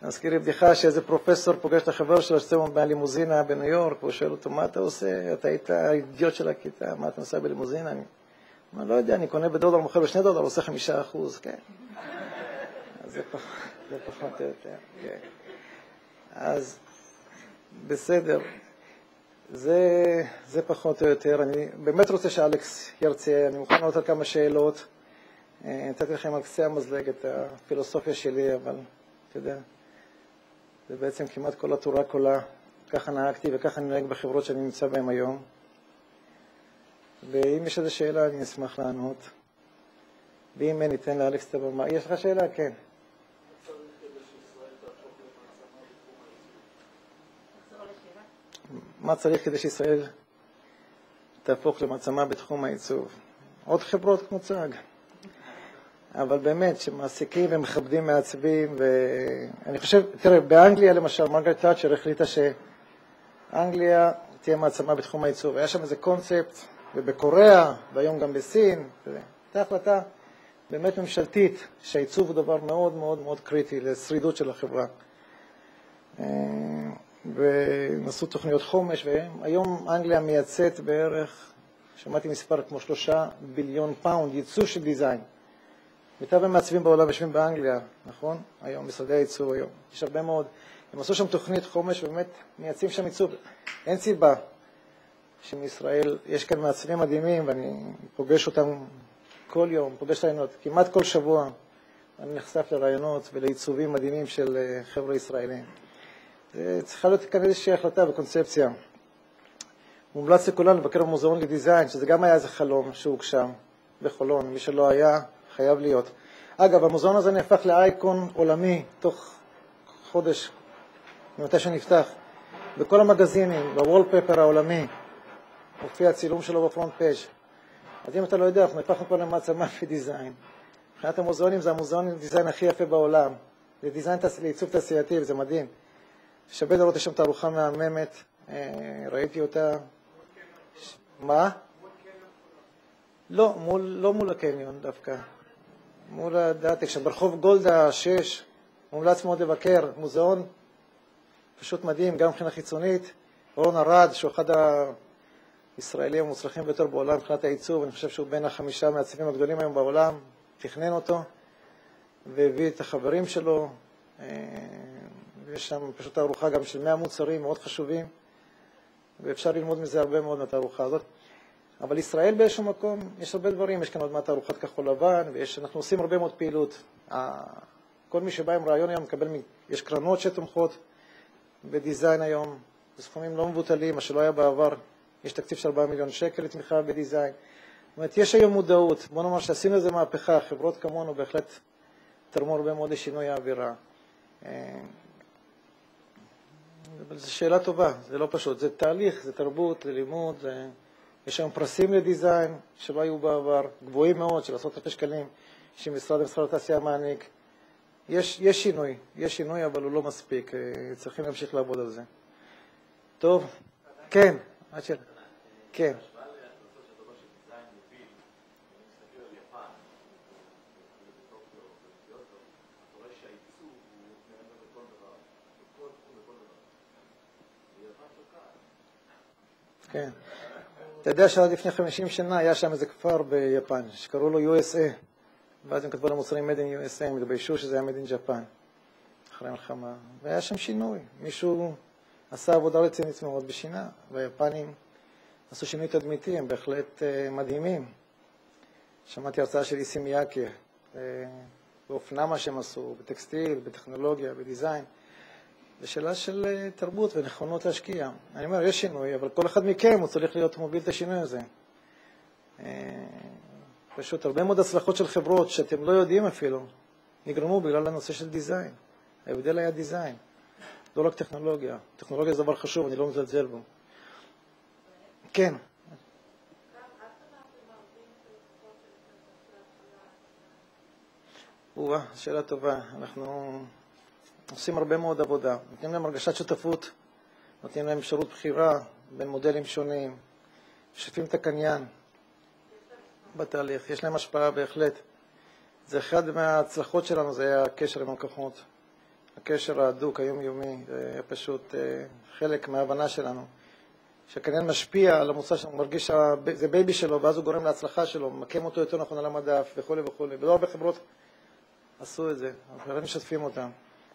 אני מזכיר לי בדיחה שאיזה פרופסור פוגש את החבר שלו שצא בלימוזינה בניו יורק, והוא שואל אותו, מה אתה עושה? אתה היית האידיוט של הכיתה, מה אתה נוסע בלימוזינה? אני לא יודע, אני קונה בדולר, מוכר ב$2, עושה 5%, כן. זה פחות או יותר, כן. אז בסדר. זה פחות או יותר. אני באמת רוצה שאלכס ירצה, אני מוכן לענות על כמה שאלות. נתתי לכם על קצה המזלג את הפילוסופיה שלי, אבל אתה יודע, זה בעצם כמעט כל התורה כולה. ככה נהגתי וככה אני נהג בחברות שאני נמצא בהן היום. ואם יש איזו שאלה, אני אשמח לענות. ואם אין, ניתן לאלכס את הבמה. יש לך שאלה? כן. מה צריך כדי שישראל תהפוך למעצמה בתחום העיצוב? עוד חברות כמו צג. אבל באמת, שמעסיקים ומכבדים מעצבים, ואני חושב, תראה, באנגליה למשל, מרגרט תאצ'ר החליטה שאנגליה תהיה מעצמה בתחום העיצוב. היה שם איזה קונספט, ובקוריאה, והיום גם בסין, הייתה החלטה באמת ממשלתית, שהעיצוב הוא דבר מאוד מאוד מאוד קריטי לשרידות של החברה. ונעשו תוכניות חומש, והיום אנגליה מייצאת בערך, שמעתי מספר כמו 3 ביליון פאונד, ייצוא של דיזיין. מיטב המעצבים בעולם יושבים באנגליה, נכון? היום, משרדי הייצוא היום. יש הרבה מאוד. הם עשו שם תוכנית חומש, ובאמת מייצאים שם ייצוא. אין סיבה שמישראל, יש כאן מעצבים מדהימים, ואני פוגש אותם כל יום, פוגש רעיונות, כמעט כל שבוע. אני נחשף לרעיונות ולעיצובים מדהימים של חבר'ה ישראלים. צריכה להיות כאן איזושהי החלטה וקונספציה. מומלץ לכולנו לבקר במוזיאון לדיזיין, שזה גם היה איזה חלום שהוגשם בחולון, מי שלא היה, חייב להיות. אגב, המוזיאון הזה נהפך לאייקון עולמי תוך חודש, ממתי שנפתח. בכל המגזינים, בוולפפר העולמי, מופיע הצילום שלו בפרונט פייג'. אז אם אתה לא יודע, אנחנו נהפכנו כבר למעצמה בדיזיין. מבחינת המוזיאונים זה המוזיאון הדיזיין הכי יפה בעולם. זה דיזיין לעיצוב תעשייתי, וזה מדהים. שווה לראות, יש שם תערוכה מהממת, ראיתי אותה. מה? לא, לא מול הקניון דווקא. מול הדעתק, שם ברחוב גולדה 6, מומלץ מאוד לבקר, מוזיאון פשוט מדהים, גם מבחינה חיצונית. רון ארד, שהוא אחד הישראלים המוצלחים ביותר בעולם מבחינת העיצוב, אני חושב שהוא בין 5 מעצבים הגדולים היום בעולם, תכנן אותו, והביא את החברים שלו, ויש שם פשוט תערוכה גם של 100 מוצרים מאוד חשובים, ואפשר ללמוד מזה הרבה מאוד מהתערוכה הזאת. אבל ישראל באיזשהו מקום, יש הרבה דברים, יש כאן עוד מעט תערוכת כחול לבן, ואנחנו עושים הרבה מאוד פעילות. כל מי שבא עם רעיון היום מקבל, יש קרנות שתומכות בדיזיין היום, בסכומים לא מבוטלים, מה שלא היה בעבר, יש תקציב של 4 מיליון שקל לתמיכה בדיזיין. זאת אומרת, יש היום מודעות, בוא נאמר שעשינו איזה מהפכה, חברות כמונו בהחלט תרמו הרבה מאוד לשינוי האווירה. אבל זו שאלה טובה, זה לא פשוט, זה תהליך, זה תרבות, זה לימוד, יש היום פרסים לדיזיין שלא היו בעבר, גבוהים מאוד, של עשרות אלפי שקלים, שמשרד התעשייה מעניק. יש שינוי, אבל הוא לא מספיק, צריכים להמשיך לעבוד על זה. טוב, כן, כן. כן. אתה יודע שעד לפני 50 שנה היה שם איזה כפר ביפן, שקראו לו USA, ואז הם כתבו למוצרים Made in USA, הם התביישו שזה היה Made in Japan, אחרי המלחמה, והיה שם שינוי, מישהו עשה עבודה רצינית מאוד בשינה, והיפנים עשו שינוי תדמיתי, הם בהחלט מדהימים. שמעתי הרצאה של איסי מיאקי, באופנה מה שהם עשו, בטקסטיל, בטכנולוגיה, בדיזיין, זה שאלה של תרבות ונכונות להשקיע. אני אומר, יש שינוי, אבל כל אחד מכם הוא צריך להיות מוביל את השינוי הזה. פשוט הרבה מאוד הצלחות של חברות שאתם לא יודעים אפילו, נגרמו בגלל הנושא של דיזיין. ההבדל היה דיזיין, לא רק טכנולוגיה. טכנולוגיה זה דבר חשוב, אני לא מזלזל בו. כן. שאלה טובה. אנחנו עושים הרבה מאוד עבודה. נותנים להם הרגשת שותפות, נותנים להם אפשרות בחירה בין מודלים שונים, משתפים את הקניין בתהליך. יש להם השפעה בהחלט. זה אחד מההצלחות שלנו, זה היה הקשר עם הלקוחות. הקשר ההדוק, היומיומי, זה פשוט חלק מההבנה שלנו. שהקניין משפיע על המוצר שלנו, מרגיש שזה בייבי שלו, ואז הוא גורם להצלחה שלו, מקם אותו יותר נכון על המדף וכו' וכו'. ולא הרבה חברות עשו את זה, אנחנו לא משתפים אותם.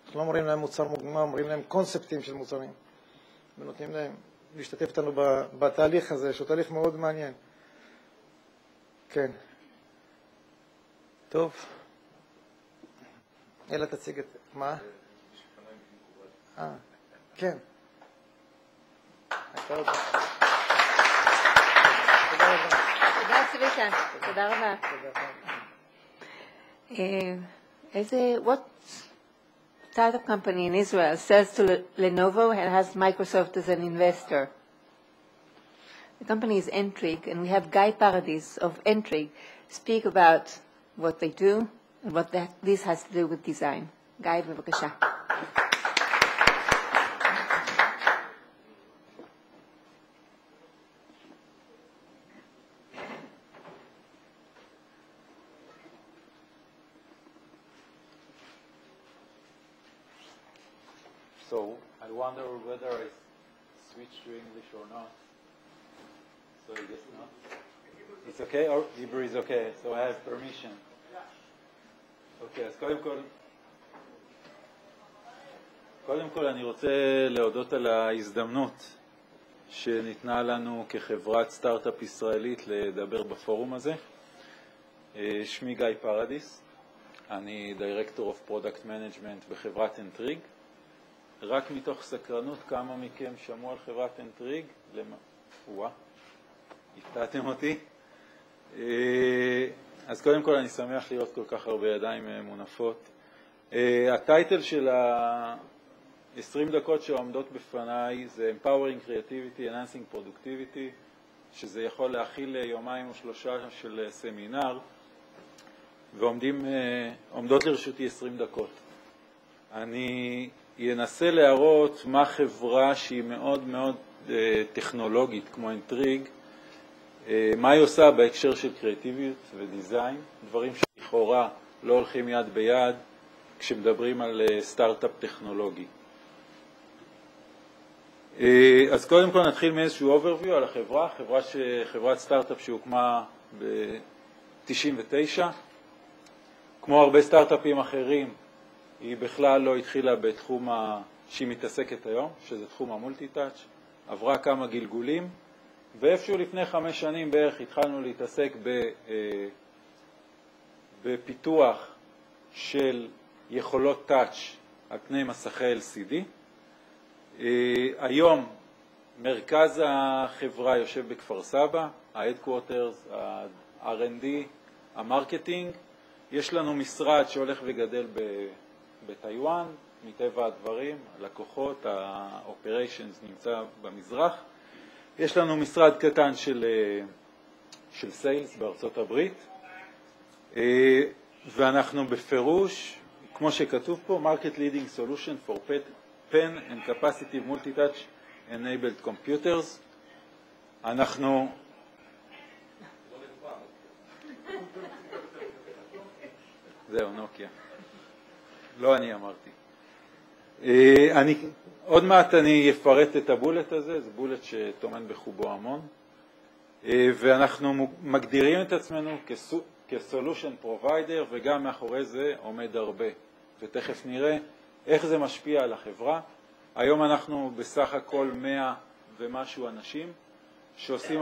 אנחנו לא אומרים להם מוצר מוגמר, אומרים להם קונספטים של מוצרים. ונותנים להם להשתתף איתנו בתהליך הזה, שהוא תהליך מאוד מעניין. כן. טוב. אלא תציג את... מה? כן. תודה רבה. תודה צביקה. תודה רבה. What startup company in Israel sells to Lenovo and has Microsoft as an investor? The company is Entrig, and we have Guy Paradis of Entrig speak about what they do and what this has to do with design. Guy, בבקשה. So I wonder whether I switch to English or not. So I guess not. It's okay, or Hebrew is okay, so I have permission. Okay, אז קודם כל אני רוצה להודות על ההזדמנות שניתנה לנו כחברת סטארט-אפ ישראלית לדבר בפורום הזה. שמי גיא פרדיס, אני דירקטור אוף פרודקט מנג'מנט בחברת אנטריג. רק מתוך סקרנות, כמה מכם שמעו על חברת אנטריג? הפתעתם אותי. אז קודם כל אני שמח להיות כל כך הרבה ידיים מונפות. הטייטל של 20 דקות שעומדות בפניי זה Empowering Creativity, Enhancing Productivity, שזה יכול להכיל יומיים או 3 של סמינר. ועומדות לרשותי 20 דקות. אני אנסה להראות מה חברה שהיא מאוד מאוד טכנולוגית, כמו אינטריג, מה היא עושה בהקשר של קריאטיביות ודיזיין, דברים שלכאורה לא הולכים יד ביד כשמדברים על סטארט-אפ טכנולוגי. אז קודם כל נתחיל מאיזשהו overview על החברה, חברת סטארט-אפ שהוקמה ב-99. כמו הרבה סטארט-אפים אחרים, היא בכלל לא התחילה בתחום שהיא מתעסקת היום, שזה תחום המולטי-טאץ', עברה כמה גלגולים, ואיפשהו לפני 5 שנים בערך התחלנו להתעסק בפיתוח של יכולות טאץ' על פני מסכי LCD. היום מרכז החברה יושב בכפר סבא, ה-Headquarters, ה-R&D, המרקטינג. יש לנו משרד שהולך וגדל בטיואן, מטבע הדברים, הלקוחות, ה-Operations נמצא במזרח. יש לנו משרד קטן של סיילס בארצות הברית, ואנחנו בפירוש, כמו שכתוב פה, Market Leading Solution for Pen and Capacitive Multitouch Enabled Computers. אנחנו... זהו, נוקיה. לא אני אמרתי. עוד מעט אני אפרט את הבולט הזה, זה בולט שתומן בחובו המון, ואנחנו מגדירים את עצמנו כ-Solution Provider, וגם מאחורי זה עומד הרבה, ותכף נראה איך זה משפיע על החברה. היום אנחנו בסך הכל 100 ומשהו אנשים, שעושים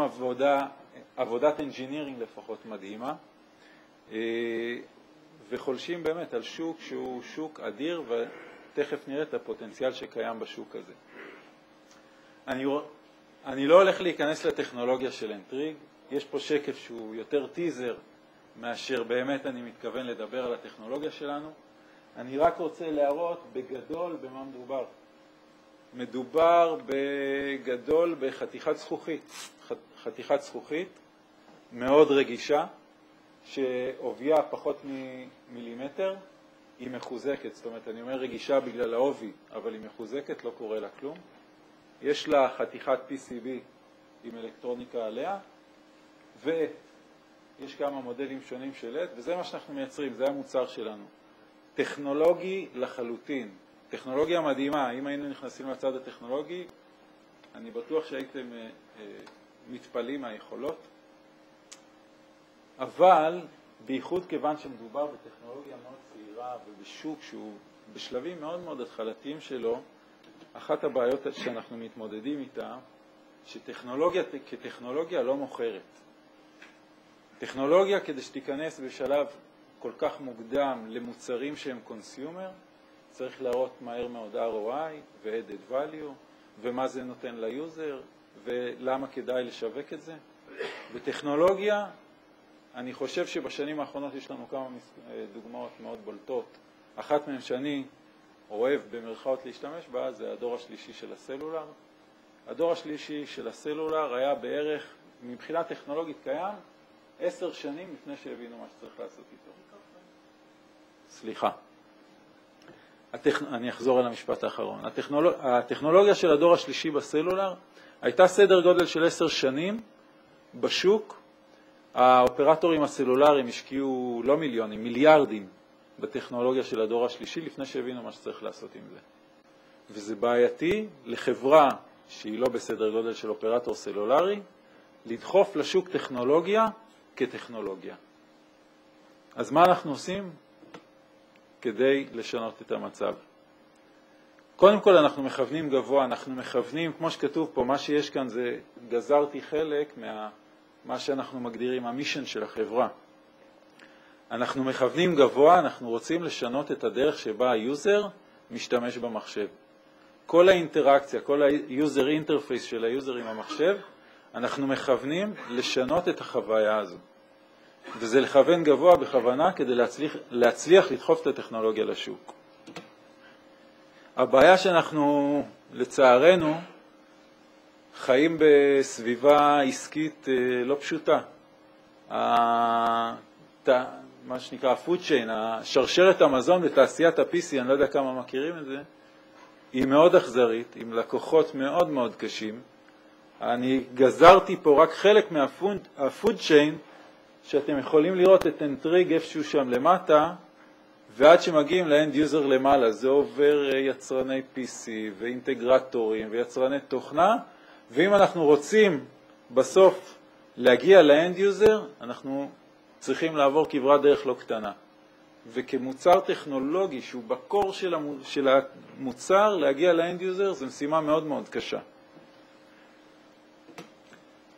עבודת engineering לפחות מדהימה, וחולשים באמת על שוק שהוא שוק אדיר, ותכף נראה את הפוטנציאל שקיים בשוק הזה. אני לא הולך להיכנס לטכנולוגיה של אינטריג, יש פה שקף שהוא יותר טיזר מאשר באמת אני מתכוון לדבר על הטכנולוגיה שלנו. אני רק רוצה להראות בגדול במה מדובר. מדובר בגדול בחתיכת זכוכית, חתיכת זכוכית מאוד רגישה, שעוביה פחות ממילימטר, היא מחוזקת, זאת אומרת אני אומר רגישה בגלל העובי, אבל היא מחוזקת, לא קורה לה כלום. יש לה חתיכת PCB עם אלקטרוניקה עליה, ויש כמה מודלים שונים של LED, וזה מה שאנחנו מייצרים, זה המוצר שלנו. טכנולוגי לחלוטין, טכנולוגיה מדהימה. אם היינו נכנסים לצד הטכנולוגי, אני בטוח שהייתם מתפלים מהיכולות, אבל בייחוד כיוון שמדובר בטכנולוגיה מאוד צעירה ובשוק שהוא בשלבים מאוד מאוד התחלתיים שלו, אחת הבעיות שאנחנו מתמודדים איתה, שטכנולוגיה כטכנולוגיה לא מוכרת. טכנולוגיה כדי שתיכנס בשלב כל כך מוקדם למוצרים שהם קונסיומר, צריך להראות מהר מאוד ROI ו-added value, ומה זה נותן ליוזר, ולמה כדאי לשווק את זה. בטכנולוגיה, אני חושב שבשנים האחרונות יש לנו כמה דוגמאות מאוד בולטות. אחת מהן שאני אוהב במרכאות להשתמש בה, זה הדור השלישי של הסלולר. הדור השלישי של הסלולר היה בערך, מבחינה טכנולוגית קיים, 10 שנים לפני שהבינו מה שצריך לעשות איתו. סליחה. אני אחזור על המשפט האחרון. הטכנולוגיה של הדור השלישי בסלולר הייתה סדר גודל של 10 שנים בשוק. האופרטורים הסלולריים השקיעו לא מיליונים, מיליארדים בטכנולוגיה של הדור השלישי לפני שהבינו מה שצריך לעשות עם זה. וזה בעייתי לחברה שהיא לא בסדר גודל של אופרטור סלולרי, לדחוף לשוק טכנולוגיה כטכנולוגיה. אז מה אנחנו עושים כדי לשנות את המצב? קודם כל אנחנו מכוונים גבוה, אנחנו מכוונים, כמו שכתוב פה, מה שיש כאן זה, גזרתי חלק מה שאנחנו מגדירים המישן של החברה. אנחנו מכוונים גבוה, אנחנו רוצים לשנות את הדרך שבה היוזר משתמש במחשב. כל האינטראקציה, כל היוזר אינטרפייס של היוזר עם המחשב, אנחנו מכוונים לשנות את החוויה הזו. וזה לכוון גבוה בכוונה כדי להצליח לדחוף את הטכנולוגיה לשוק. הבעיה שאנחנו לצערנו חיים בסביבה עסקית לא פשוטה. מה שנקרא food chain, השרשרת המזון בתעשיית ה-PC, אני לא יודע כמה מכירים את זה, היא מאוד אכזרית, עם לקוחות מאוד מאוד קשים. אני גזרתי פה רק חלק מהפוד צ'יין, שאתם יכולים לראות את אנטריג איפשהו שם למטה, ועד שמגיעים לאנד יוזר למעלה, זה עובר יצרני PC ואינטגרטורים ויצרני תוכנה, ואם אנחנו רוצים בסוף להגיע לאנד יוזר, אנחנו צריכים לעבור כברת דרך לא קטנה. וכמוצר טכנולוגי שהוא בקור של המוצר, להגיע לאנד יוזר, זו משימה מאוד מאוד קשה.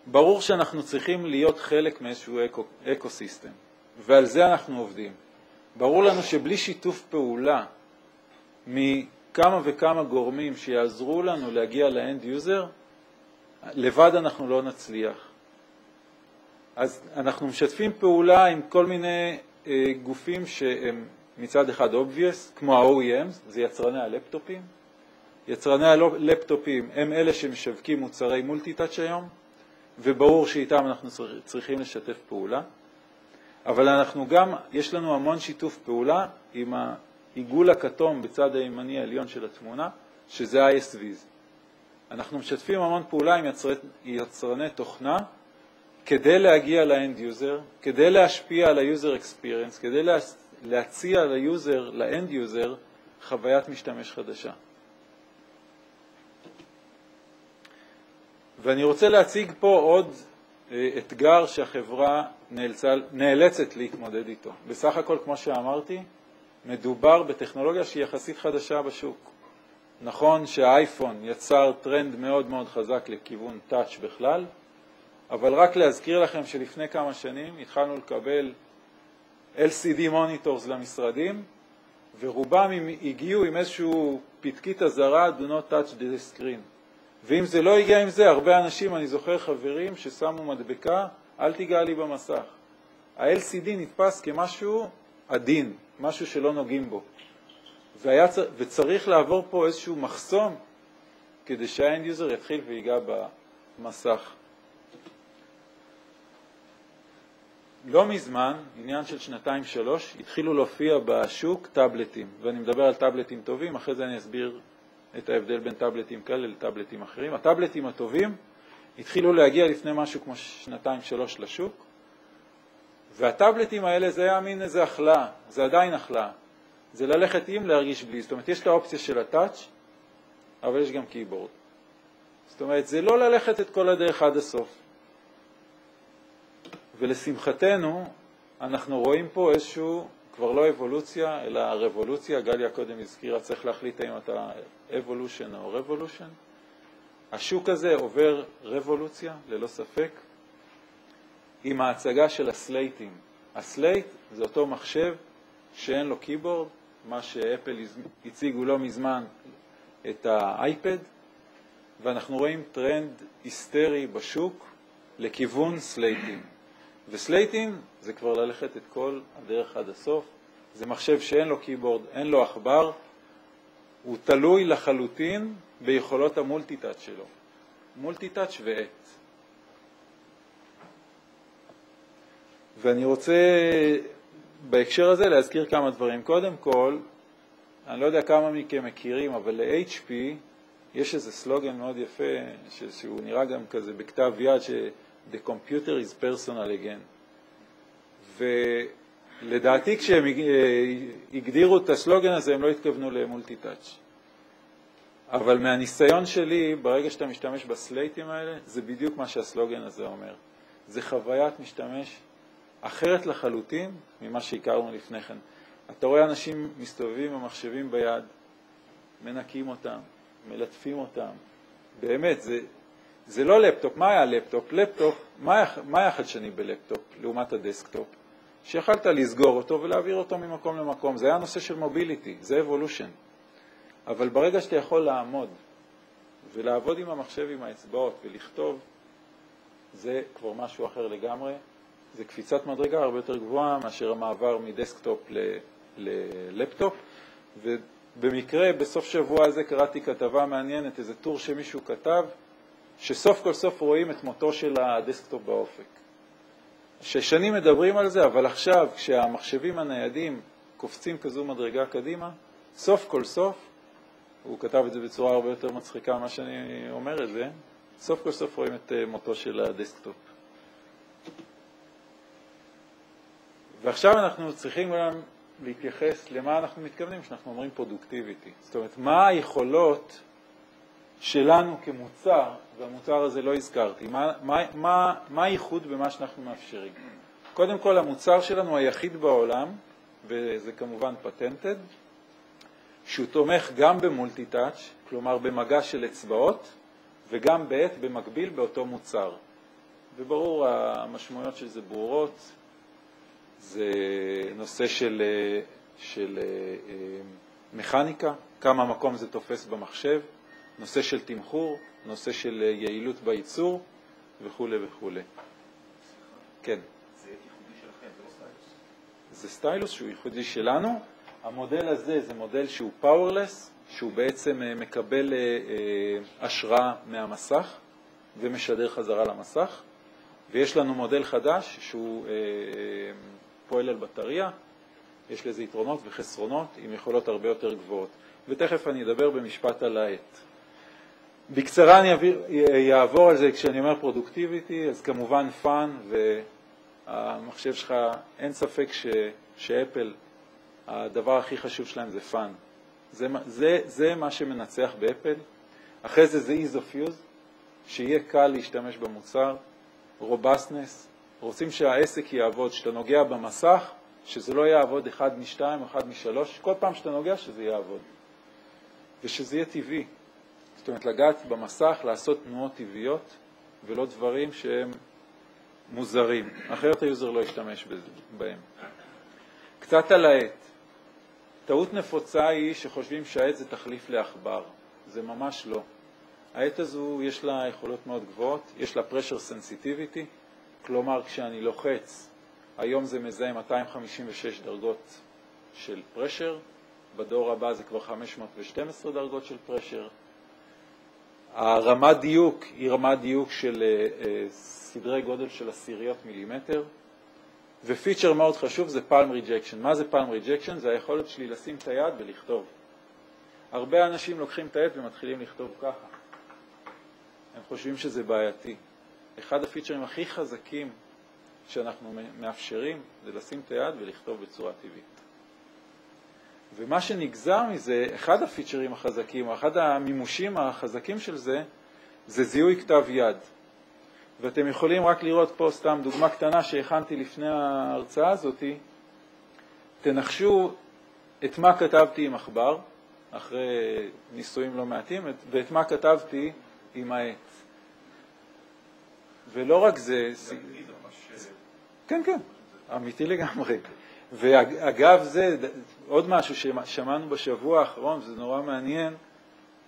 ברור שאנחנו צריכים להיות חלק מאיזשהו אקוסיסטם, ועל זה אנחנו עובדים. ברור לנו שבלי שיתוף פעולה מכמה וכמה גורמים שיעזרו לנו להגיע לאנד יוזר, לבד אנחנו לא נצליח. אז אנחנו משתפים פעולה עם כל מיני גופים שהם מצד אחד obvious, כמו ה-OEMs, זה יצרני הלפטופים. יצרני הלפטופים הם אלה שמשווקים מוצרי מולטי-טאץ' היום, וברור שאיתם אנחנו צריכים לשתף פעולה. אבל אנחנו גם, יש לנו המון שיתוף פעולה עם העיגול הכתום בצד הימני העליון של התמונה, שזה ISVs. אנחנו משתפים המון פעולה עם יצרני תוכנה, כדי להגיע לאנד יוזר, כדי להשפיע על היוזר אקספיריינס, כדי להציע ליוזר, לאנד יוזר, חוויית משתמש חדשה. ואני רוצה להציג פה עוד אתגר שהחברה נאלצת להתמודד איתו. בסך הכל, כמו שאמרתי, מדובר בטכנולוגיה שהיא יחסית חדשה בשוק. נכון שהאייפון יצר טרנד מאוד מאוד חזק לכיוון טאץ' בכלל, אבל רק להזכיר לכם שלפני כמה שנים התחלנו לקבל LCD מוניטורס למשרדים, ורובם הגיעו עם איזשהו פתקית אזהרה, do not touch the screen. ואם זה לא הגיע עם זה, הרבה אנשים, אני זוכר חברים ששמו מדבקה, אל תיגע לי במסך. ה-LCD נתפס כמשהו עדין, משהו שלא נוגעים בו. וצריך לעבור פה איזשהו מחסום, כדי שהאנד יוזר יתחיל ויגע במסך. לא מזמן, עניין של 2-3, התחילו להופיע בשוק טאבלטים, ואני מדבר על טאבלטים טובים, אחרי זה אני אסביר את ההבדל בין טאבלטים כאלה לטאבלטים אחרים. הטאבלטים הטובים התחילו להגיע לפני משהו כמו 2-3 לשוק, והטאבלטים האלה זה היה מין איזה החלאה, זה עדיין החלאה. זה ללכת עם להרגיש בלי, זאת אומרת יש את האופציה של הטאץ', אבל יש גם קייבורד. זאת אומרת זה לא ללכת את כל הדרך עד הסוף. ולשמחתנו אנחנו רואים פה איזשהו, כבר לא אבולוציה, אלא רבולוציה. גליה קודם הזכירה, צריך להחליט האם אתה אבולושן או רבולושן. השוק הזה עובר רבולוציה, ללא ספק, עם ההצגה של הסלייטים. הסלייט זה אותו מחשב שאין לו קיבורד, מה שאפל הציגו לא מזמן את האייפד, ואנחנו רואים טרנד היסטרי בשוק לכיוון סלייטים. וסלייטים זה כבר ללכת את כל הדרך עד הסוף. זה מחשב שאין לו קיבורד, אין לו עכבר, הוא תלוי לחלוטין ביכולות המולטי-טאץ' שלו. מולטי-טאץ' ועט. ואני רוצה בהקשר הזה להזכיר כמה דברים. קודם כל, אני לא יודע כמה מכם מכירים, אבל ל-HP יש איזה סלוגן מאוד יפה, שהוא נראה גם כזה בכתב יד, The computer is personal again. ולדעתי כשהם הגדירו את הסלוגן הזה, הם לא התכוונו למולטי-טאץ'. אבל מהניסיון שלי, ברגע שאתה משתמש בסלייטים האלה, זה בדיוק מה שהסלוגן הזה אומר. זה חוויית משתמש אחרת לחלוטין ממה שהכרנו לפני כן. אתה רואה אנשים מסתובבים במחשבים ביד, מנקים אותם, מלטפים אותם. באמת, זה לא לפטופ. מה היה לפטופ? לפטופ, מה היה חדשני בלפטופ לעומת הדסקטופ? שיכלת לסגור אותו ולהעביר אותו ממקום למקום. זה היה נושא של מוביליטי, זה אבולושן. אבל ברגע שאתה יכול לעמוד ולעבוד עם המחשב עם האצבעות ולכתוב, זה כבר משהו אחר לגמרי. זה קפיצת מדרגה הרבה יותר גבוהה מאשר המעבר מדסקטופ ללפטופ. ובמקרה בסוף שבוע הזה קראתי כתבה מעניינת, איזה טור שמישהו כתב, שסוף כל סוף רואים את מותו של הדסקטופ באופק. ששנים מדברים על זה, אבל עכשיו כשהמחשבים הניידים קופצים כזו מדרגה קדימה, סוף כל סוף, הוא כתב את זה בצורה הרבה יותר מצחיקה מה שאני אומר את זה, סוף כל סוף רואים את מותו של הדסקטופ. ועכשיו אנחנו צריכים גם להתייחס למה אנחנו מתכוונים כשאנחנו אומרים פרודוקטיביטי. זאת אומרת, מה היכולות שלנו כמוצר, והמוצר הזה לא הזכרתי, מה הייחוד במה שאנחנו מאפשרים? קודם כל, המוצר שלנו היחיד בעולם, וזה כמובן פטנטד, שהוא תומך גם במולטי-טאץ', כלומר במגע של אצבעות, וגם במקביל באותו מוצר. וברור, המשמעויות של זה ברורות, זה נושא של מכניקה, כמה מקום זה תופס במחשב, נושא של תמחור, נושא של יעילות בייצור, וכו' וכו'. כן. זה ייחודי שלכם, זה לא סטיילוס. זה סטיילוס שהוא ייחודי שלנו. המודל הזה זה מודל שהוא powerless, שהוא בעצם מקבל השראה מהמסך ומשדר חזרה למסך. ויש לנו מודל חדש שהוא פועל על בטריה, יש לזה יתרונות וחסרונות עם יכולות הרבה יותר גבוהות. ותכף אני אדבר במשפט על העט. בקצרה אני אעבור על זה כשאני אומר פרודוקטיביטי, אז כמובן פאן, והמחשב שלך אין ספק שאפל, הדבר הכי חשוב שלהם זה פאן. זה מה שמנצח באפל. אחרי זה ease of use, שיהיה קל להשתמש במוצר, רובסטנס, רוצים שהעסק יעבוד, שאתה נוגע במסך, שזה לא יעבוד 1 מ-2 או 1 מ-3, כל פעם שאתה נוגע שזה יעבוד. ושזה יהיה טבעי. זאת אומרת, לגעת במסך, לעשות תנועות טבעיות, ולא דברים שהם מוזרים. אחרת היוזר לא ישתמש בהם. קצת על העט. טעות נפוצה היא שחושבים שהעט זה תחליף לעכבר. זה ממש לא. העט הזו יש לה יכולות מאוד גבוהות, יש לה pressure sensitivity, כלומר כשאני לוחץ, היום זה מזהה 256 דרגות של pressure, בדור הבא זה כבר 512 דרגות של pressure. הרמת דיוק היא רמת דיוק של סדרי גודל של עשיריות מילימטר, ופיצ'ר מאוד חשוב זה palm rejection. מה זה palm rejection? זה היכולת שלי לשים את היד ולכתוב. הרבה אנשים לוקחים את היד ומתחילים לכתוב ככה. הם חושבים שזה בעייתי. אחד הפיצ'רים הכי חזקים שאנחנו מאפשרים זה לשים את היד ולכתוב בצורה טבעית. ומה שנגזר מזה, אחד הפיצ'רים החזקים, או אחד המימושים החזקים של זה, זה זיהוי כתב יד. ואתם יכולים רק לראות פה סתם דוגמה קטנה שהכנתי לפני ההרצאה הזאת, תנחשו את מה כתבתי עם עכבר, אחרי ניסויים לא מעטים, ואת מה כתבתי עם העט. ולא רק זה... כן, כן, אמיתי לגמרי. ואגב זה, עוד משהו ששמענו בשבוע האחרון, וזה נורא מעניין,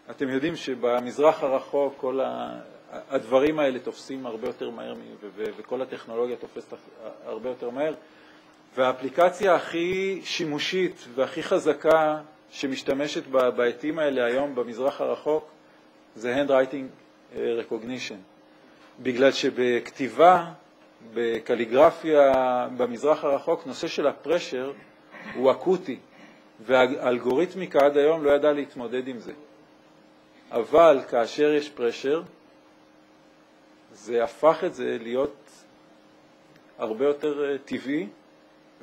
אתם יודעים שבמזרח הרחוק כל הדברים האלה תופסים הרבה יותר מהר, וכל הטכנולוגיה תופסת הרבה יותר מהר, והאפליקציה הכי שימושית והכי חזקה שמשתמשת בעטים האלה היום במזרח הרחוק, זה handwriting recognition. בגלל שבכתיבה, בקליגרפיה במזרח הרחוק, נושא של הפרשר הוא אקוטי, והאלגוריתמיקה עד היום לא ידעה להתמודד עם זה. אבל כאשר יש פרשר, זה הפך את זה להיות הרבה יותר טבעי,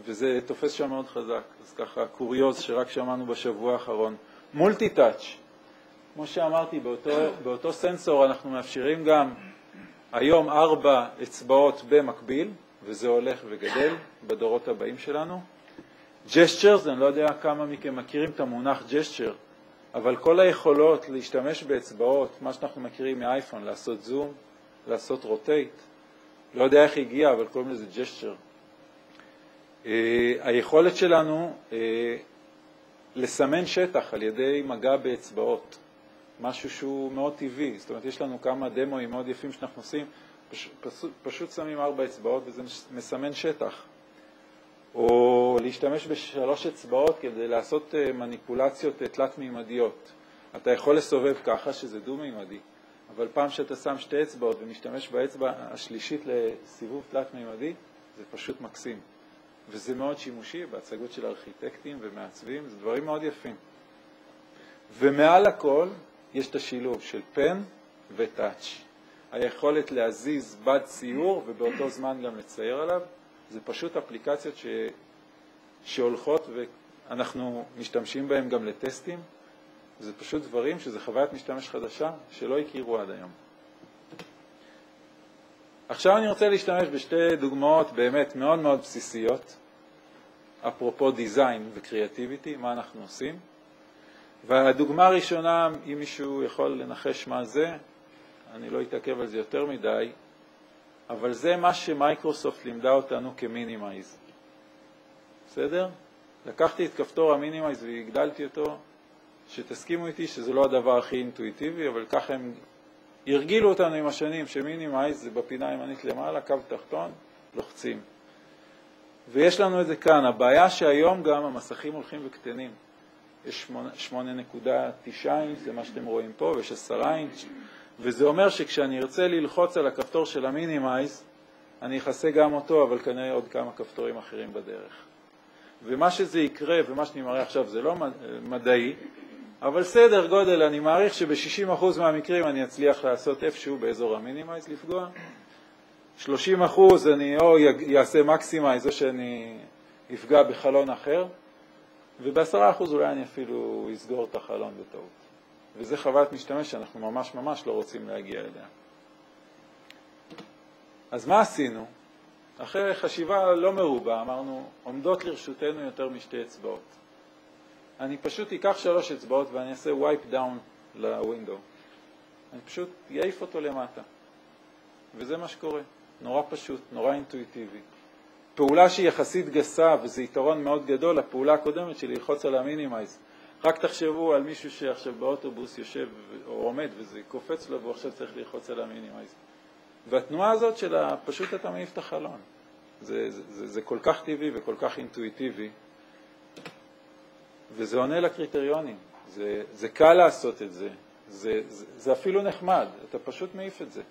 וזה תופס שם מאוד חזק. אז ככה, קוריוז שרק שמענו בשבוע האחרון. מולטי-טאץ'. כמו שאמרתי, באותו סנסור אנחנו מאפשרים גם היום 4 אצבעות במקביל, וזה הולך וגדל בדורות הבאים שלנו. ג'סטרס, אני לא יודע כמה מכם מכירים את המונח ג'סטר, אבל כל היכולות להשתמש באצבעות, מה שאנחנו מכירים מאייפון, לעשות זום, לעשות רוטייט, לא יודע איך הגיע, אבל קוראים לזה ג'סטר. היכולת שלנו לסמן שטח על ידי מגע באצבעות, משהו שהוא מאוד טבעי. זאת אומרת, יש לנו כמה דמוים מאוד יפים שאנחנו עושים, פשוט שמים 4 אצבעות וזה מסמן שטח. או להשתמש ב3 אצבעות כדי לעשות מניפולציות תלת-מימדיות. אתה יכול לסובב ככה שזה דו-מימדי, אבל פעם שאתה שם 2 אצבעות ומשתמש באצבע השלישית לסיבוב תלת-מימדי, זה פשוט מקסים. וזה מאוד שימושי בהצגות של ארכיטקטים ומעצבים, זה דברים מאוד יפים. ומעל הכל יש את השילוב של פן וטאץ'. היכולת להזיז בד ציור ובאותו זמן גם לצייר עליו, זה פשוט אפליקציות שהולכות ואנחנו משתמשים בהם גם לטסטים. זה פשוט דברים שזה חוויית משתמש חדשה שלא הכירו עד היום. עכשיו אני רוצה להשתמש בשתי דוגמאות באמת מאוד מאוד בסיסיות, אפרופו דיזיין וקריאטיביטי, מה אנחנו עושים. והדוגמה הראשונה, אם מישהו יכול לנחש מה זה, אני לא אתעכב על זה יותר מדי, אבל זה מה שמייקרוסופט לימדה אותנו כמינימייז. בסדר? לקחתי את כפתור המינימייז והגדלתי אותו, שתסכימו איתי שזה לא הדבר הכי אינטואיטיבי, אבל ככה הם ירגילו אותנו עם השנים, שמינימייז זה בפינה הימנית למעלה, קו תחתון, לוחצים. ויש לנו את זה כאן. הבעיה שהיום גם המסכים הולכים וקטנים. יש 8.9 אינץ', זה מה שאתם רואים פה, ויש 10 אינץ', וזה אומר שכשאני ארצה ללחוץ על הכפתור של המינימייז, אני אחסה גם אותו, אבל כנראה עוד כמה כפתורים אחרים בדרך. ומה שזה יקרה, ומה שאני מראה עכשיו, זה לא מדעי, אבל סדר גודל, אני מעריך שב-60% מהמקרים אני אצליח לעשות איפשהו באזור המינימייז לפגוע. 30% אני או יעשה מקסימייז או שאני אפגע בחלון אחר, וב10% אולי אני אפילו אסגור את החלון בטעות. וזה חוויית משתמש שאנחנו ממש לא רוצים להגיע אליה. אז מה עשינו? אחרי חשיבה לא מרובה, אמרנו, עומדות לרשותנו יותר משתי אצבעות. אני פשוט אקח 3 אצבעות ואני אעשה wipe down לווינדו. אני פשוט יעיף אותו למטה. וזה מה שקורה. נורא פשוט, נורא אינטואיטיבי. פעולה שהיא יחסית גסה, וזה יתרון מאוד גדול, הפעולה הקודמת שלי ללחוץ על המינימייז. רק תחשבו על מישהו שעכשיו באוטובוס יושב או עומד וזה קופץ לו והוא עכשיו צריך ללחוץ על המינימייז. והתנועה הזאת שלה, פשוט אתה מעיף את החלון. זה כל כך טבעי וכל כך אינטואיטיבי. וזה עונה לקריטריונים. זה קל לעשות את זה. זה אפילו נחמד. אתה פשוט מעיף את זה.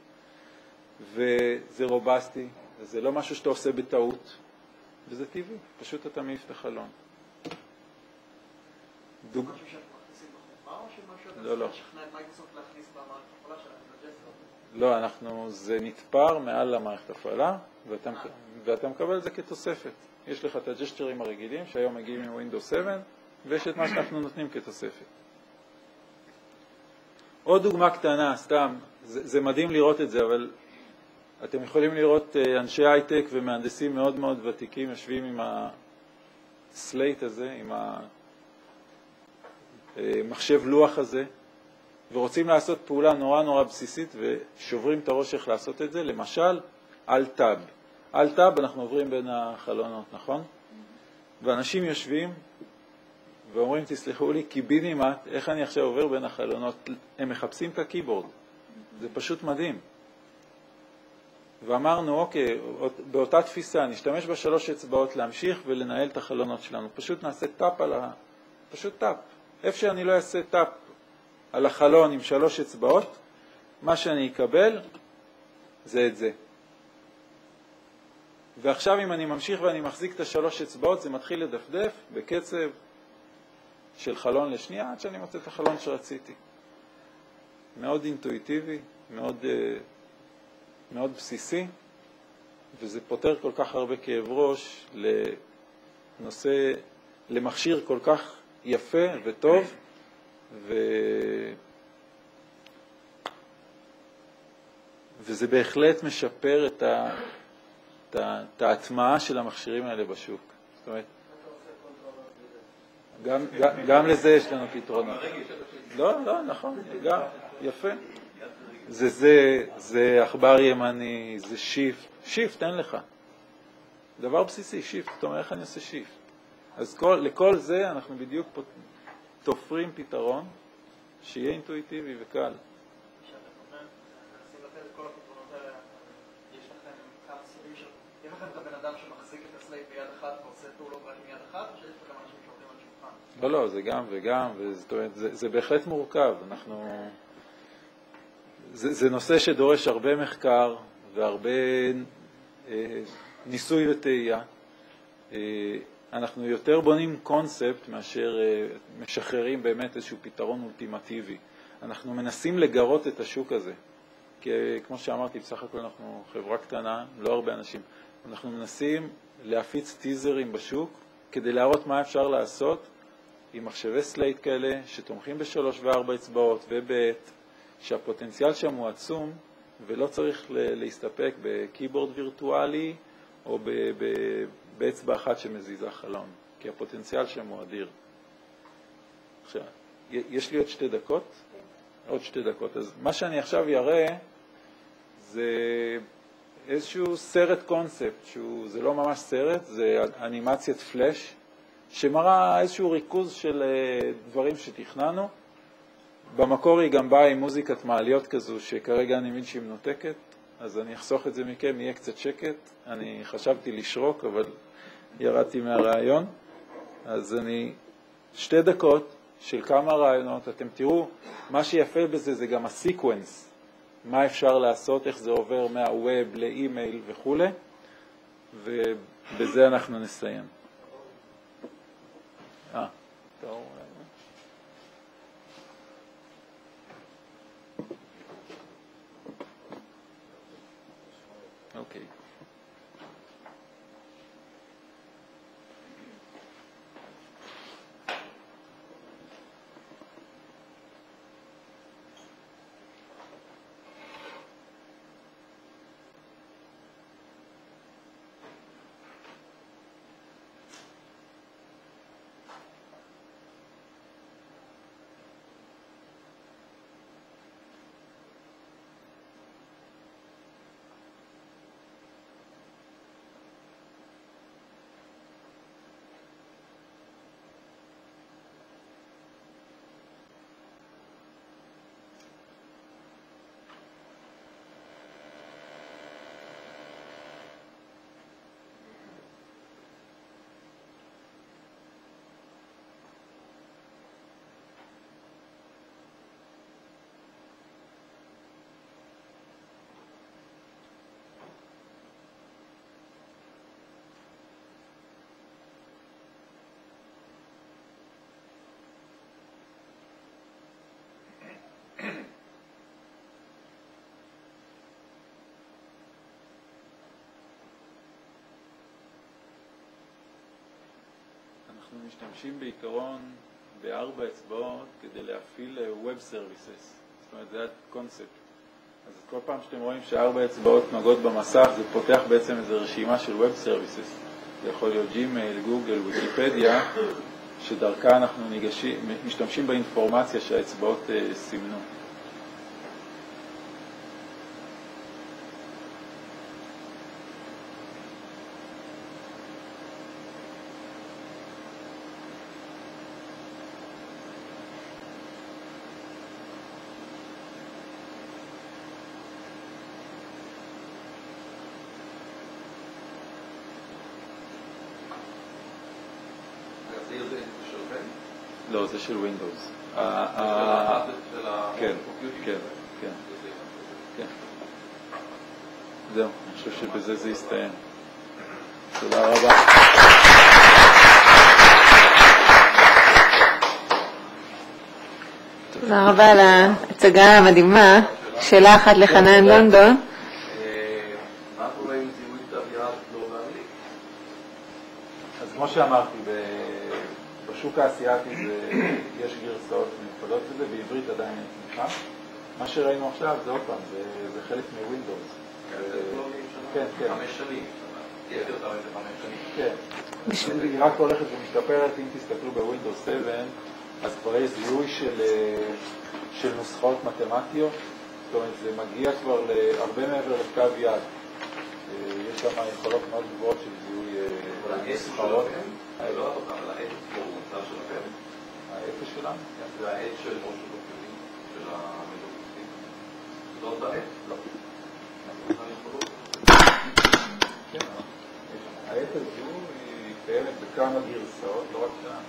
וזה רובסטי. זה לא משהו שאתה עושה בטעות. וזה טבעי. פשוט אתה מעיף את החלון. משהו שאתם מכניסים בחומה או שמשהו אתם צריכים לשכנע את מייקרוסופט להכניס במערכת הפעלה שלנו? לא, זה נתפר מעל למערכת הפעלה, ואתה מקבל את זה כתוספת. יש לך את הג'סטרים הרגילים שהיום מגיעים עם Windows 7, ויש את מה שאנחנו נותנים כתוספת. עוד דוגמה קטנה, סתם, זה מדהים לראות את זה, אבל אתם יכולים לראות אנשי הייטק ומהנדסים מאוד מאוד ותיקים יושבים עם הסלייט הזה, עם המחשב לוח הזה, ורוצים לעשות פעולה נורא בסיסית ושוברים את הראש איך לעשות את זה, למשל, על טאב. על טאב אנחנו עוברים בין החלונות, נכון? ואנשים יושבים ואומרים, תסלחו לי, קיבינימט, איך אני עכשיו עובר בין החלונות? הם מחפשים את הקיבורד. זה פשוט מדהים. ואמרנו, אוקיי, באותה תפיסה, נשתמש ב3 אצבעות להמשיך ולנהל את החלונות שלנו. פשוט נעשה טאפ פשוט טאפ. איפה שאני לא אעשה טאפ על החלון עם 3 אצבעות, מה שאני אקבל זה את זה. ועכשיו אם אני ממשיך ואני מחזיק את 3 אצבעות, זה מתחיל לדפדף בקצב של חלון לשנייה, עד שאני מוצא את החלון שרציתי. מאוד אינטואיטיבי, מאוד בסיסי, וזה פותר כל כך הרבה כאב ראש למכשיר כל כך יפה וטוב, וזה בהחלט משפר את ההטמעה של המכשירים האלה בשוק. זאת אומרת, גם לזה יש לנו פתרונות. לא, נכון, גם, יפה. זה עכבר ימני, זה שיפט אין לך. דבר בסיסי, שיפט, זאת אומרת, איך אני עושה שיפט? אז לכל זה אנחנו בדיוק תופרים פתרון שיהיה אינטואיטיבי וקל. כשאתם מנסים לתת את כל הפתרונות האלה, יש לכם כמה סוגים של... יש לכם את הבן אדם שמחזיק את הסלייט ביד אחת ועושה פעולות רק עם יד אחת, או שיש לכם אנשים שעובדים על שולחן? לא, זה גם וגם, זאת אומרת, זה בהחלט מורכב. זה נושא שדורש הרבה מחקר והרבה ניסוי וטעייה. אנחנו יותר בונים קונספט מאשר משחררים באמת איזשהו פתרון אולטימטיבי. אנחנו מנסים לגרות את השוק הזה. כי כמו שאמרתי, בסך הכל אנחנו חברה קטנה, לא הרבה אנשים. אנחנו מנסים להפיץ טיזרים בשוק כדי להראות מה אפשר לעשות עם מחשבי סלייט כאלה שתומכים בשלוש וארבע אצבעות ובעת, שהפוטנציאל שם הוא עצום ולא צריך להסתפק בקיבורד וירטואלי או באצבע אחת שמזיזה חלון, כי הפוטנציאל שם הוא אדיר. עכשיו, יש לי עוד 2 דקות? עוד 2 דקות. אז מה שאני עכשיו יראה זה איזשהו סרט קונספט, זה לא ממש סרט, זה אנימציית פלאש, שמראה איזשהו ריכוז של דברים שתכננו. במקור היא גם באה עם מוזיקת מעליות כזו, שכרגע אני מבין שהיא מנותקת, אז אני אחסוך את זה מכם, יהיה קצת שקט. אני חשבתי לשרוק, אבל ירדתי מהרעיון. אז 2 דקות של כמה רעיונות. אתם תראו, מה שיפה בזה זה גם הסיקוונס. מה אפשר לעשות, איך זה עובר מהווב לאימייל וכו'. ובזה אנחנו נסיים. טוב. אוקיי. אנחנו משתמשים בעיקרון ב4 אצבעות כדי להפעיל Web Services. זאת אומרת, זה הקונספט. אז כל פעם שאתם רואים ש4 אצבעות נוגעות במסך, זה פותח בעצם איזו רשימה של Web Services. זה יכול להיות ג'ימייל, גוגל, ויקיפדיה, שדרכה אנחנו משתמשים באינפורמציה שהאצבעות סימנו. לא, זה של ווינדוס. כן, כן, כן. זהו, אני חושב שבזה זה יסתיים. תודה רבה. תודה רבה על ההצגה המדהימה. שאלה אחת לחנן לונדון. מה קורה עם זיהוי תו יד לא באנגלית? אז כמו שאמרתי, בשוק האסייתי יש גרסאות מיוחדות לזה, בעברית עדיין אין תמיכה. מה שראינו עכשיו זה עוד פעם, זה חלק מווינדוס. זה טכנולוגיה כן, כן. 5 שנים. תהיה אותם איזה 5 שנים. כן. היא רק הולכת ומשתפרת, אם תסתכלו בווינדוס 7, אז כבר יש זיהוי של נוסחאות מתמטיות. זאת אומרת, זה מגיע כבר הרבה מעבר לכתב יד. יש שם יכולות מאוד גבוהות של זיהוי נוסחאות. לא אותם, אבל העד המוצר שלכם. האפס שלנו? זה העד של ראש הדוקטורים, של המדוקטורים. לא אותה עד? לא. כן. העד הזיהוי היא קיימת בכמה גרסאות, לא רק שם.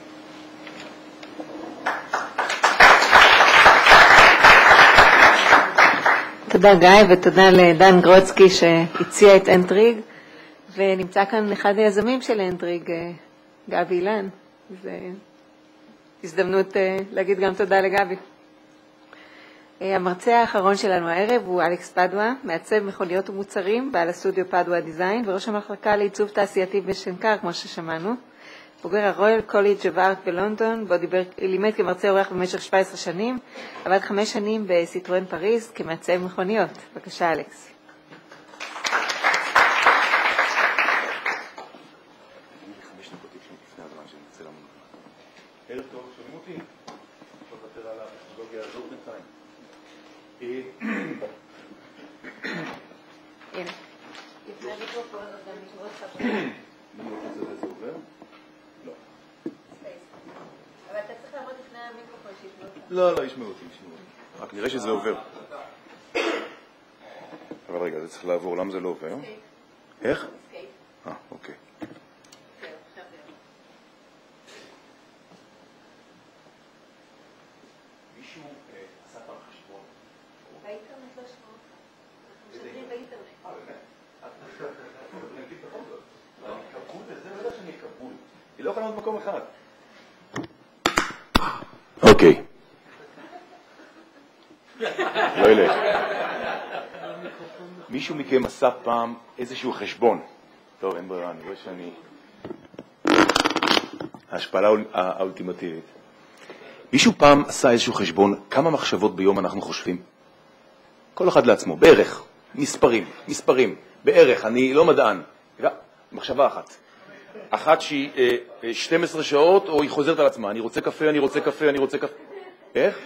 תודה גיא ותודה לדן גרוצקי שהציע את אנטריג. ונמצא כאן אחד היזמים של אנדריג, גבי אילן. זו הזדמנות להגיד גם תודה לגבי. המרצה האחרון שלנו הערב הוא אלכס פדווה, מעצב מכוניות ומוצרים, בעל הסטודיו פדווה דיזיין, וראש המחלקה לעיצוב תעשייתי בשנקר, כמו ששמענו. בוגר הרויאל קוליג' אוף ארט בלונדון, בו לימד כמרצה אורח במשך 17 שנים, עבד 5 שנים בסיטרואן פריז כמעצב מכוניות. בבקשה, אלכס. ערב טוב, שומעים אותי? אפשר לוותר על הטכנולוגיה הזאת בינתיים. הנה. לפני המיקרופון, אז גם נשמע אותך. מי רוצה זה עובר? לא. אבל אתה צריך לעמוד לפני המיקרופון שישמעו אותך. לא, ישמעו אותי. רק נראה שזה עובר. אבל רגע, זה צריך לעבור. למה זה לא עובר? איך? אוקיי. מישהו עשה פעם חשבון? באינטרנט לא שמעו אותך. אנחנו משדרים באינטרנט. באמת? אני אגיד בכל זאת. קבול בזה, לא יודע שאני קבול. היא לא יכולה לעמוד במקום אחד. אוקיי. לא ילך. מישהו מכם עשה פעם איזשהו חשבון? טוב, אין ברירה, אני רואה שאני... ההשפלה האולטימטיבית. מישהו פעם עשה איזשהו חשבון, כמה מחשבות ביום אנחנו חושבים? כל אחד לעצמו, בערך, מספרים, בערך, אני לא מדען, מחשבה אחת. אחת שהיא 12 שעות, או היא חוזרת על עצמה, אני רוצה קפה. איך?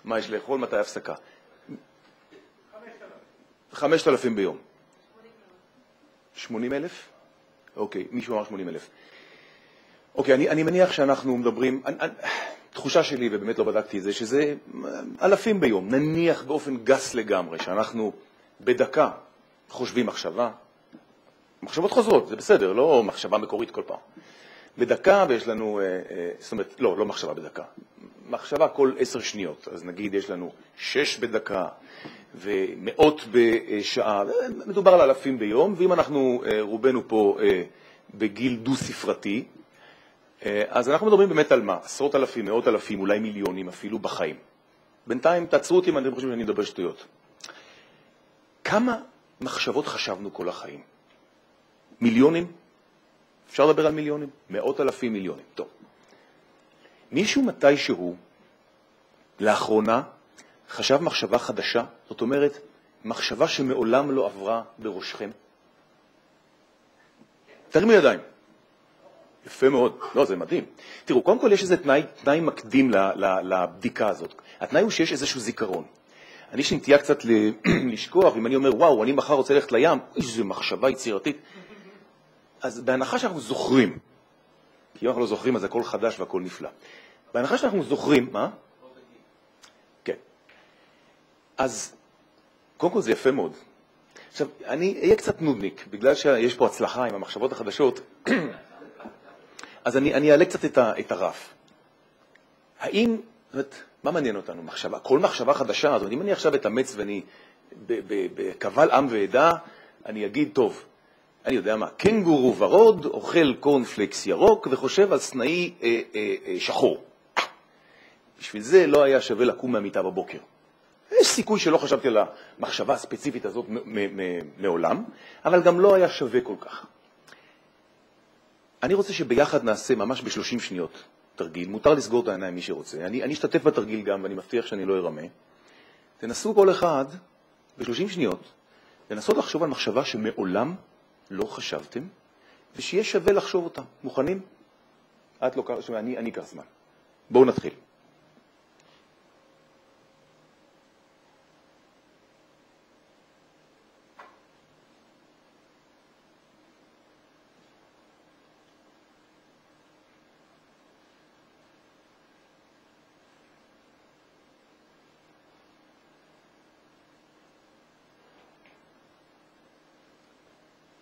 מה יש לאכול? מתי הפסקה? 5,000 ביום. 80,000? אוקיי, מישהו אמר 80,000. אוקיי, אני מניח שאנחנו מדברים, תחושה שלי, ובאמת לא בדקתי את זה, שזה אלפים ביום, נניח באופן גס לגמרי, שאנחנו בדקה חושבים מחשבות חוזרות, זה בסדר, לא מחשבה מקורית כל פעם. בדקה, ויש לנו, זאת אומרת, לא מחשבה בדקה, מחשבה כל 10 שניות, אז נגיד יש לנו 6 בדקה, ומאות בשעה, מדובר על אלפים ביום, ואם אנחנו רובנו פה בגיל דו-ספרתי, אז אנחנו מדברים באמת על מה? 10,000, 100,000, אולי מיליונים אפילו בחיים. בינתיים תעצרו אותי אם אתם חושבים שאני מדבר שטויות. כמה מחשבות חשבנו כל החיים? מיליונים? אפשר לדבר על מיליונים? 100,000 מיליונים. טוב. מישהו מתישהו, לאחרונה, חשב מחשבה חדשה? זאת אומרת, מחשבה שמעולם לא עברה בראשכם? תרימו ידיים. יפה מאוד. לא, זה מדהים. תראו, קודם כל יש איזה תנאי מקדים לבדיקה הזאת. התנאי הוא שיש איזשהו זיכרון. אני שנטייה קצת לשכוח, אם אני אומר, וואו, אני מחר רוצה ללכת לים, איזו מחשבה יצירתית. אז בהנחה שאנחנו זוכרים, כי אם אנחנו לא זוכרים, אז הכל חדש והכל נפלא. בהנחה שאנחנו זוכרים, מה? כן. אז, קודם כל זה יפה מאוד. עכשיו, אני אהיה קצת נודניק, בגלל שיש פה הצלחה עם המחשבות החדשות, אז אני אעלה קצת את הרף. האם, זאת אומרת, מה מעניין אותנו? מחשבה, כל מחשבה חדשה, זאת אומרת, אם אני עכשיו אתאמץ ואני בקבל עם ועדה, אני אגיד, טוב, אני יודע מה, קנגורו ורוד, אוכל קורנפלקס ירוק וחושב על סנאי שחור. בשביל זה לא היה שווה לקום מהמיטה בבוקר. יש סיכוי שלא חשבתי על המחשבה הספציפית הזאת מעולם, אבל גם לא היה שווה כל כך. אני רוצה שביחד נעשה ממש ב-30 שניות תרגיל. מותר לסגור את העיניים מי שרוצה. אני אשתתף בתרגיל גם, ואני מבטיח שאני לא ארמה. תנסו כל אחד ב-30 שניות, לנסות לחשוב על מחשבה שמעולם לא חשבתם, ושיהיה שווה לחשוב אותה. מוכנים? את לא, אני אקח זמן. בואו נתחיל.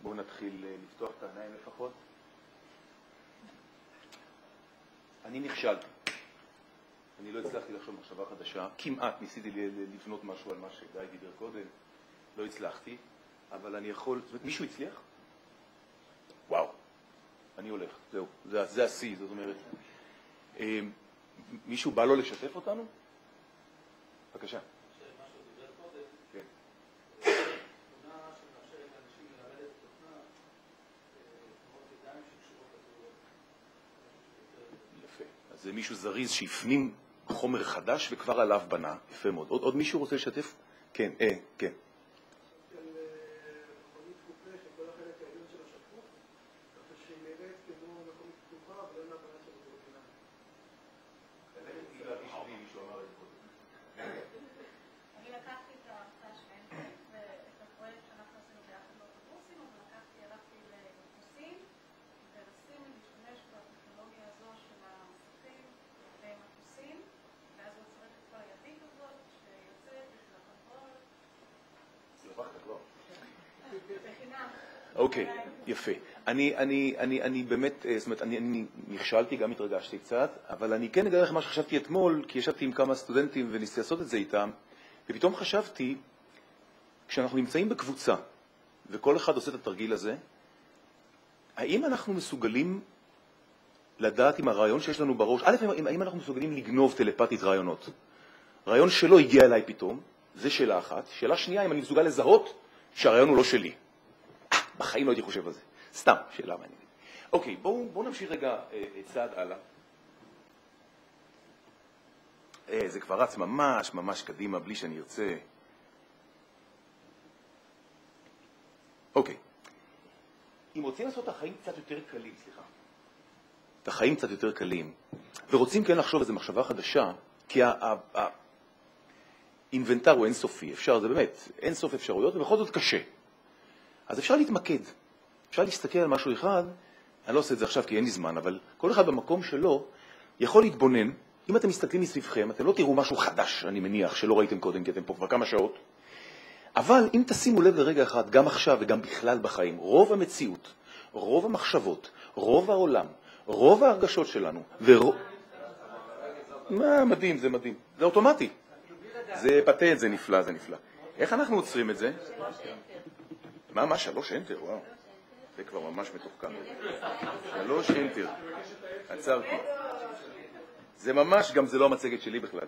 בואו נתחיל לפתוח את העיניים לפחות. אני נכשלתי. אני לא הצלחתי לחשוב מחשבה חדשה. כמעט ניסיתי לבנות משהו על מה שגיא דיבר קודם. לא הצלחתי, אבל אני יכול... זאת אומרת, מישהו הצליח? אני הולך, זהו, זה השיא, זאת אומרת. מישהו בא לו לשתף אותנו? בבקשה. יפה. אז זה מישהו זריז שהפנים חומר חדש וכבר עליו בנה. יפה מאוד. עוד מישהו רוצה לשתף? כן, כן. אוקיי, יפה. אני באמת, זאת אומרת, אני נכשלתי, גם התרגשתי קצת, אבל אני כן אגלה לכם מה שחשבתי אתמול, כי ישבתי עם כמה סטודנטים וניסיתי לעשות את זה איתם, ופתאום חשבתי, כשאנחנו נמצאים בקבוצה, וכל אחד עושה את התרגיל הזה, האם אנחנו מסוגלים לדעת עם הרעיון שיש לנו בראש, א', האם אנחנו מסוגלים לגנוב טלפתית רעיונות? רעיון שלא הגיע אליי פתאום, זה שאלה אחת. שאלה שנייה, אם אני מסוגל לזהות שהרעיון הוא לא שלי. בחיים לא הייתי חושב על זה. סתם, שאלה מעניינת. אוקיי, בואו נמשיך רגע צעד הלאה. זה כבר רץ ממש קדימה, בלי שאני ארצה. אוקיי. אם רוצים לעשות את החיים קצת יותר קלים, את החיים קצת יותר קלים, ורוצים כן לחשוב איזו מחשבה חדשה, כי האינבנטר הוא אינסופי, אפשר, זה באמת, אינסוף אפשרויות, ובכל זאת קשה. אז אפשר להתמקד, אפשר להסתכל על משהו אחד, אני לא עושה את זה עכשיו כי אין לי זמן, אבל כל אחד במקום שלו יכול להתבונן. אם אתם מסתכלים מסביבכם, אתם לא תראו משהו חדש, אני מניח, שלא ראיתם קודם, כי אתם פה כבר כמה שעות. אבל אם תשימו לב לרגע אחד, גם עכשיו וגם בכלל בחיים, רוב המציאות, רוב המחשבות, רוב העולם, רוב ההרגשות שלנו, מדהים, זה מדהים. זה אוטומטי. זה פטנט, זה נפלא, זה נפלא. איך אנחנו עוצרים את זה? מה, 3 אנטר, וואו. זה כבר ממש מתוחכם. 3 אנטר. עצרתי. זה ממש, גם זה לא המצגת שלי בכלל.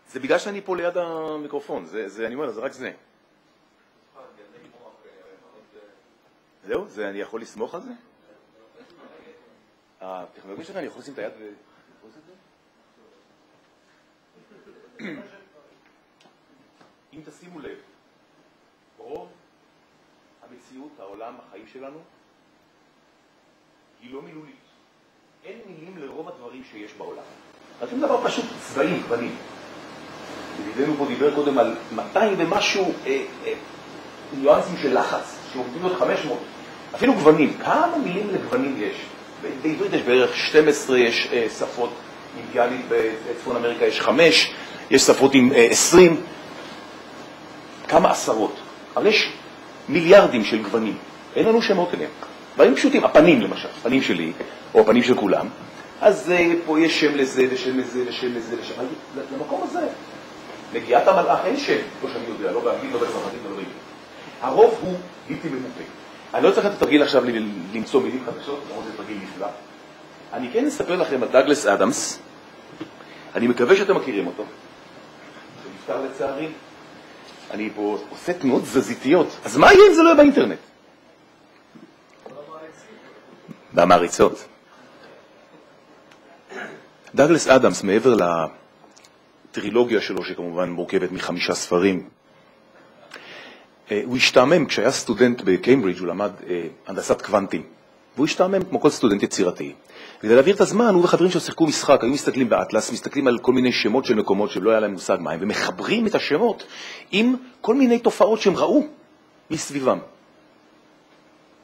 זה בגלל שאני פה ליד המיקרופון, אני אומר, זה רק זה. זהו? זה אני יכול לסמוך על זה? הטכנולוגיה שלך, אני יכול לשים את היד ולחוץ את זה? אם תשימו לב, רוב המציאות, העולם, החיים שלנו, היא לא מילולית. אין מילים לרוב הדברים שיש בעולם. אז זה דבר פשוט צבעים, גוונים. ידידנו פה דיבר קודם על 200 ומשהו ניואנסים של לחץ, שעובדים להיות 500. אפילו גוונים, כמה מילים לגוונים יש? בעברית יש בערך 12, יש שפות אינדיאלית, בצפון אמריקה יש 5, יש שפות עם 20, כמה עשרות. אבל יש מיליארדים של גוונים, אין לנו שמות אליהם. דברים פשוטים, הפנים למשל, הפנים שלי, או הפנים של כולם, אז פה יש שם לזה ושם לזה ושם לזה ושם. למקום הזה, נגיעת המלאך אין שם, לא שאני יודע, לא באנגלית, לא בצרפתית, לא בעברית. הרוב הוא בלתי ממופה. אני לא צריך את התרגיל עכשיו למצוא מילים חדשות, למרות זה תרגיל נפלא. אני כן אספר לכם על דאגלס אדמס, אני מקווה שאתם מכירים אותו, שנפטר לצערי. אני פה עושה תנועות תזזיתיות, אז מה יהיה אם זה לא יהיה באינטרנט? במעריצות. דאגלס אדמס, מעבר לטרילוגיה שלו, שכמובן מורכבת מ5 ספרים, הוא השתעמם כשהיה סטודנט בקיימברידג', הוא למד הנדסת קוונטים, והוא השתעמם כמו כל סטודנט יצירתי. כדי להעביר את הזמן, הוא וחברים ששיחקו משחק, היו מסתכלים באטלס, מסתכלים על כל מיני שמות של מקומות שלא היה להם מושג מהם, ומחברים את השמות עם כל מיני תופעות שהם ראו מסביבם.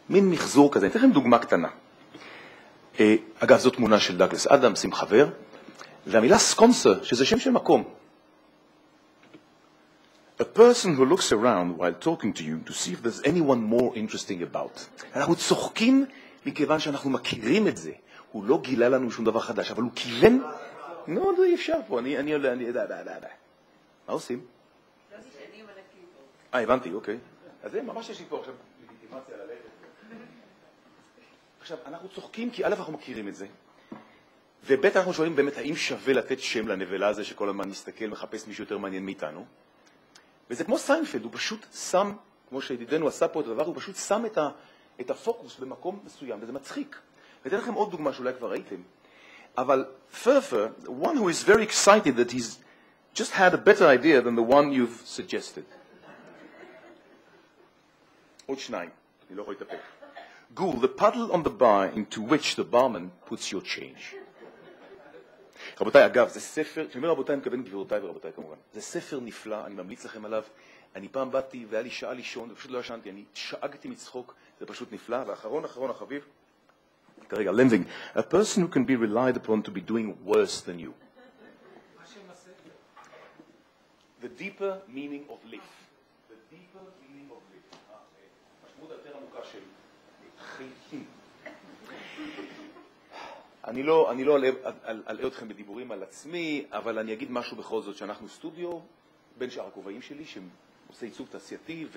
מין מחזור כזה. אני אתן לכם דוגמה קטנה. אגב, זו תמונה של דאגלס אדמס עם חבר, והמילה סקונסר, שזה שם של מקום. A person who looks around while talking to you to see if there's anyone more interesting about. אנחנו צוחקים מכיוון שאנחנו מכירים את זה. הוא לא גילה לנו שום דבר חדש, אבל הוא כיוון... לא, זה אי אפשר פה, אני יודע, מה עושים? הבנתי, אוקיי. אז זה ממש יש לי פה עכשיו לגיטימציה ללכת. עכשיו, אנחנו צוחקים כי א' אנחנו מכירים את זה, וב' אנחנו שואלים באמת האם שווה לתת שם לנבלה הזה שכל הזמן מסתכל, מחפש מישהו יותר מעניין מאיתנו. וזה כמו סיינפלד, הוא פשוט שם, כמו שידידנו עשה פה את הדבר, הוא פשוט שם את הפוקוס במקום מסוים, וזה מצחיק. ואתן לכם עוד דוגמה שאולי כבר ראיתם. אבל further, one who is very excited that he's just had a better idea than the one you've suggested. עוד שניים, אני לא יכול להתאפק. Ghoul, the puddle on the bar into which the barman puts your change. רבותיי, אגב, זה ספר, כשאני אומר רבותיי, אני מכוון גבירותיי ורבותיי כמובן. זה ספר נפלא, אני ממליץ לכם עליו. אני פעם באתי והיה לי שעה לישון, ופשוט לא ישנתי, אני שאגתי מצחוק, זה פשוט נפלא. ואחרון החביב, כרגע, לנדינג, a person who can be relied upon to be doing worse than you. The deeper meaning of life. The deeper meaning of life. משמעות היותר עמוקה של חיים. אני לא אלאה אתכם בדיבורים על עצמי, אבל אני אגיד משהו בכל זאת, שאנחנו סטודיו, בין שאר הכובעים שלי, שעושה ייצוג תעשייתי,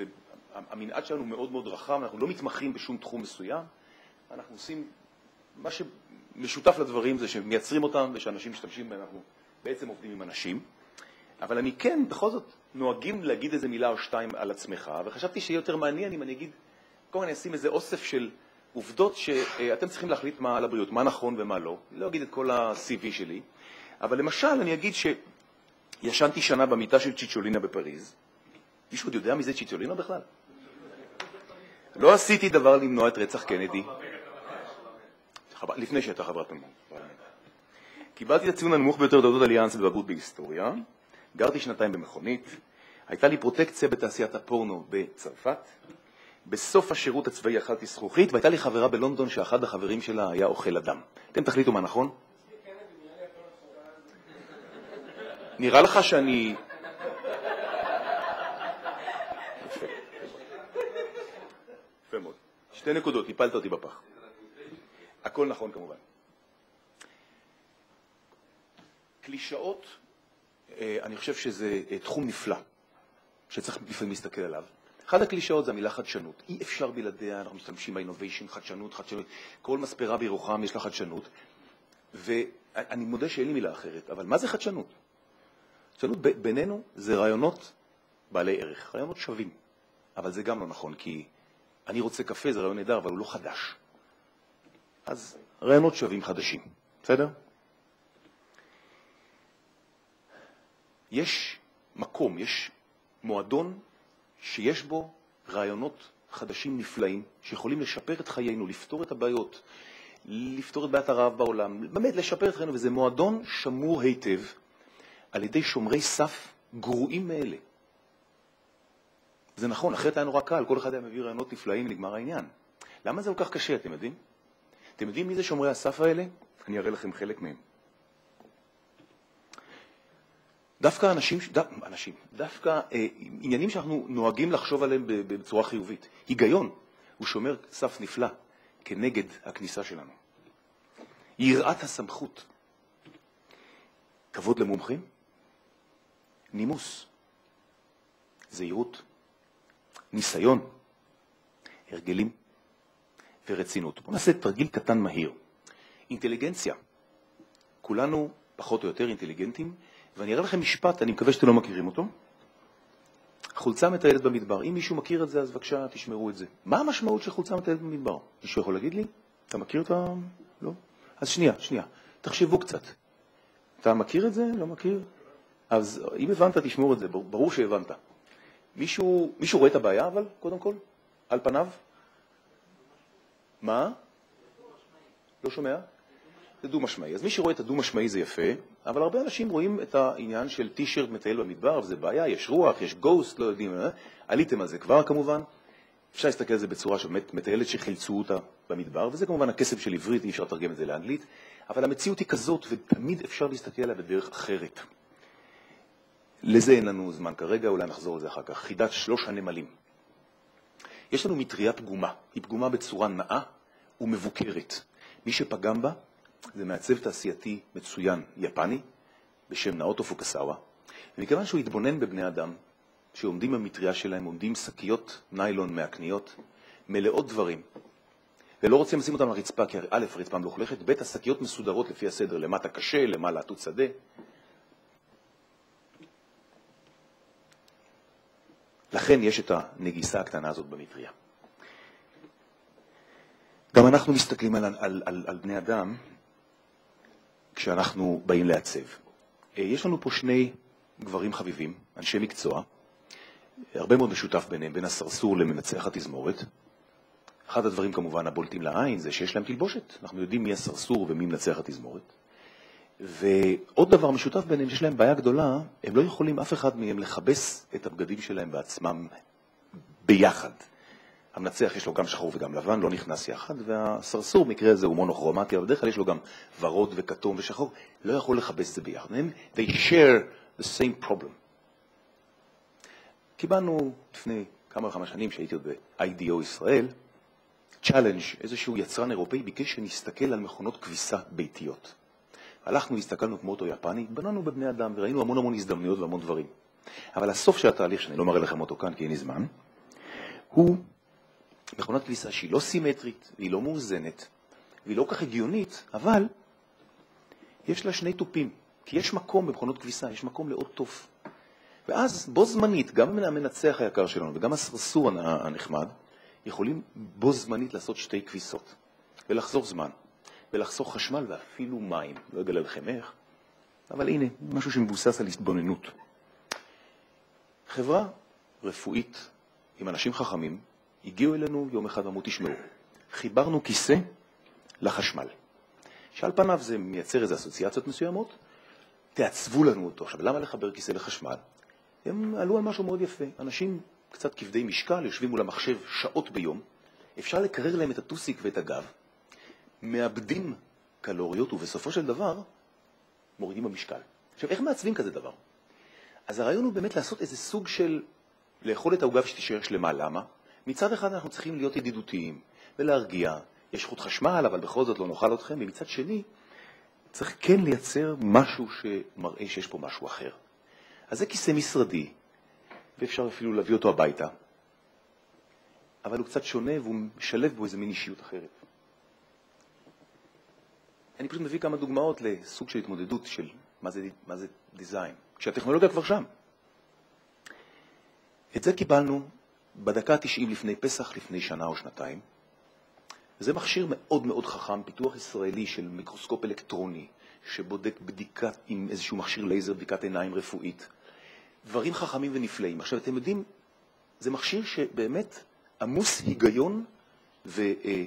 והמנעד שלנו מאוד מאוד רחב, אנחנו לא מתמחים בשום תחום מסוים, אנחנו עושים, מה שמשותף לדברים זה שמייצרים אותם, ושאנשים משתמשים בהם, אנחנו בעצם עובדים עם אנשים, אבל אני כן, בכל זאת, נוהגים להגיד איזה מילה או שתיים על עצמך, וחשבתי שיהיה יותר מעניין אם אני אגיד, כל אני אשים איזה אוסף של עובדות שאתם צריכים להחליט מה על הבריאות, מה נכון ומה לא. אני לא אגיד את כל ה-CV שלי, אבל למשל אני אגיד שישנתי שנה במיטה של צ'יצ'ולינה בפריז. מישהו עוד יודע מי זה צ'יצ'ולינה בכלל? לא עשיתי דבר למנוע את רצח קנדי. לפני שהייתה חברת פרלמנט. קיבלתי את הציון הנמוך ביותר בתעודת אליאנס בבגרות בהיסטוריה. גרתי שנתיים במכונית. הייתה לי פרוטקציה בתעשיית הפורנו בצרפת. בסוף השירות הצבאי אכלתי זכוכית, והייתה לי חברה בלונדון שאחד החברים שלה היה אוכל אדם. אתם תחליטו מה נכון? נראה לך שאני... יפה מאוד. 2 נקודות, הפלת אותי בפח. הכל נכון כמובן. קלישאות, אני חושב שזה תחום נפלא, שצריך לפעמים להסתכל עליו. אחד הקלישאות זה המילה חדשנות. אי אפשר בלעדיה, אנחנו משתמשים באינוביישן, חדשנות. כל מספרה בירוחם יש לה חדשנות. ואני מודה שאין לי מילה אחרת, אבל מה זה חדשנות? חדשנות בינינו זה רעיונות בעלי ערך, רעיונות שווים. אבל זה גם לא נכון, כי אני רוצה קפה, זה רעיון נהדר, אבל הוא לא חדש. אז רעיונות שווים חדשים. בסדר? יש מקום, יש מועדון, שיש בו רעיונות חדשים נפלאים, שיכולים לשפר את חיינו, לפתור את הבעיות, לפתור את בעיית הרעב בעולם, באמת לשפר את חיינו, וזה מועדון שמור היטב על ידי שומרי סף גרועים מאלה. זה נכון, אחרת היה נורא קל, כל אחד היה מביא רעיונות נפלאים ונגמר העניין. למה זה כל כך קשה, אתם יודעים? אתם יודעים מי זה שומרי הסף האלה? אני אראה לכם חלק מהם. דווקא דווקא עניינים שאנחנו נוהגים לחשוב עליהם בצורה חיובית. היגיון הוא שומר סף נפלא כנגד הכניסה שלנו. יראת הסמכות. כבוד למומחים. נימוס. זהירות. ניסיון. הרגלים. ורצינות. בואו נעשה תרגיל קטן מהיר. אינטליגנציה. כולנו פחות או יותר אינטליגנטים, ואני אראה לכם משפט, אני מקווה שאתם לא מכירים אותו. חולצה מטיילת במדבר. אם מישהו מכיר את זה, אז בבקשה תשמרו את זה. מה המשמעות של חולצה מטיילת במדבר? מישהו יכול להגיד לי? אתה מכיר אותה? לא? אז שנייה. תחשבו קצת. אתה מכיר את זה? לא מכיר? אז אם הבנת, תשמור את זה. ברור שהבנת. מישהו רואה את הבעיה, אבל קודם כל, על פניו? מה? לא שומע? זה דו-משמעי. אז מי שרואה את הדו-משמעי זה יפה, אבל הרבה אנשים רואים את העניין של טישרט מטייל במדבר, וזה בעיה, יש רוח, יש גוסט, לא יודעים, עליתם על זה כבר כמובן. אפשר להסתכל על זה בצורה שבאמת מטיילת שחילצו אותה במדבר, וזה כמובן הכסף של עברית, אי אפשר לתרגם את זה לאנגלית, אבל המציאות היא כזאת, ותמיד אפשר להסתכל עליה בדרך אחרת. לזה אין לנו זמן כרגע, אולי נחזור לזה אחר כך. חידת 3 הנמלים. יש לנו מטריה פגומה, היא פגומה בצורה נאה ומבוקרת. מי שפגם בה, זה מעצב תעשייתי מצוין יפני, בשם נאוטו פוקסאווה, ומכיוון שהוא התבונן בבני אדם, שעומדים במטריה שלהם, עומדים שקיות ניילון מהקניות, מלאות דברים, ולא רוצים לשים אותם על הרצפה, כי א', הרצפה מלוכלכת, ב', השקיות מסודרות לפי הסדר, למטה קשה, למעלה תות שדה. לכן יש את הנגיסה הקטנה הזאת במטריה. גם אנחנו מסתכלים על בני אדם כשאנחנו באים לעצב. יש לנו פה שני גברים חביבים, אנשי מקצוע, הרבה מאוד משותף ביניהם, בין הסרסור למנצח התזמורת. אחד הדברים כמובן הבולטים לעין זה שיש להם תלבושת. אנחנו יודעים מי הסרסור ומי מנצח התזמורת. ועוד דבר משותף ביניהם, שיש להם בעיה גדולה, הם לא יכולים אף אחד מהם לחבס את הבגדים שלהם בעצמם ביחד. המנצח יש לו גם שחור וגם לבן, לא נכנס יחד, והסרסור, מקרה הזה הוא מונוכרומטי, אבל בדרך כלל יש לו גם ורוד וכתום ושחור, לא יכול לחבס את זה ביחד. They share the same problem. קיבלנו לפני כמה וכמה שנים שהייתי עוד ב-IDO ישראל, צ'אלנג', איזשהו יצרן אירופאי ביקש שנסתכל על מכונות כביסה ביתיות. הלכנו, הסתכלנו כמו אותו יפני, בננו בבני אדם וראינו המון הזדמנויות והמון דברים. אבל הסוף של התהליך, שאני לא מראה לכם אותו כאן כי אין לי זמן, הוא מכונת כביסה שהיא לא סימטרית, והיא לא מאוזנת, והיא לא כך הגיונית, אבל יש לה שני טופים, כי יש מקום במכונות כביסה, יש מקום לעוד טוף. ואז בו זמנית, גם המנצח היקר שלנו וגם הסרסור הנחמד, יכולים בו זמנית לעשות שתי כביסות, ולחזור זמן, ולחסוך חשמל ואפילו מים. לא אגלה לכם איך, אבל הנה, משהו שמבוסס על התבוננות. חברה רפואית עם אנשים חכמים, הגיעו אלינו יום אחד ואמרו, תשמעו, חיברנו כיסא לחשמל. שעל פניו זה מייצר איזה אסוציאציות מסוימות, תעצבו לנו אותו. עכשיו, למה לחבר כיסא לחשמל? הם עלו על משהו מאוד יפה. אנשים קצת כבדי משקל, יושבים מול המחשב שעות ביום, אפשר לקרר להם את הטוסיק ואת הגב, מאבדים קלוריות ובסופו של דבר מורידים במשקל. עכשיו, איך מעצבים כזה דבר? אז הרעיון הוא באמת לעשות איזה סוג של לאכול את העוגה שתישאר שלמה. למה? מצד אחד אנחנו צריכים להיות ידידותיים ולהרגיע, יש חוט חשמל, אבל בכל זאת לא נאכל אתכם, ומצד שני צריך כן לייצר משהו שמראה שיש פה משהו אחר. אז זה כיסא משרדי, ואפשר אפילו להביא אותו הביתה, אבל הוא קצת שונה והוא משלב בו איזה מין אישיות אחרת. אני פשוט מביא כמה דוגמאות לסוג של התמודדות של מה זה דיזיין, כשהטכנולוגיה כבר שם. את זה קיבלנו בדקה 90 לפני פסח, לפני שנה או שנתיים. זה מכשיר מאוד מאוד חכם, פיתוח ישראלי של מיקרוסקופ אלקטרוני, שבודק בדיקה עם איזשהו מכשיר לייזר, בדיקת עיניים רפואית. דברים חכמים ונפלאים. עכשיו, אתם יודעים, זה מכשיר שבאמת עמוס היגיון וקבלת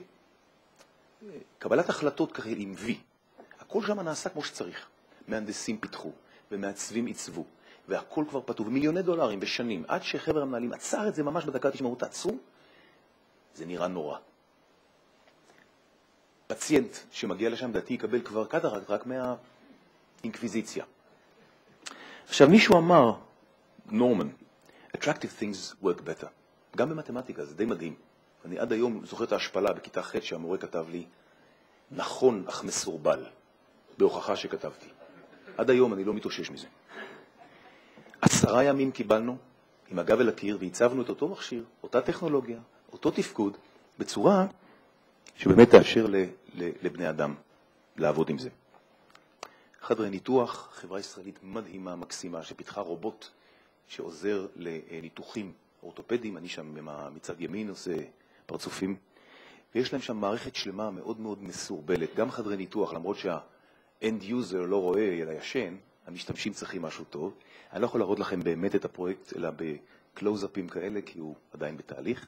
החלטות ככה עם וי. הכל שם נעשה כמו שצריך. מהנדסים פיתחו ומעצבים עיצבו. והכל כבר פתוח, מיליוני דולרים בשנים, עד שחבר המנהלים עצר את זה ממש בדקה, תשמעו, תעצרו, זה נראה נורא. פציינט שמגיע לשם, דעתי יקבל כבר קטרקט רק מהאינקוויזיציה. עכשיו, מישהו אמר, נורמן, attractive things work better. גם במתמטיקה, זה די מדהים. אני עד היום זוכר את ההשפלה בכיתה ח' שהמורה כתב לי, נכון אך מסורבל, בהוכחה שכתבתי. עד היום אני לא מתאושש מזה. 10 ימים קיבלנו עם הגב אל הקיר והצבנו את אותו מכשיר, אותה טכנולוגיה, אותו תפקוד, בצורה שבאמת תאפשר לבני אדם לעבוד עם זה. חדרי ניתוח, חברה ישראלית מדהימה, מקסימה, שפיתחה רובוט שעוזר לניתוחים אורתופדיים. אני שם מצד ימין עושה פרצופים, ויש להם שם מערכת שלמה מאוד מאוד מסורבלת. גם חדרי ניתוח, למרות שה-end user לא רואה אלא ישן, המשתמשים צריכים משהו טוב. אני לא יכול להראות לכם באמת את הפרויקט, אלא בקלוז-אפים כאלה, כי הוא עדיין בתהליך.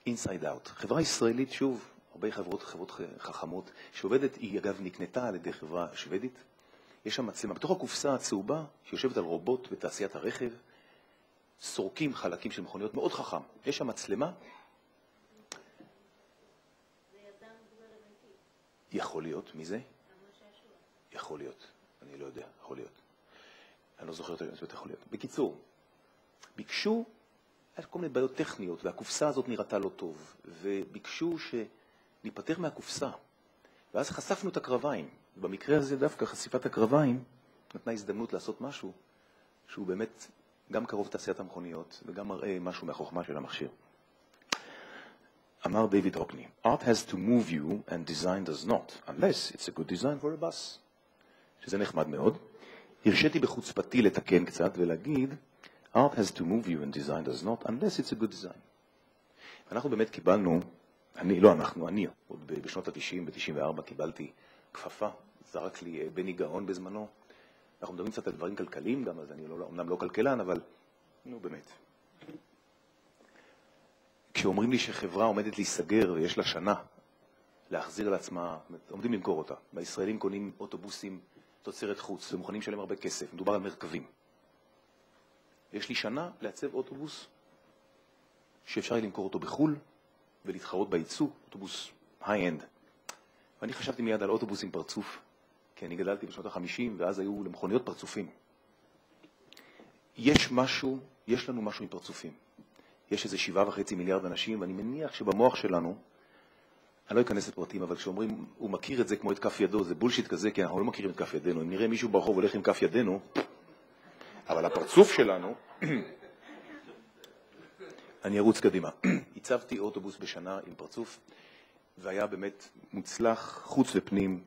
Inside Out. חברה ישראלית, שוב, הרבה חברות חכמות, שעובדת, היא אגב נקנתה על ידי חברה שוודית. יש שם מצלמה. בתוך הקופסה הצהובה, שיושבת על רובוט בתעשיית הרכב, סורקים חלקים של מכוניות, מאוד חכם. יש שם מצלמה. יכול להיות, מי זה? יכול להיות. אני לא יודע, יכול להיות. אני לא זוכר את זה, יכול להיות. בקיצור, ביקשו, היה כל מיני בעיות טכניות, והקופסה הזאת נראתה לא טוב, וביקשו שניפטר מהקופסה. ואז חשפנו את הקרביים. במקרה הזה דווקא חשיפת הקרביים נתנה הזדמנות לעשות משהו שהוא באמת גם קרוב לתעשיית המכוניות, וגם מראה משהו מהחוכמה של המכשיר. אמר דיוויד הוקני, art has to move you and design does not, unless it's a good design for a bus. שזה נחמד מאוד. הרשיתי בחוצפתי לתקן קצת ולהגיד, art has to move you and design does not, unless it's a good design. אנחנו באמת קיבלנו, אני, עוד בשנות ה-90, ב-94 קיבלתי כפפה, זרק לי בני גאון בזמנו. אנחנו מדברים קצת על דברים כלכליים גם, אז אני אומנם לא כלכלן, אבל נו באמת. כשאומרים לי שחברה עומדת להיסגר ויש לה שנה להחזיר לעצמה, עומדים למכור אותה. בישראלים קונים אוטובוסים תוצרת חוץ ומוכנים לשלם הרבה כסף, מדובר על מרכבים. יש לי שנה לעצב אוטובוס שאפשר למכור אותו בחול ולהתחרות בייצוא, אוטובוס היי-אנד. ואני חשבתי מיד על אוטובוס עם פרצוף, כי אני גדלתי בשנות ה-50 ואז היו למכוניות פרצופים. יש לנו משהו עם פרצופים. יש איזה 7.5 מיליארד אנשים, ואני מניח שבמוח שלנו, אני לא אכנס לפרטים, אבל כשאומרים, הוא מכיר את זה כמו את כף ידו, זה בולשיט כזה, כי אנחנו לא מכירים את כף ידינו. אם נראה מישהו ברחוב הולך עם כף ידינו, אבל הפרצוף שלנו, אני ארוץ קדימה. הצבתי אוטובוס בשנה עם פרצוף, והיה באמת מוצלח חוץ ופנים,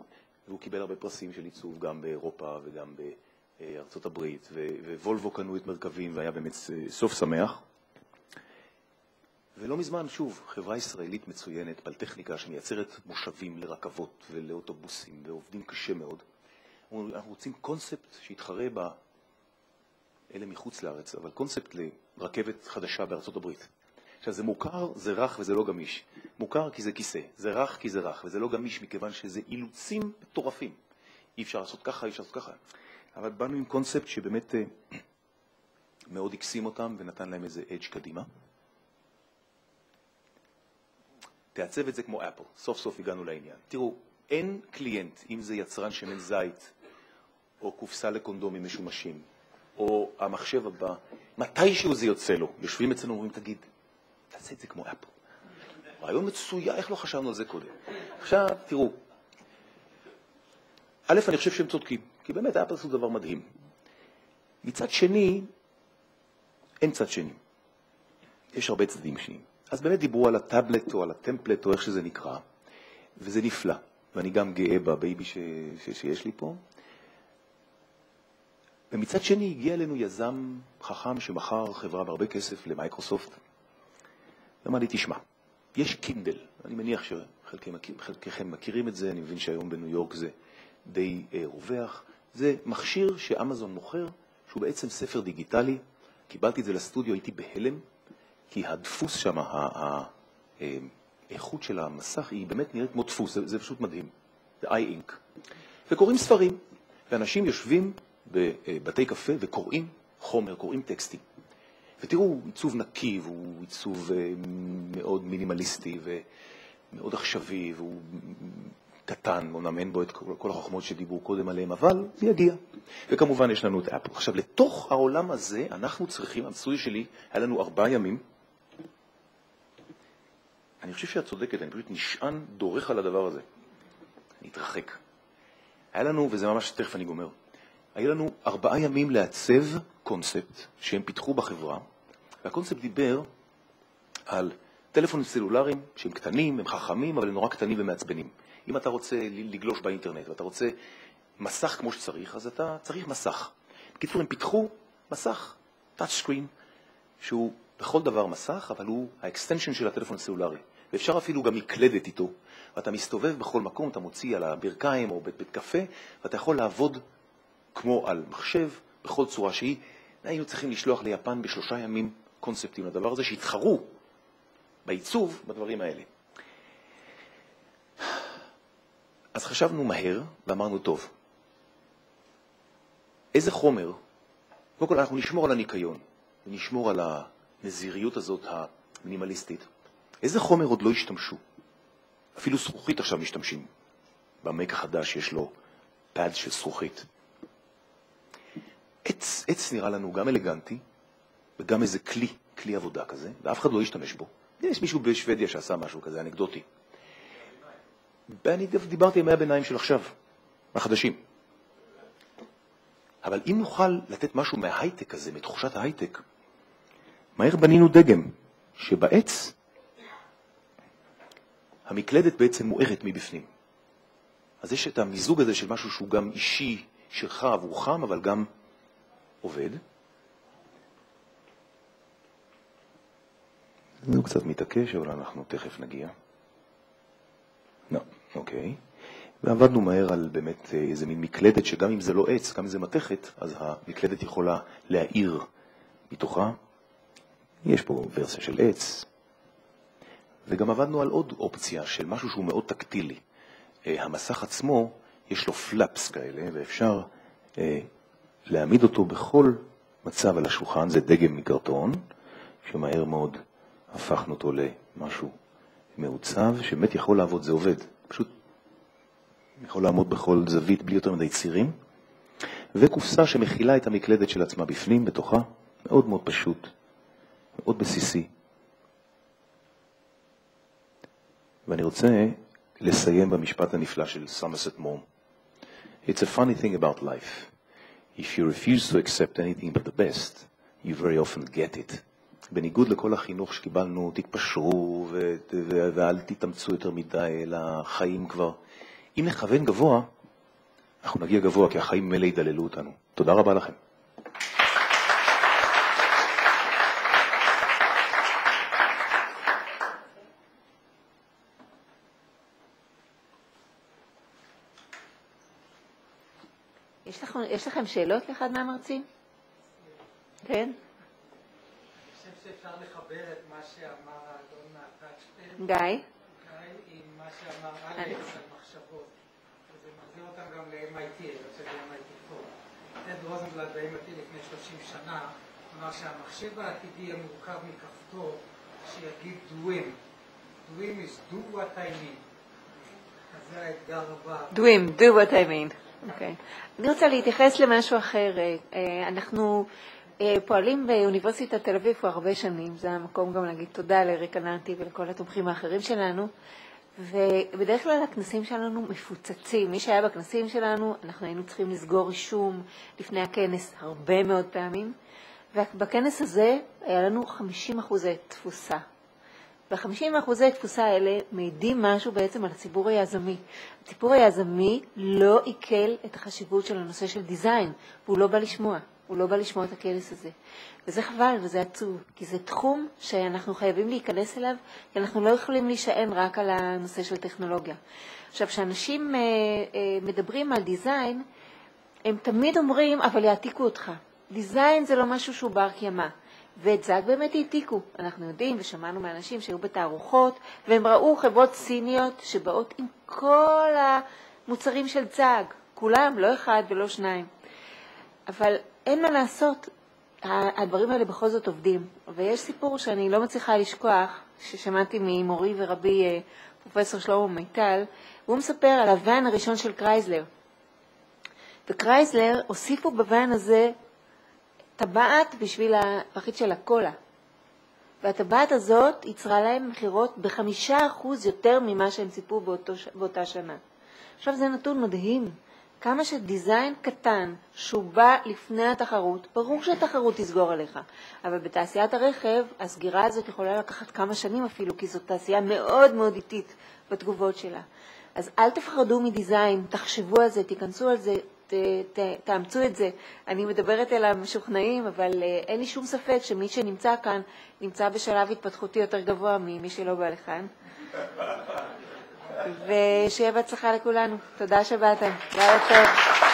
והוא קיבל הרבה פרסים של עיצוב, גם באירופה וגם בארצות הברית, ווולבו קנו את מרכבים, והיה באמת סוף שמח. ולא מזמן, שוב, חברה ישראלית מצוינת, פלטכניקה שמייצרת מושבים לרכבות ולאוטובוסים, ועובדים קשה מאוד. אנחנו רוצים קונספט שיתחרה אלה מחוץ לארץ, אבל קונספט לרכבת חדשה בארצות הברית. עכשיו, זה מוכר, זה רך וזה לא גמיש. מוכר כי זה כיסא, זה רך כי זה רך, וזה לא גמיש מכיוון שזה אילוצים מטורפים. אי אפשר לעשות ככה, אי אפשר לעשות ככה. אבל באנו עם קונספט שבאמת מאוד הקסים אותם ונתן להם איזה אדג' קדימה. תעצב את זה כמו אפל. סוף סוף הגענו לעניין. תראו, אין קליינט, אם זה יצרן שמן זית, או קופסה לקונדומים משומשים, או המחשב הבא, מתישהו זה יוצא לו. יושבים אצלנו ואומרים, תגיד, תעשה את זה כמו אפל. רעיון מצויה, איך לא חשבנו על זה קודם? עכשיו, תראו, א', אני חושב שהם צודקים, כי באמת אפל עשו דבר מדהים. מצד שני, אין צד שני. יש הרבה צדדים שניים. אז באמת דיברו על הטאבלט או על הטמפלט או איך שזה נקרא, וזה נפלא. ואני גם גאה בבייבי שיש לי פה. ומצד שני הגיע אלינו יזם חכם שמכר חברה בהרבה כסף למייקרוסופט. ואמר לי, תשמע, יש קינדל. אני מניח שחלקכם מכירים את זה, אני מבין שהיום בניו יורק זה די רווח. זה מכשיר שאמזון מוכר, שהוא בעצם ספר דיגיטלי. קיבלתי את זה לסטודיו, הייתי בהלם. כי הדפוס שם, האיכות של המסך היא באמת נראית כמו דפוס, זה פשוט מדהים. זה i-ink. וקוראים ספרים, ואנשים יושבים בבתי קפה וקוראים חומר, קוראים טקסטים. ותראו, עיצוב נקי, והוא עיצוב מאוד מינימליסטי ומאוד עכשווי, והוא קטן, אומנם אין בו את כל החוכמות שדיברו קודם עליהם, אבל זה יגיע. וכמובן יש לנו את אפל. עכשיו, לתוך העולם הזה אנחנו צריכים, המסוי שלי, היה לנו 4 ימים, אני חושב שאת צודקת, אני פשוט נשען דורך על הדבר הזה. אני אתרחק. היה לנו, וזה ממש תכף אני גומר, היה לנו 4 ימים לעצב קונספט שהם פיתחו בחברה, והקונספט דיבר על טלפונים סלולריים שהם קטנים, הם חכמים, אבל הם נורא קטנים ומעצבנים. אם אתה רוצה לגלוש באינטרנט ואתה רוצה מסך כמו שצריך, אז אתה צריך מסך. בקיצור, הם פיתחו מסך, touch screen, שהוא בכל דבר מסך, אבל הוא האקסטנשן של הטלפון הסלולרי. ואפשר אפילו גם מקלדת איתו. ואתה מסתובב בכל מקום, אתה מוציא על הברכיים או בית קפה, ואתה יכול לעבוד כמו על מחשב, בכל צורה שהיא. היינו צריכים לשלוח ליפן ב3 ימים קונספטים לדבר הזה, שהתחרו בעיצוב בדברים האלה. אז חשבנו מהר ואמרנו, טוב, איזה חומר? קודם כל אנחנו נשמור על הניקיון, ונשמור על הנזיריות הזאת המינימליסטית. איזה חומר עוד לא השתמשו? אפילו זכוכית עכשיו משתמשים. במק החדש יש לו פאד של זכוכית. עץ נראה לנו גם אלגנטי, וגם איזה כלי עבודה כזה, ואף אחד לא ישתמש בו. יש מישהו בשוודיה שעשה משהו כזה, אנקדוטי. ואני דיברתי עם הביניים של עכשיו, החדשים. אבל אם נוכל לתת משהו מההייטק הזה, מתחושת ההייטק, מהר בנינו דגם, שבעץ המקלדת בעצם מוארת מבפנים. אז יש את המיזוג הזה של משהו שהוא גם אישי שלך עבורך, אבל גם עובד. זה קצת מתעקש, אבל אנחנו תכף נגיע. לא, אוקיי. ועבדנו מהר על באמת איזה מין מקלדת שגם אם זה לא עץ, גם אם זה מתכת, אז המקלדת יכולה להאיר מתוכה. יש פה ורסיה של עץ. וגם עבדנו על עוד אופציה של משהו שהוא מאוד טקטילי. המסך עצמו, יש לו פלאפס כאלה, ואפשר להעמיד אותו בכל מצב על השולחן. זה דגם מקרטון, שמהר מאוד הפכנו אותו למשהו מעוצב, שבאמת יכול לעבוד, זה עובד. פשוט יכול לעמוד בכל זווית בלי יותר מדי צירים. וקופסה שמכילה את המקלדת של עצמה בפנים, בתוכה, מאוד מאוד פשוט, מאוד בסיסי. ואני רוצה לסיים במשפט הנפלא של סומרסט מום. It's a funny thing about life. If you refuse to accept anything but the best, you very often get it. בניגוד לכל החינוך שקיבלנו, תתפשרו ואל תתאמצו יותר מדי, לחיים כבר. אם נכוון גבוה, אנחנו נגיע גבוה, כי החיים מלא ידללו אותנו. תודה רבה לכם. יש לכם שאלות לאחד מהמרצים? כן? אני חושב שאפשר לחבר את מה שאמר האדון מהטאצ'פד, גיא? עם מה שאמר אלכס על מחשבות. וזה מחזיר אותם גם ל-MIT, אני חושב ל-MIT 4. טד רוזנבלט ב-MIT לפני 30 שנה אמר שהמחשב העתידי יהיה מורכב מכפתור שיגיד doing. Doing is do what I mean. אז זה האתגר הבא. do what I mean. אוקיי. אני רוצה להתייחס למשהו אחר. אנחנו פועלים באוניברסיטת תל אביב כבר הרבה שנים. זה המקום גם להגיד תודה לרקנטי ולכל התומכים האחרים שלנו. ובדרך כלל הכנסים שלנו מפוצצים. מי שהיה בכנסים שלנו, אנחנו היינו צריכים לסגור רישום לפני הכנס הרבה מאוד פעמים. ובכנס הזה היה לנו 50% תפוסה. וה-50% תפוסה האלה מעידים משהו בעצם על הציבור היזמי. הציבור היזמי לא עיכל את החשיבות של הנושא של דיזיין, והוא לא בא לשמוע. הוא לא בא לשמוע את הכנס הזה. וזה חבל וזה עצוב, כי זה תחום שאנחנו חייבים להיכנס אליו, כי אנחנו לא יכולים להישען רק על הנושא של טכנולוגיה. עכשיו, כשאנשים מדברים על דיזיין, הם תמיד אומרים, אבל יעתיקו אותך. דיזיין זה לא משהו שהוא בר קיימא. ואת זאג באמת העתיקו. אנחנו יודעים ושמענו מאנשים שהיו בתערוכות, והם ראו חברות סיניות שבאות עם כל המוצרים של זאג. כולם, לא אחד ולא שניים. אבל אין מה לעשות, הדברים האלה בכל זאת עובדים. ויש סיפור שאני לא מצליחה לשכוח, ששמעתי ממורי ורבי פרופסור שלמה מיטל, והוא מספר על הוואן הראשון של קרייזלר. וקרייזלר הוסיפו בוואן הזה טבעת בשביל הפחית של הקולה. והטבעת הזאת יצרה להם מחירות ב5% יותר ממה שהם ציפו באותה שנה. עכשיו זה נתון מדהים. כמה שדיזיין קטן שהוא בא לפני התחרות, ברור שהתחרות תסגור עליך. אבל בתעשיית הרכב, הסגירה הזאת יכולה לקחת כמה שנים אפילו, כי זאת תעשייה מאוד מאוד איטית בתגובות שלה. אז אל תפחדו מדיזיין, תחשבו על זה, תיכנסו על זה, תאמצו את זה. אני מדברת אל המשוכנעים, אבל אין לי שום ספק שמי שנמצא כאן נמצא בשלב התפתחותי יותר גבוה ממי שלא בא לכאן. ושיהיה בהצלחה לכולנו. תודה שבאתם. לילה טוב.